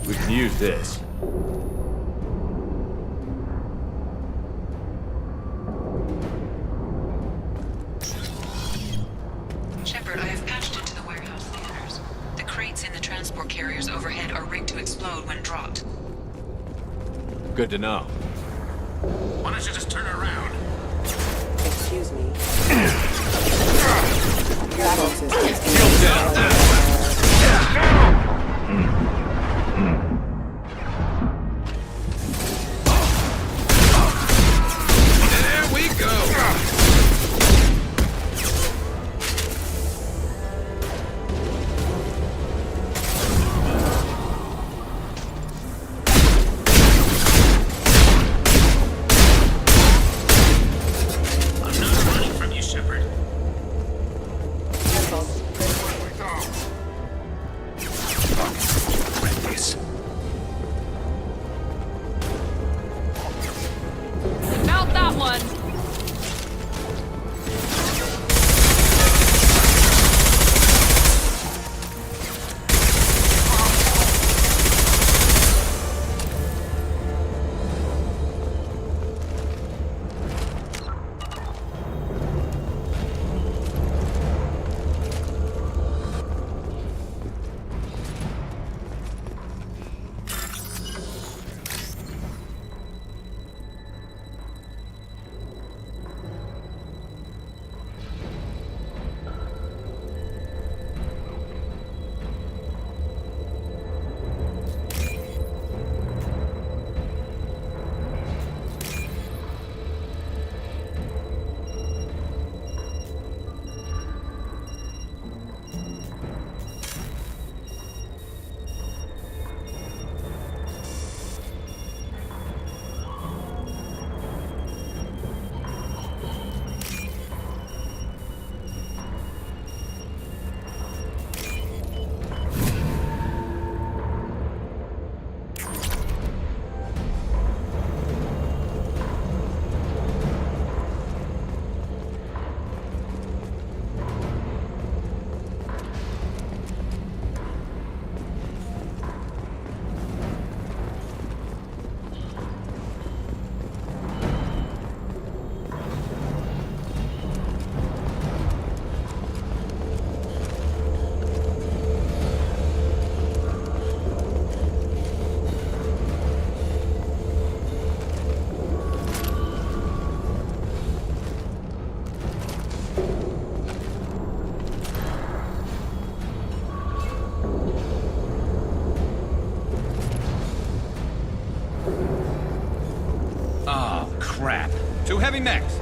We can use this. Shepard, I have patched into the warehouse scanners. The crates in the transport carriers overhead are rigged to explode when dropped. Good to know. Why don't you just turn around? Excuse me.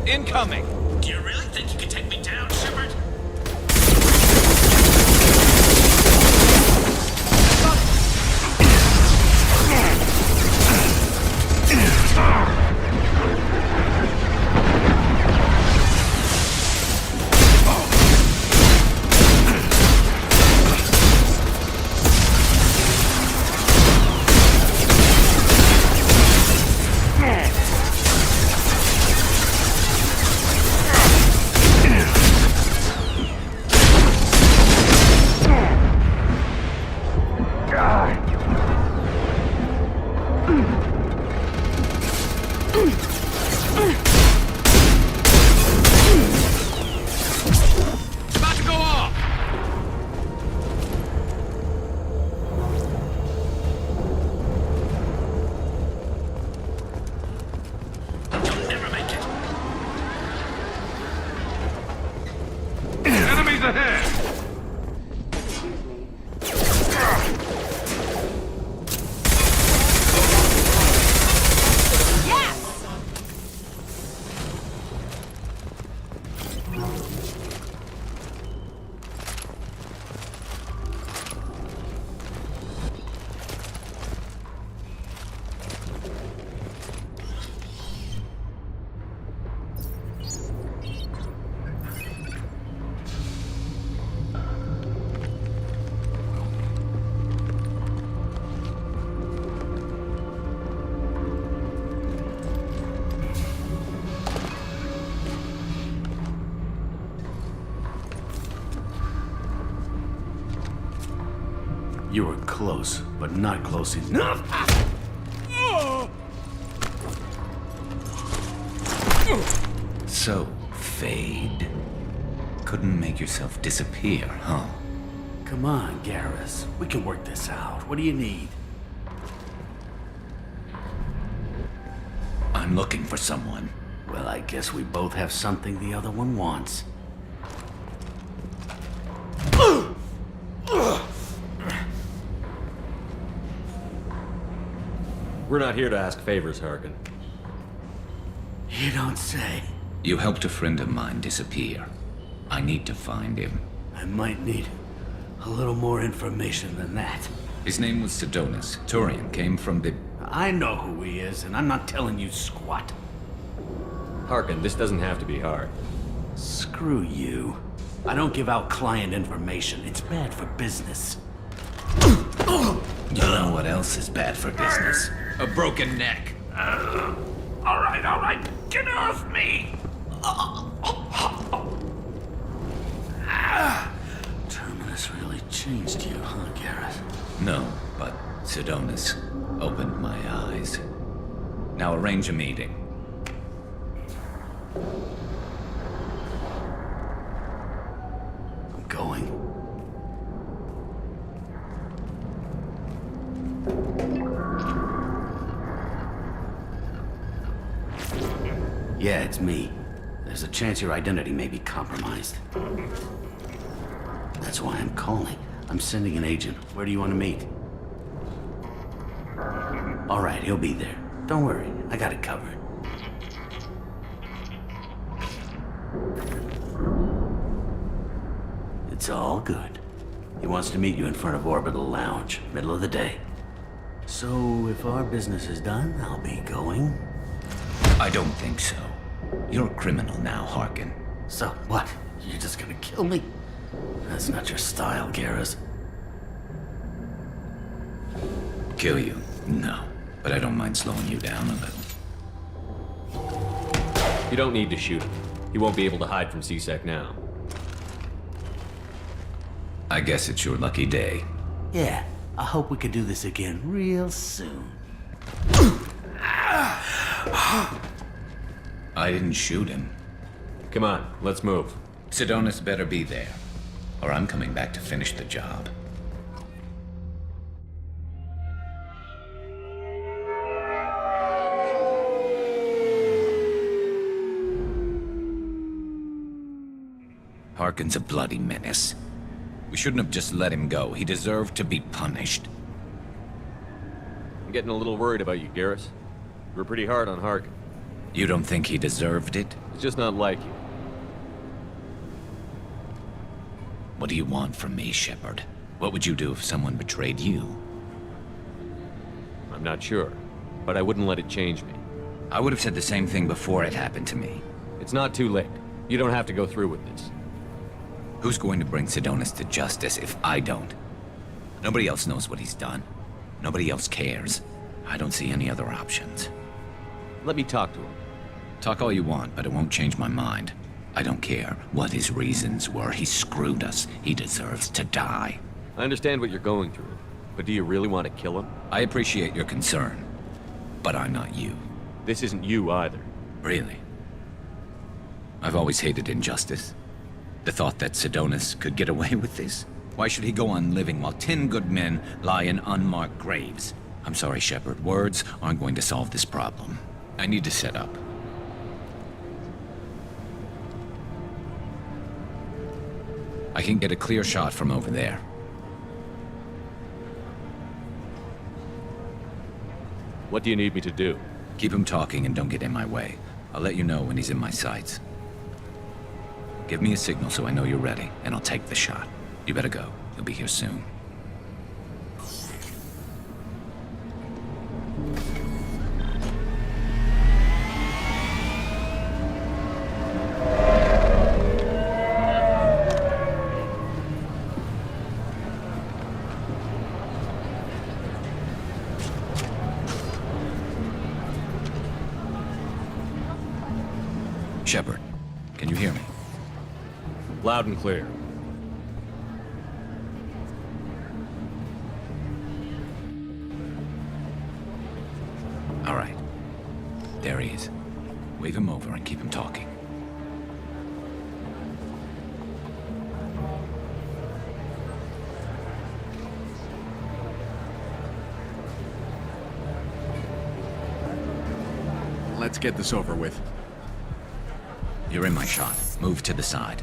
Incoming! Do you really think you can take me down, Shepard? About to go off! You'll never make it. Enemies ahead! You were close, but not close enough. So, Fade. Couldn't make yourself disappear, huh? Come on, Garrus. We can work this out. What do you need? I'm looking for someone. Well, I guess we both have something the other one wants. We're not here to ask favors, Harkin. You don't say. You helped a friend of mine disappear. I need to find him. I might need a little more information than that. His name was Sidonus. Turian came from the... I know who he is, and I'm not telling you squat. Harkin, this doesn't have to be hard. Screw you. I don't give out client information. It's bad for business. You know what else is bad for business? A broken neck. All right. Get off me! Terminus really changed you, huh, Garrus? No, but Sidonus opened my eyes. Now arrange a meeting. I'm going. Yeah, it's me. There's a chance your identity may be compromised. That's why I'm calling. I'm sending an agent. Where do you want to meet? All right, he'll be there. Don't worry, I got it covered. It's all good. He wants to meet you in front of Orbital Lounge, middle of the day. So, if our business is done, I'll be going. I don't think so. You're a criminal now, Harkin. So, what? You're just gonna kill me? That's not your style, Garrus. Kill you? No. But I don't mind slowing you down a little. You don't need to shoot him. He won't be able to hide from C-Sec now. I guess it's your lucky day. Yeah, I hope we can do this again real soon. I didn't shoot him. Come on, let's move. Sidonus better be there, or I'm coming back to finish the job. Harkin's a bloody menace. We shouldn't have just let him go. He deserved to be punished. I'm getting a little worried about you, Garrus. You were pretty hard on Harkin. You don't think he deserved it? It's just not like you. What do you want from me, Shepard? What would you do if someone betrayed you? I'm not sure, but I wouldn't let it change me. I would have said the same thing before it happened to me. It's not too late. You don't have to go through with this. Who's going to bring Sidonis to justice if I don't? Nobody else knows what he's done. Nobody else cares. I don't see any other options. Let me talk to him. Talk all you want, but it won't change my mind. I don't care what his reasons were. He screwed us. He deserves to die. I understand what you're going through, but do you really want to kill him? I appreciate your concern, but I'm not you. This isn't you either. Really? I've always hated injustice. The thought that Sidonis could get away with this? Why should he go on living while 10 good men lie in unmarked graves? I'm sorry, Shepard. Words aren't going to solve this problem. I need to set up. I can get a clear shot from over there. What do you need me to do? Keep him talking and don't get in my way. I'll let you know when he's in my sights. Give me a signal so I know you're ready, and I'll take the shot. You better go. He'll be here soon. Shepard, can you hear me? Loud and clear. All right. There he is. Wave him over and keep him talking. Let's get this over with. You're in my shot. Move to the side.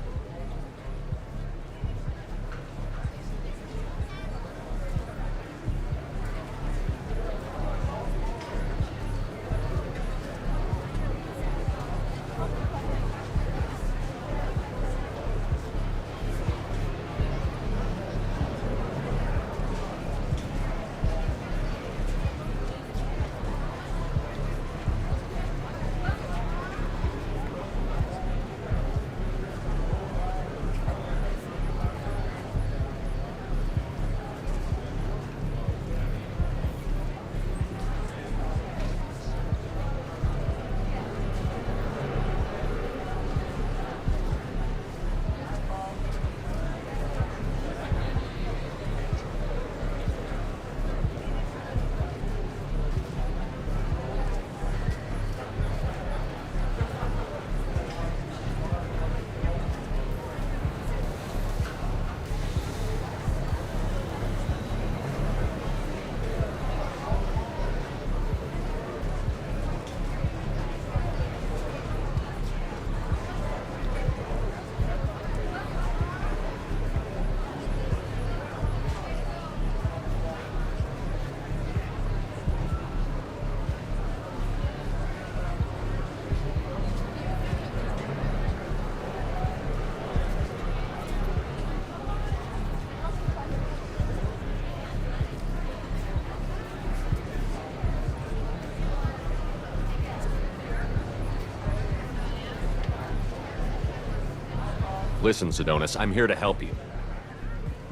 Listen, Sidonis, I'm here to help you.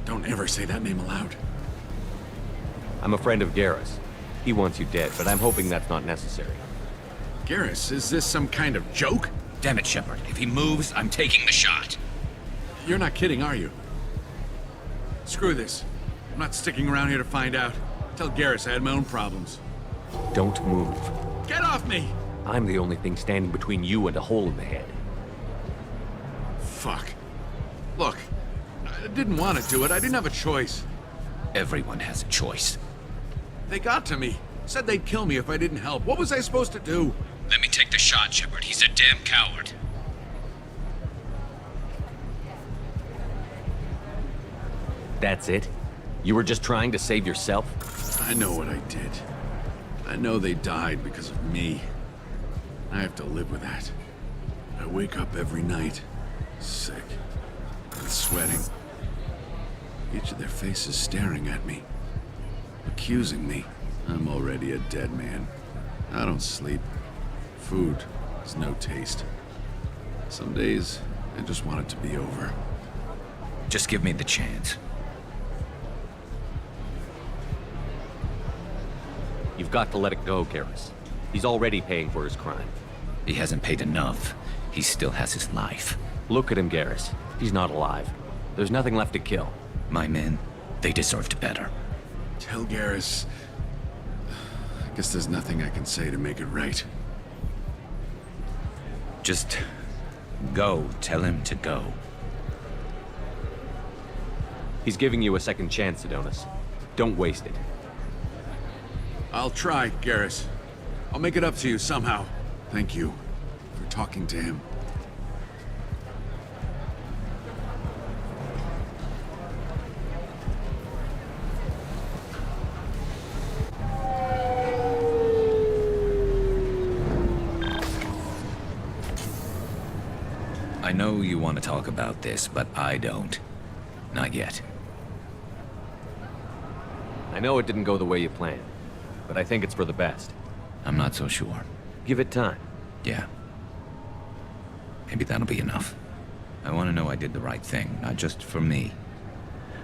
Don't ever say that name aloud. I'm a friend of Garrus. He wants you dead, but I'm hoping that's not necessary. Garrus, is this some kind of joke? Damn it, Shepard. If he moves, I'm taking the shot. You're not kidding, are you? Screw this. I'm not sticking around here to find out. Tell Garrus I had my own problems. Don't move. Get off me! I'm the only thing standing between you and a hole in the head. Fuck. Look, I didn't want to do it. I didn't have a choice. Everyone has a choice. They got to me. Said they'd kill me if I didn't help. What was I supposed to do? Let me take the shot, Shepard. He's a damn coward. That's it? You were just trying to save yourself? I know what I did. I know they died because of me. I have to live with that. I wake up every night, sick, and sweating. Each of their faces staring at me, accusing me. I'm already a dead man. I don't sleep. Food has no taste. Some days, I just want it to be over. Just give me the chance. You've got to let it go, Garrus. He's already paying for his crime. He hasn't paid enough. He still has his life. Look at him, Garrus. He's not alive. There's nothing left to kill. My men, they deserved better. Tell Garrus... I guess there's nothing I can say to make it right. Just... go. Tell him to go. He's giving you a second chance, Adonis. Don't waste it. I'll try, Garrus. I'll make it up to you somehow. Thank you for talking to him. I know you want to talk about this, but I don't. Not yet. I know it didn't go the way you planned, but I think it's for the best. I'm not so sure. Give it time. Yeah. Maybe that'll be enough. I want to know I did the right thing, not just for me.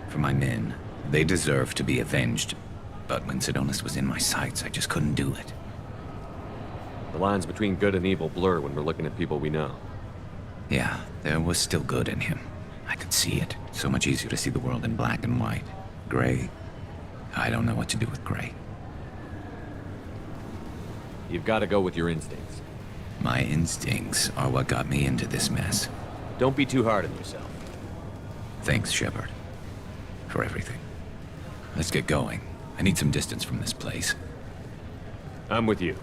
For my men. They deserve to be avenged. But when Sidonis was in my sights, I just couldn't do it. The lines between good and evil blur when we're looking at people we know. Yeah, there was still good in him. I could see it. So much easier to see the world in black and white. Gray. I don't know what to do with gray. You've got to go with your instincts. My instincts are what got me into this mess. Don't be too hard on yourself. Thanks, Shepard. For everything. Let's get going. I need some distance from this place. I'm with you.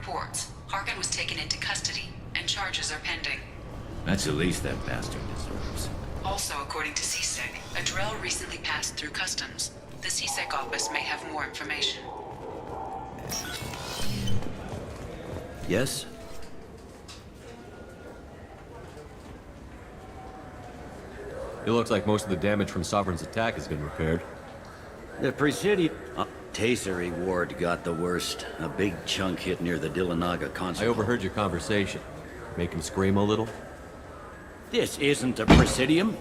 reports. Harkin was taken into custody, and charges are pending. That's the least that bastard deserves. Also, according to CSEC, a Drell recently passed through customs. The CSEC office may have more information. Yes? It looks like most of the damage from Sovereign's attack has been repaired. The Presidium... Tasery Ward got the worst. A big chunk hit near the Dillanaga consulate. I overheard your conversation. Make him scream a little? This isn't the Presidium.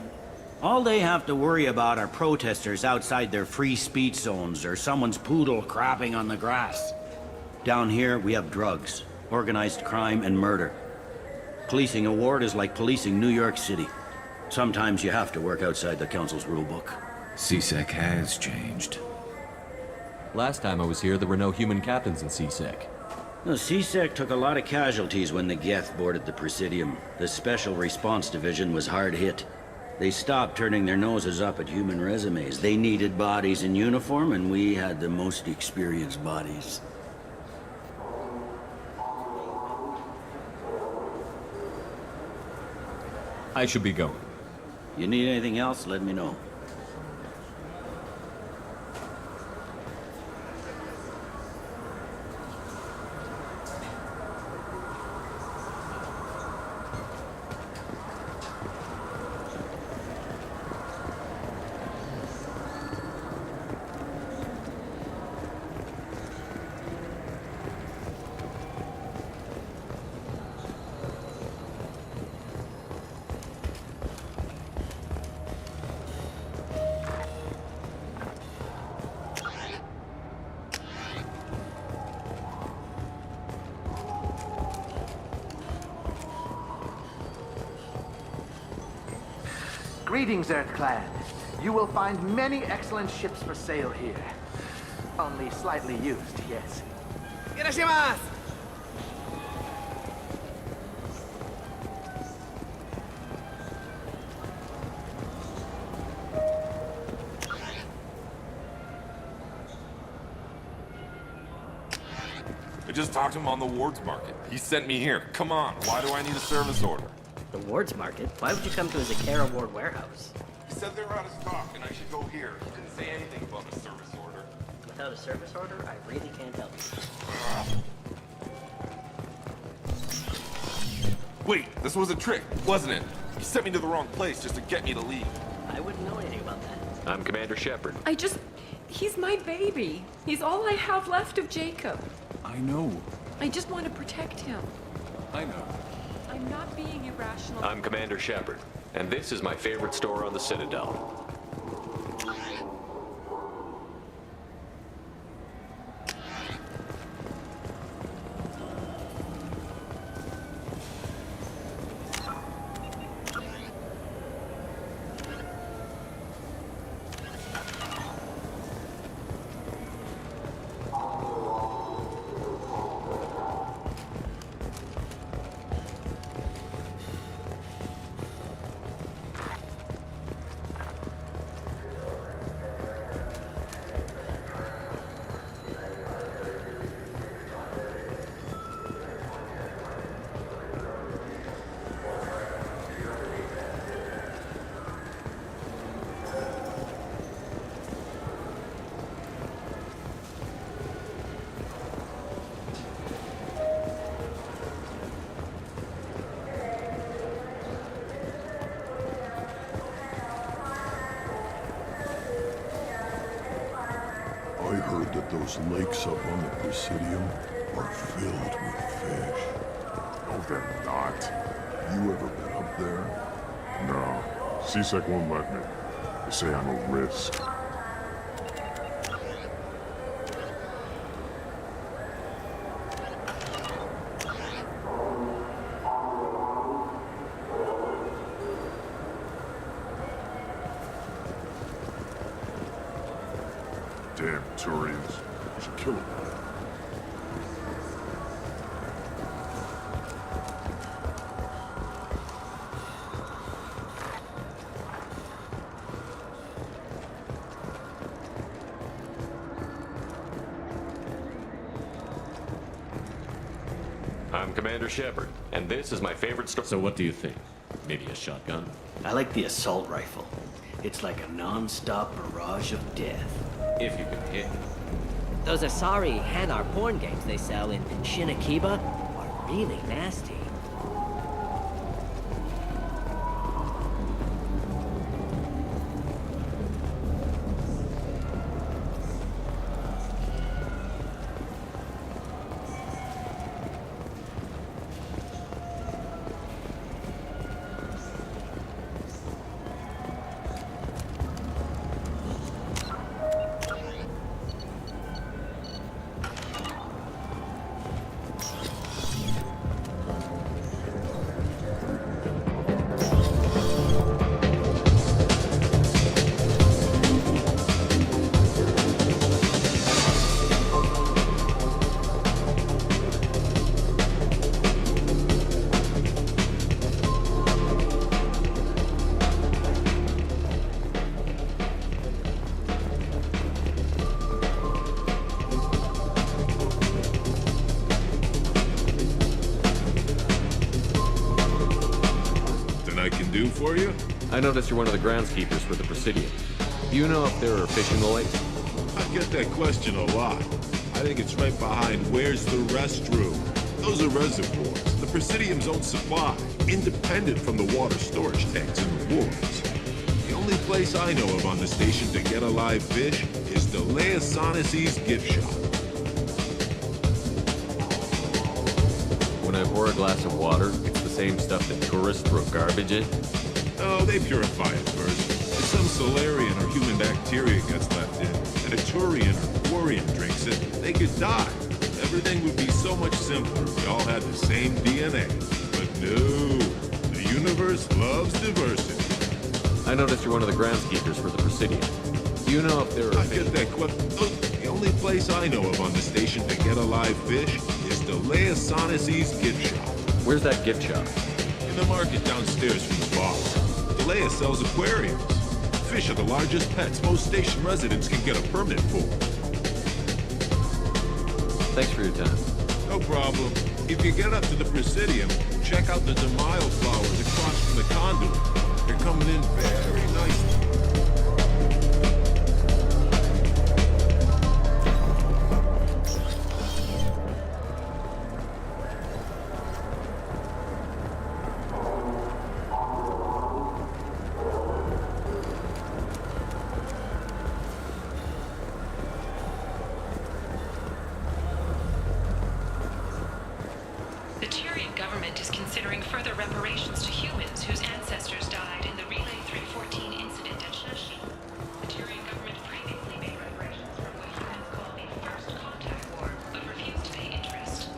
All they have to worry about are protesters outside their free speech zones or someone's poodle crapping on the grass. Down here, we have drugs, organized crime, and murder. Policing a ward is like policing New York City. Sometimes you have to work outside the Council's rulebook. CSEC has changed. Last time I was here, there were no human captains in CSEC. The CSEC took a lot of casualties when the Geth boarded the Presidium. The Special Response Division was hard hit. They stopped turning their noses up at human resumes. They needed bodies in uniform, and we had the most experienced bodies. I should be going. You need anything else, let me know. Greetings, Earth Clan. You will find many excellent ships for sale here. Only slightly used, yes. Irashimasu! I just talked to him on the Wards Market. He sent me here. Come on, why do I need a service order? The Wards Market? Why would you come to a Zakera Ward warehouse? He said they were out of stock and I should go here. He didn't say anything about a service order. Without a service order, I really can't help you. Wait, this was a trick, wasn't it? He sent me to the wrong place just to get me to leave. I wouldn't know anything about that. I'm Commander Shepard. He's my baby. He's all I have left of Jacob. I know. I just want to protect him. I know. I'm not being irrational. I'm Commander Shepard, and this is my favorite store on the Citadel. I heard that those lakes up on the Presidium are filled with fish. No, they're not. You ever been up there? No. CSEC won't let me. They say I'm a risk. Damn Turians. We should kill them. I'm Commander Shepard, and this is my favorite store. So what do you think? Maybe a shotgun? I like the assault rifle. It's like a non-stop barrage of death. If you can hit. Those Asari Hanar porn games they sell in Shinakiba are really nasty. do for you? I noticed you're one of the groundskeepers for the Presidium. Do you know if there are fish in the lake? I get that question a lot. I think it's right behind where's the restroom. Those are reservoirs, the Presidium's own supply, independent from the water storage tanks in the wharves. The only place I know of on the station to get a live fish is Delea Saunacy's gift shop. When I pour a glass of water, it's the same stuff that tourists throw garbage in? Oh, they purify it first. If some Solarian or human bacteria gets left in, and a Turian or Quarian drinks it, they could die. Everything would be so much simpler if we all had the same DNA. But no, the universe loves diversity. I noticed you're one of the groundskeepers for the Presidium. Do you know if there are I get that question. The only place I know of on the station to get a live fish is Delea Saunacy's gift shop. Where's that gift shop? In the market downstairs from the bar. Delea sells aquariums. Fish are the largest pets most station residents can get a permit for. Thanks for your time. No problem. If you get up to the Presidium, check out the DeMille flowers across from the conduit. They're coming in very nicely. The Turian government is considering further reparations to humans whose ancestors died in the Relay 314 incident at Shashi. The Turian government previously made reparations for what humans call the First Contact War, but refused to pay interest.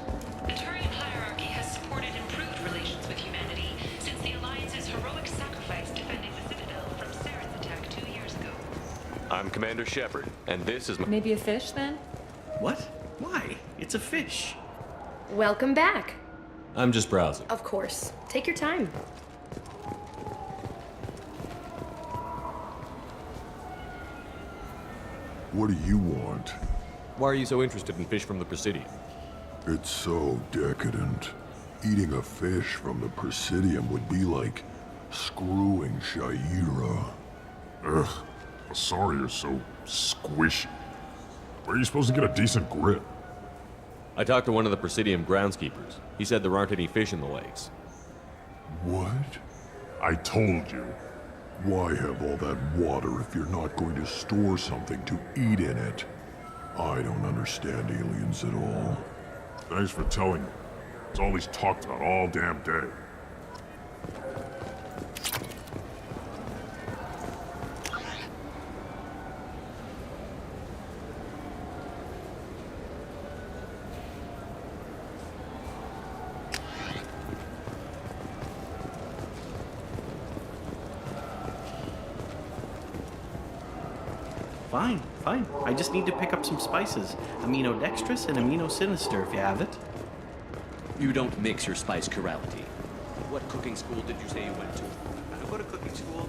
The Turian hierarchy has supported improved relations with humanity since the Alliance's heroic sacrifice defending the Citadel from Saren's attack 2 years ago. I'm Commander Shepard, and this is my... Maybe a fish then? What? Why? It's a fish. Welcome back. I'm just browsing. Of course. Take your time. What do you want? Why are you so interested in fish from the Presidium? It's so decadent. Eating a fish from the Presidium would be like screwing Shaira. Ugh, Asari is so squishy. Where are you supposed to get a decent grip? I talked to one of the Presidium groundskeepers. He said there aren't any fish in the lakes. What? I told you. Why have all that water if you're not going to store something to eat in it? I don't understand aliens at all. Thanks for telling me. It's all he's talked about all damn day. Fine, fine. I just need to pick up some spices. Aminodextrous and aminosinister if you have it. You don't mix your spice chirality. What cooking school did you say you went to? I don't go to cooking school.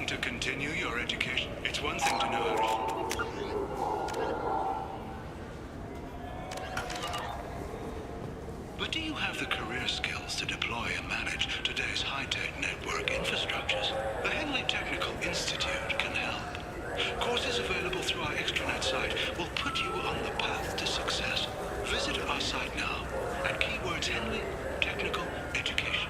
to continue your education. It's one thing to know how to... But do you have the career skills to deploy and manage today's high-tech network infrastructures? The Henley Technical Institute can help. Courses available through our extranet site will put you on the path to success. Visit our site now at keywords Henley Technical Education.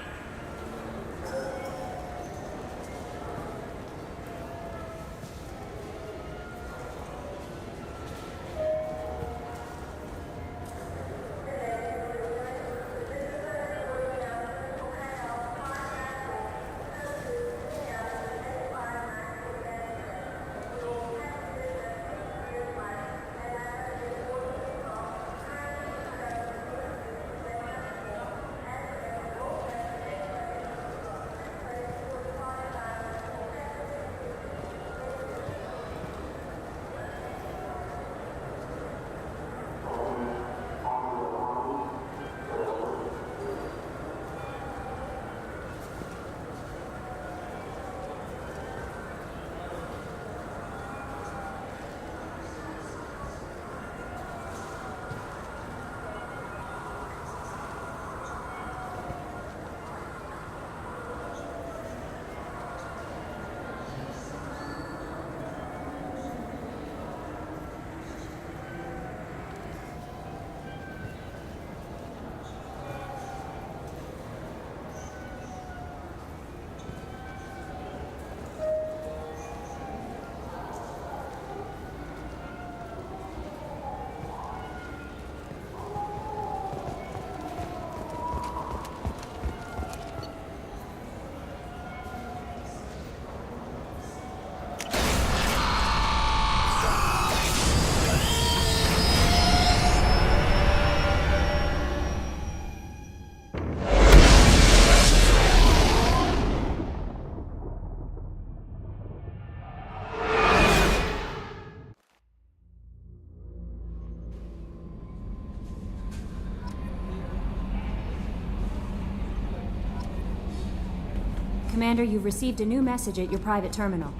Commander, you've received a new message at your private terminal.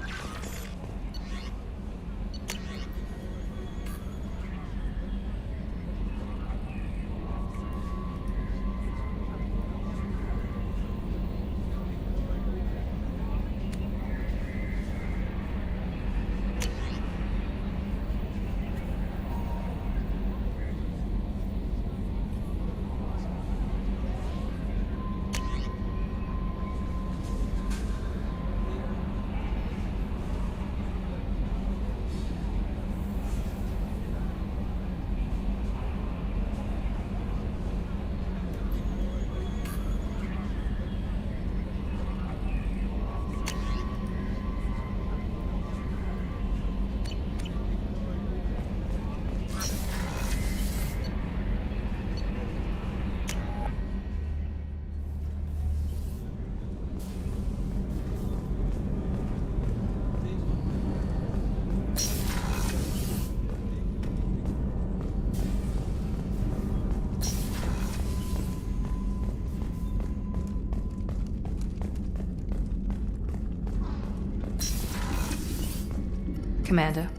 Commander,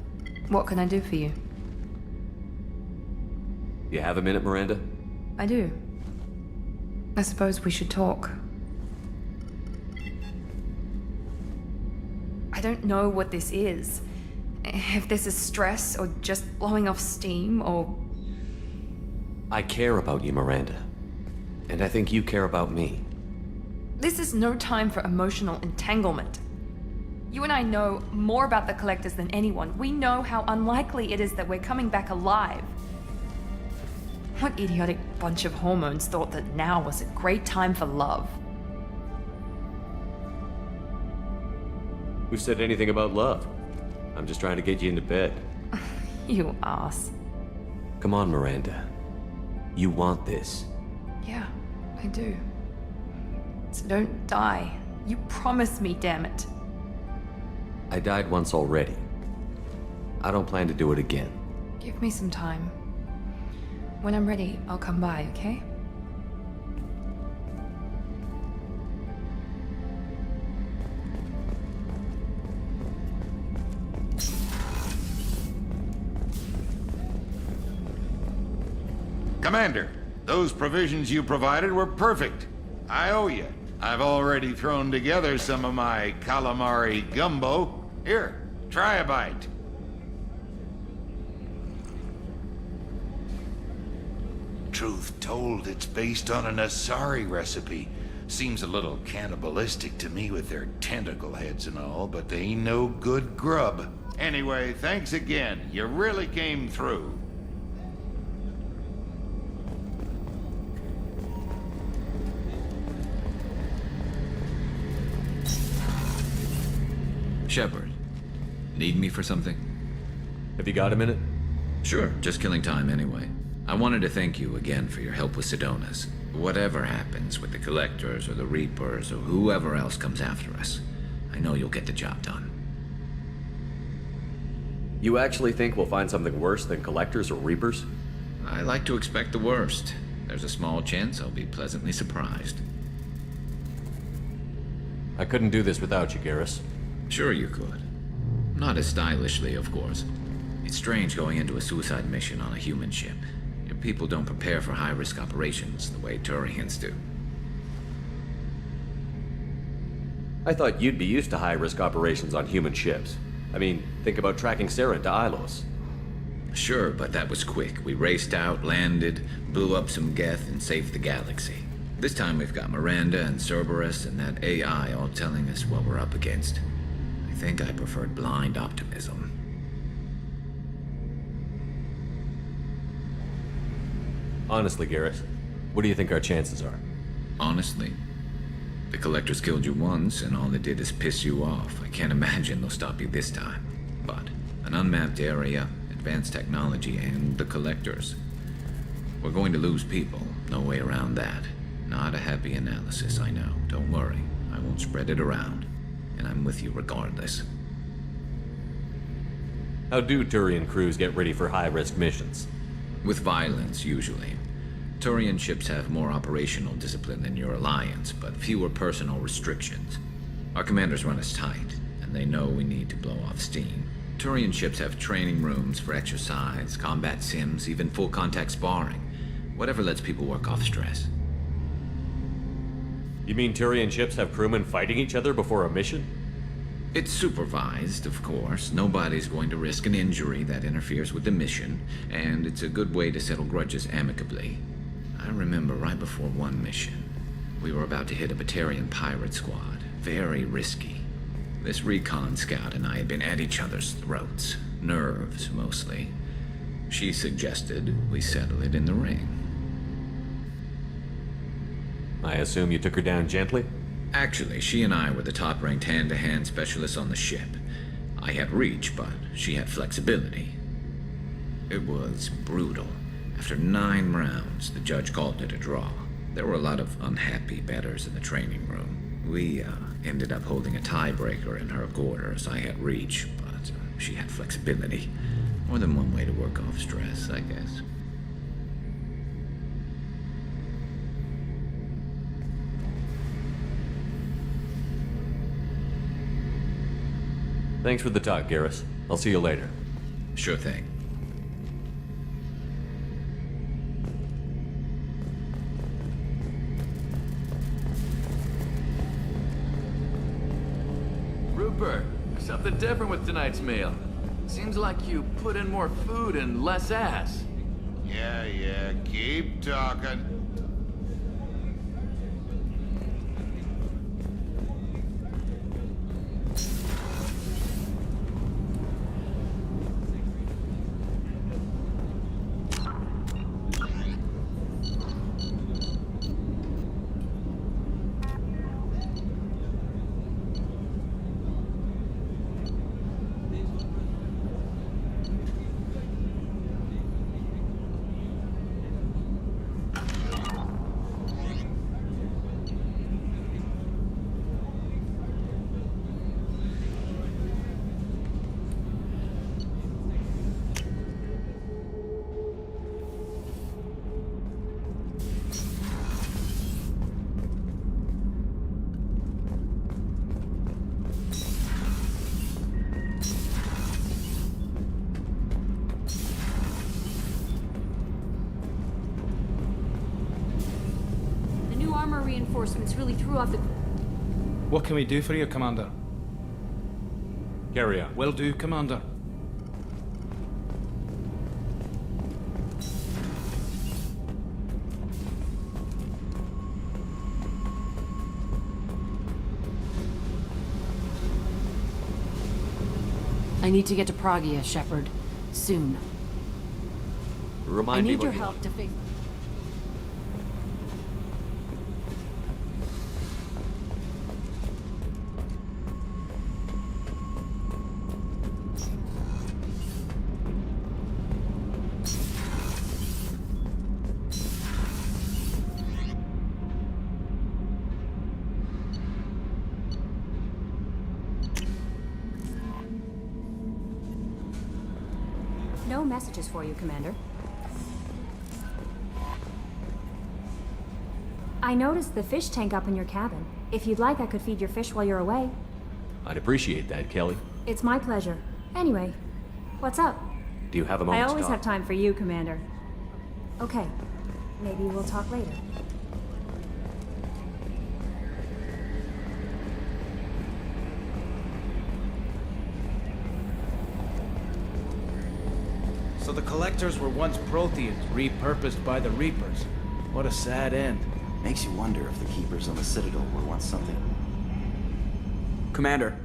what can I do for you? You have a minute, Miranda? I do. I suppose we should talk. I don't know what this is. If this is stress, or just blowing off steam, or... I care about you, Miranda. And I think you care about me. This is no time for emotional entanglement. You and I know more about the Collectors than anyone. We know how unlikely it is that we're coming back alive. What idiotic bunch of hormones thought that now was a great time for love? Who said anything about love? I'm just trying to get you into bed. You ass. Come on, Miranda. You want this. Yeah, I do. So don't die. You promised me, damn it. I died once already. I don't plan to do it again. Give me some time. When I'm ready, I'll come by, okay? Commander, those provisions you provided were perfect. I owe you. I've already thrown together some of my calamari gumbo. Here, try a bite. Truth told, it's based on an Asari recipe. Seems a little cannibalistic to me with their tentacle heads and all, but they ain't no good grub. Anyway, thanks again. You really came through. Shepard, need me for something? Have you got a minute? Sure, just killing time anyway. I wanted to thank you again for your help with Sidonis. Whatever happens with the Collectors or the Reapers or whoever else comes after us, I know you'll get the job done. You actually think we'll find something worse than Collectors or Reapers? I like to expect the worst. There's a small chance I'll be pleasantly surprised. I couldn't do this without you, Garrus. Sure you could. Not as stylishly, of course. It's strange going into a suicide mission on a human ship. Your people don't prepare for high-risk operations the way Turians do. I thought you'd be used to high-risk operations on human ships. I mean, think about tracking Saren to Ilos. Sure, but that was quick. We raced out, landed, blew up some Geth, and saved the galaxy. This time we've got Miranda and Cerberus and that AI all telling us what we're up against. I think I preferred blind optimism. Honestly, Garrus, what do you think our chances are? Honestly? The Collectors killed you once, and all they did is piss you off. I can't imagine they'll stop you this time. But an unmapped area, advanced technology, and the Collectors. We're going to lose people. No way around that. Not a happy analysis, I know. Don't worry. I won't spread it around. And I'm with you regardless. How do Turian crews get ready for high-risk missions? With violence, usually. Turian ships have more operational discipline than your alliance, but fewer personal restrictions. Our commanders run us tight, and they know we need to blow off steam. Turian ships have training rooms for exercise, combat sims, even full-contact sparring. Whatever lets people work off stress. You mean Turian ships have crewmen fighting each other before a mission? It's supervised, of course. Nobody's going to risk an injury that interferes with the mission, and it's a good way to settle grudges amicably. I remember right before one mission, we were about to hit a Batarian pirate squad. Very risky. This recon scout and I had been at each other's throats. Nerves, mostly. She suggested we settle it in the ring. I assume you took her down gently? Actually, she and I were the top-ranked hand-to-hand specialists on the ship. I had reach, but she had flexibility. It was brutal. After 9 rounds, the judge called it a draw. There were a lot of unhappy bettors in the training room. We ended up holding a tiebreaker in her quarters. I had reach, but she had flexibility. More than one way to work off stress, I guess. Thanks for the talk, Garrus. I'll see you later. Sure thing. Rupert, there's something different with tonight's meal. Seems like you put in more food and less ass. Yeah, keep talking. armor reinforcements really threw off the... What can we do for you, Commander? Carry on. Will do, Commander. I need to get to Pragia, Shepard. Soon. Remind I me need what your you help want. to face... No messages for you, Commander. I noticed the fish tank up in your cabin. If you'd like, I could feed your fish while you're away. I'd appreciate that, Kelly. It's my pleasure. Anyway, what's up? Do you have a I moment always to have talk? time for you, Commander. Okay. Maybe we'll talk later. So the Collectors were once Protheans, repurposed by the Reapers. What a sad end. Makes you wonder if the Keepers on the Citadel were once something. Commander.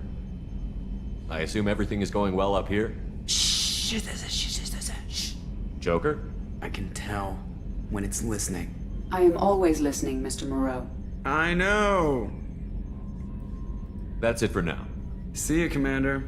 I assume everything is going well up here? Shh. Joker? I can tell when it's listening. I am always listening, Mr. Moreau. I know. That's it for now. See you, Commander.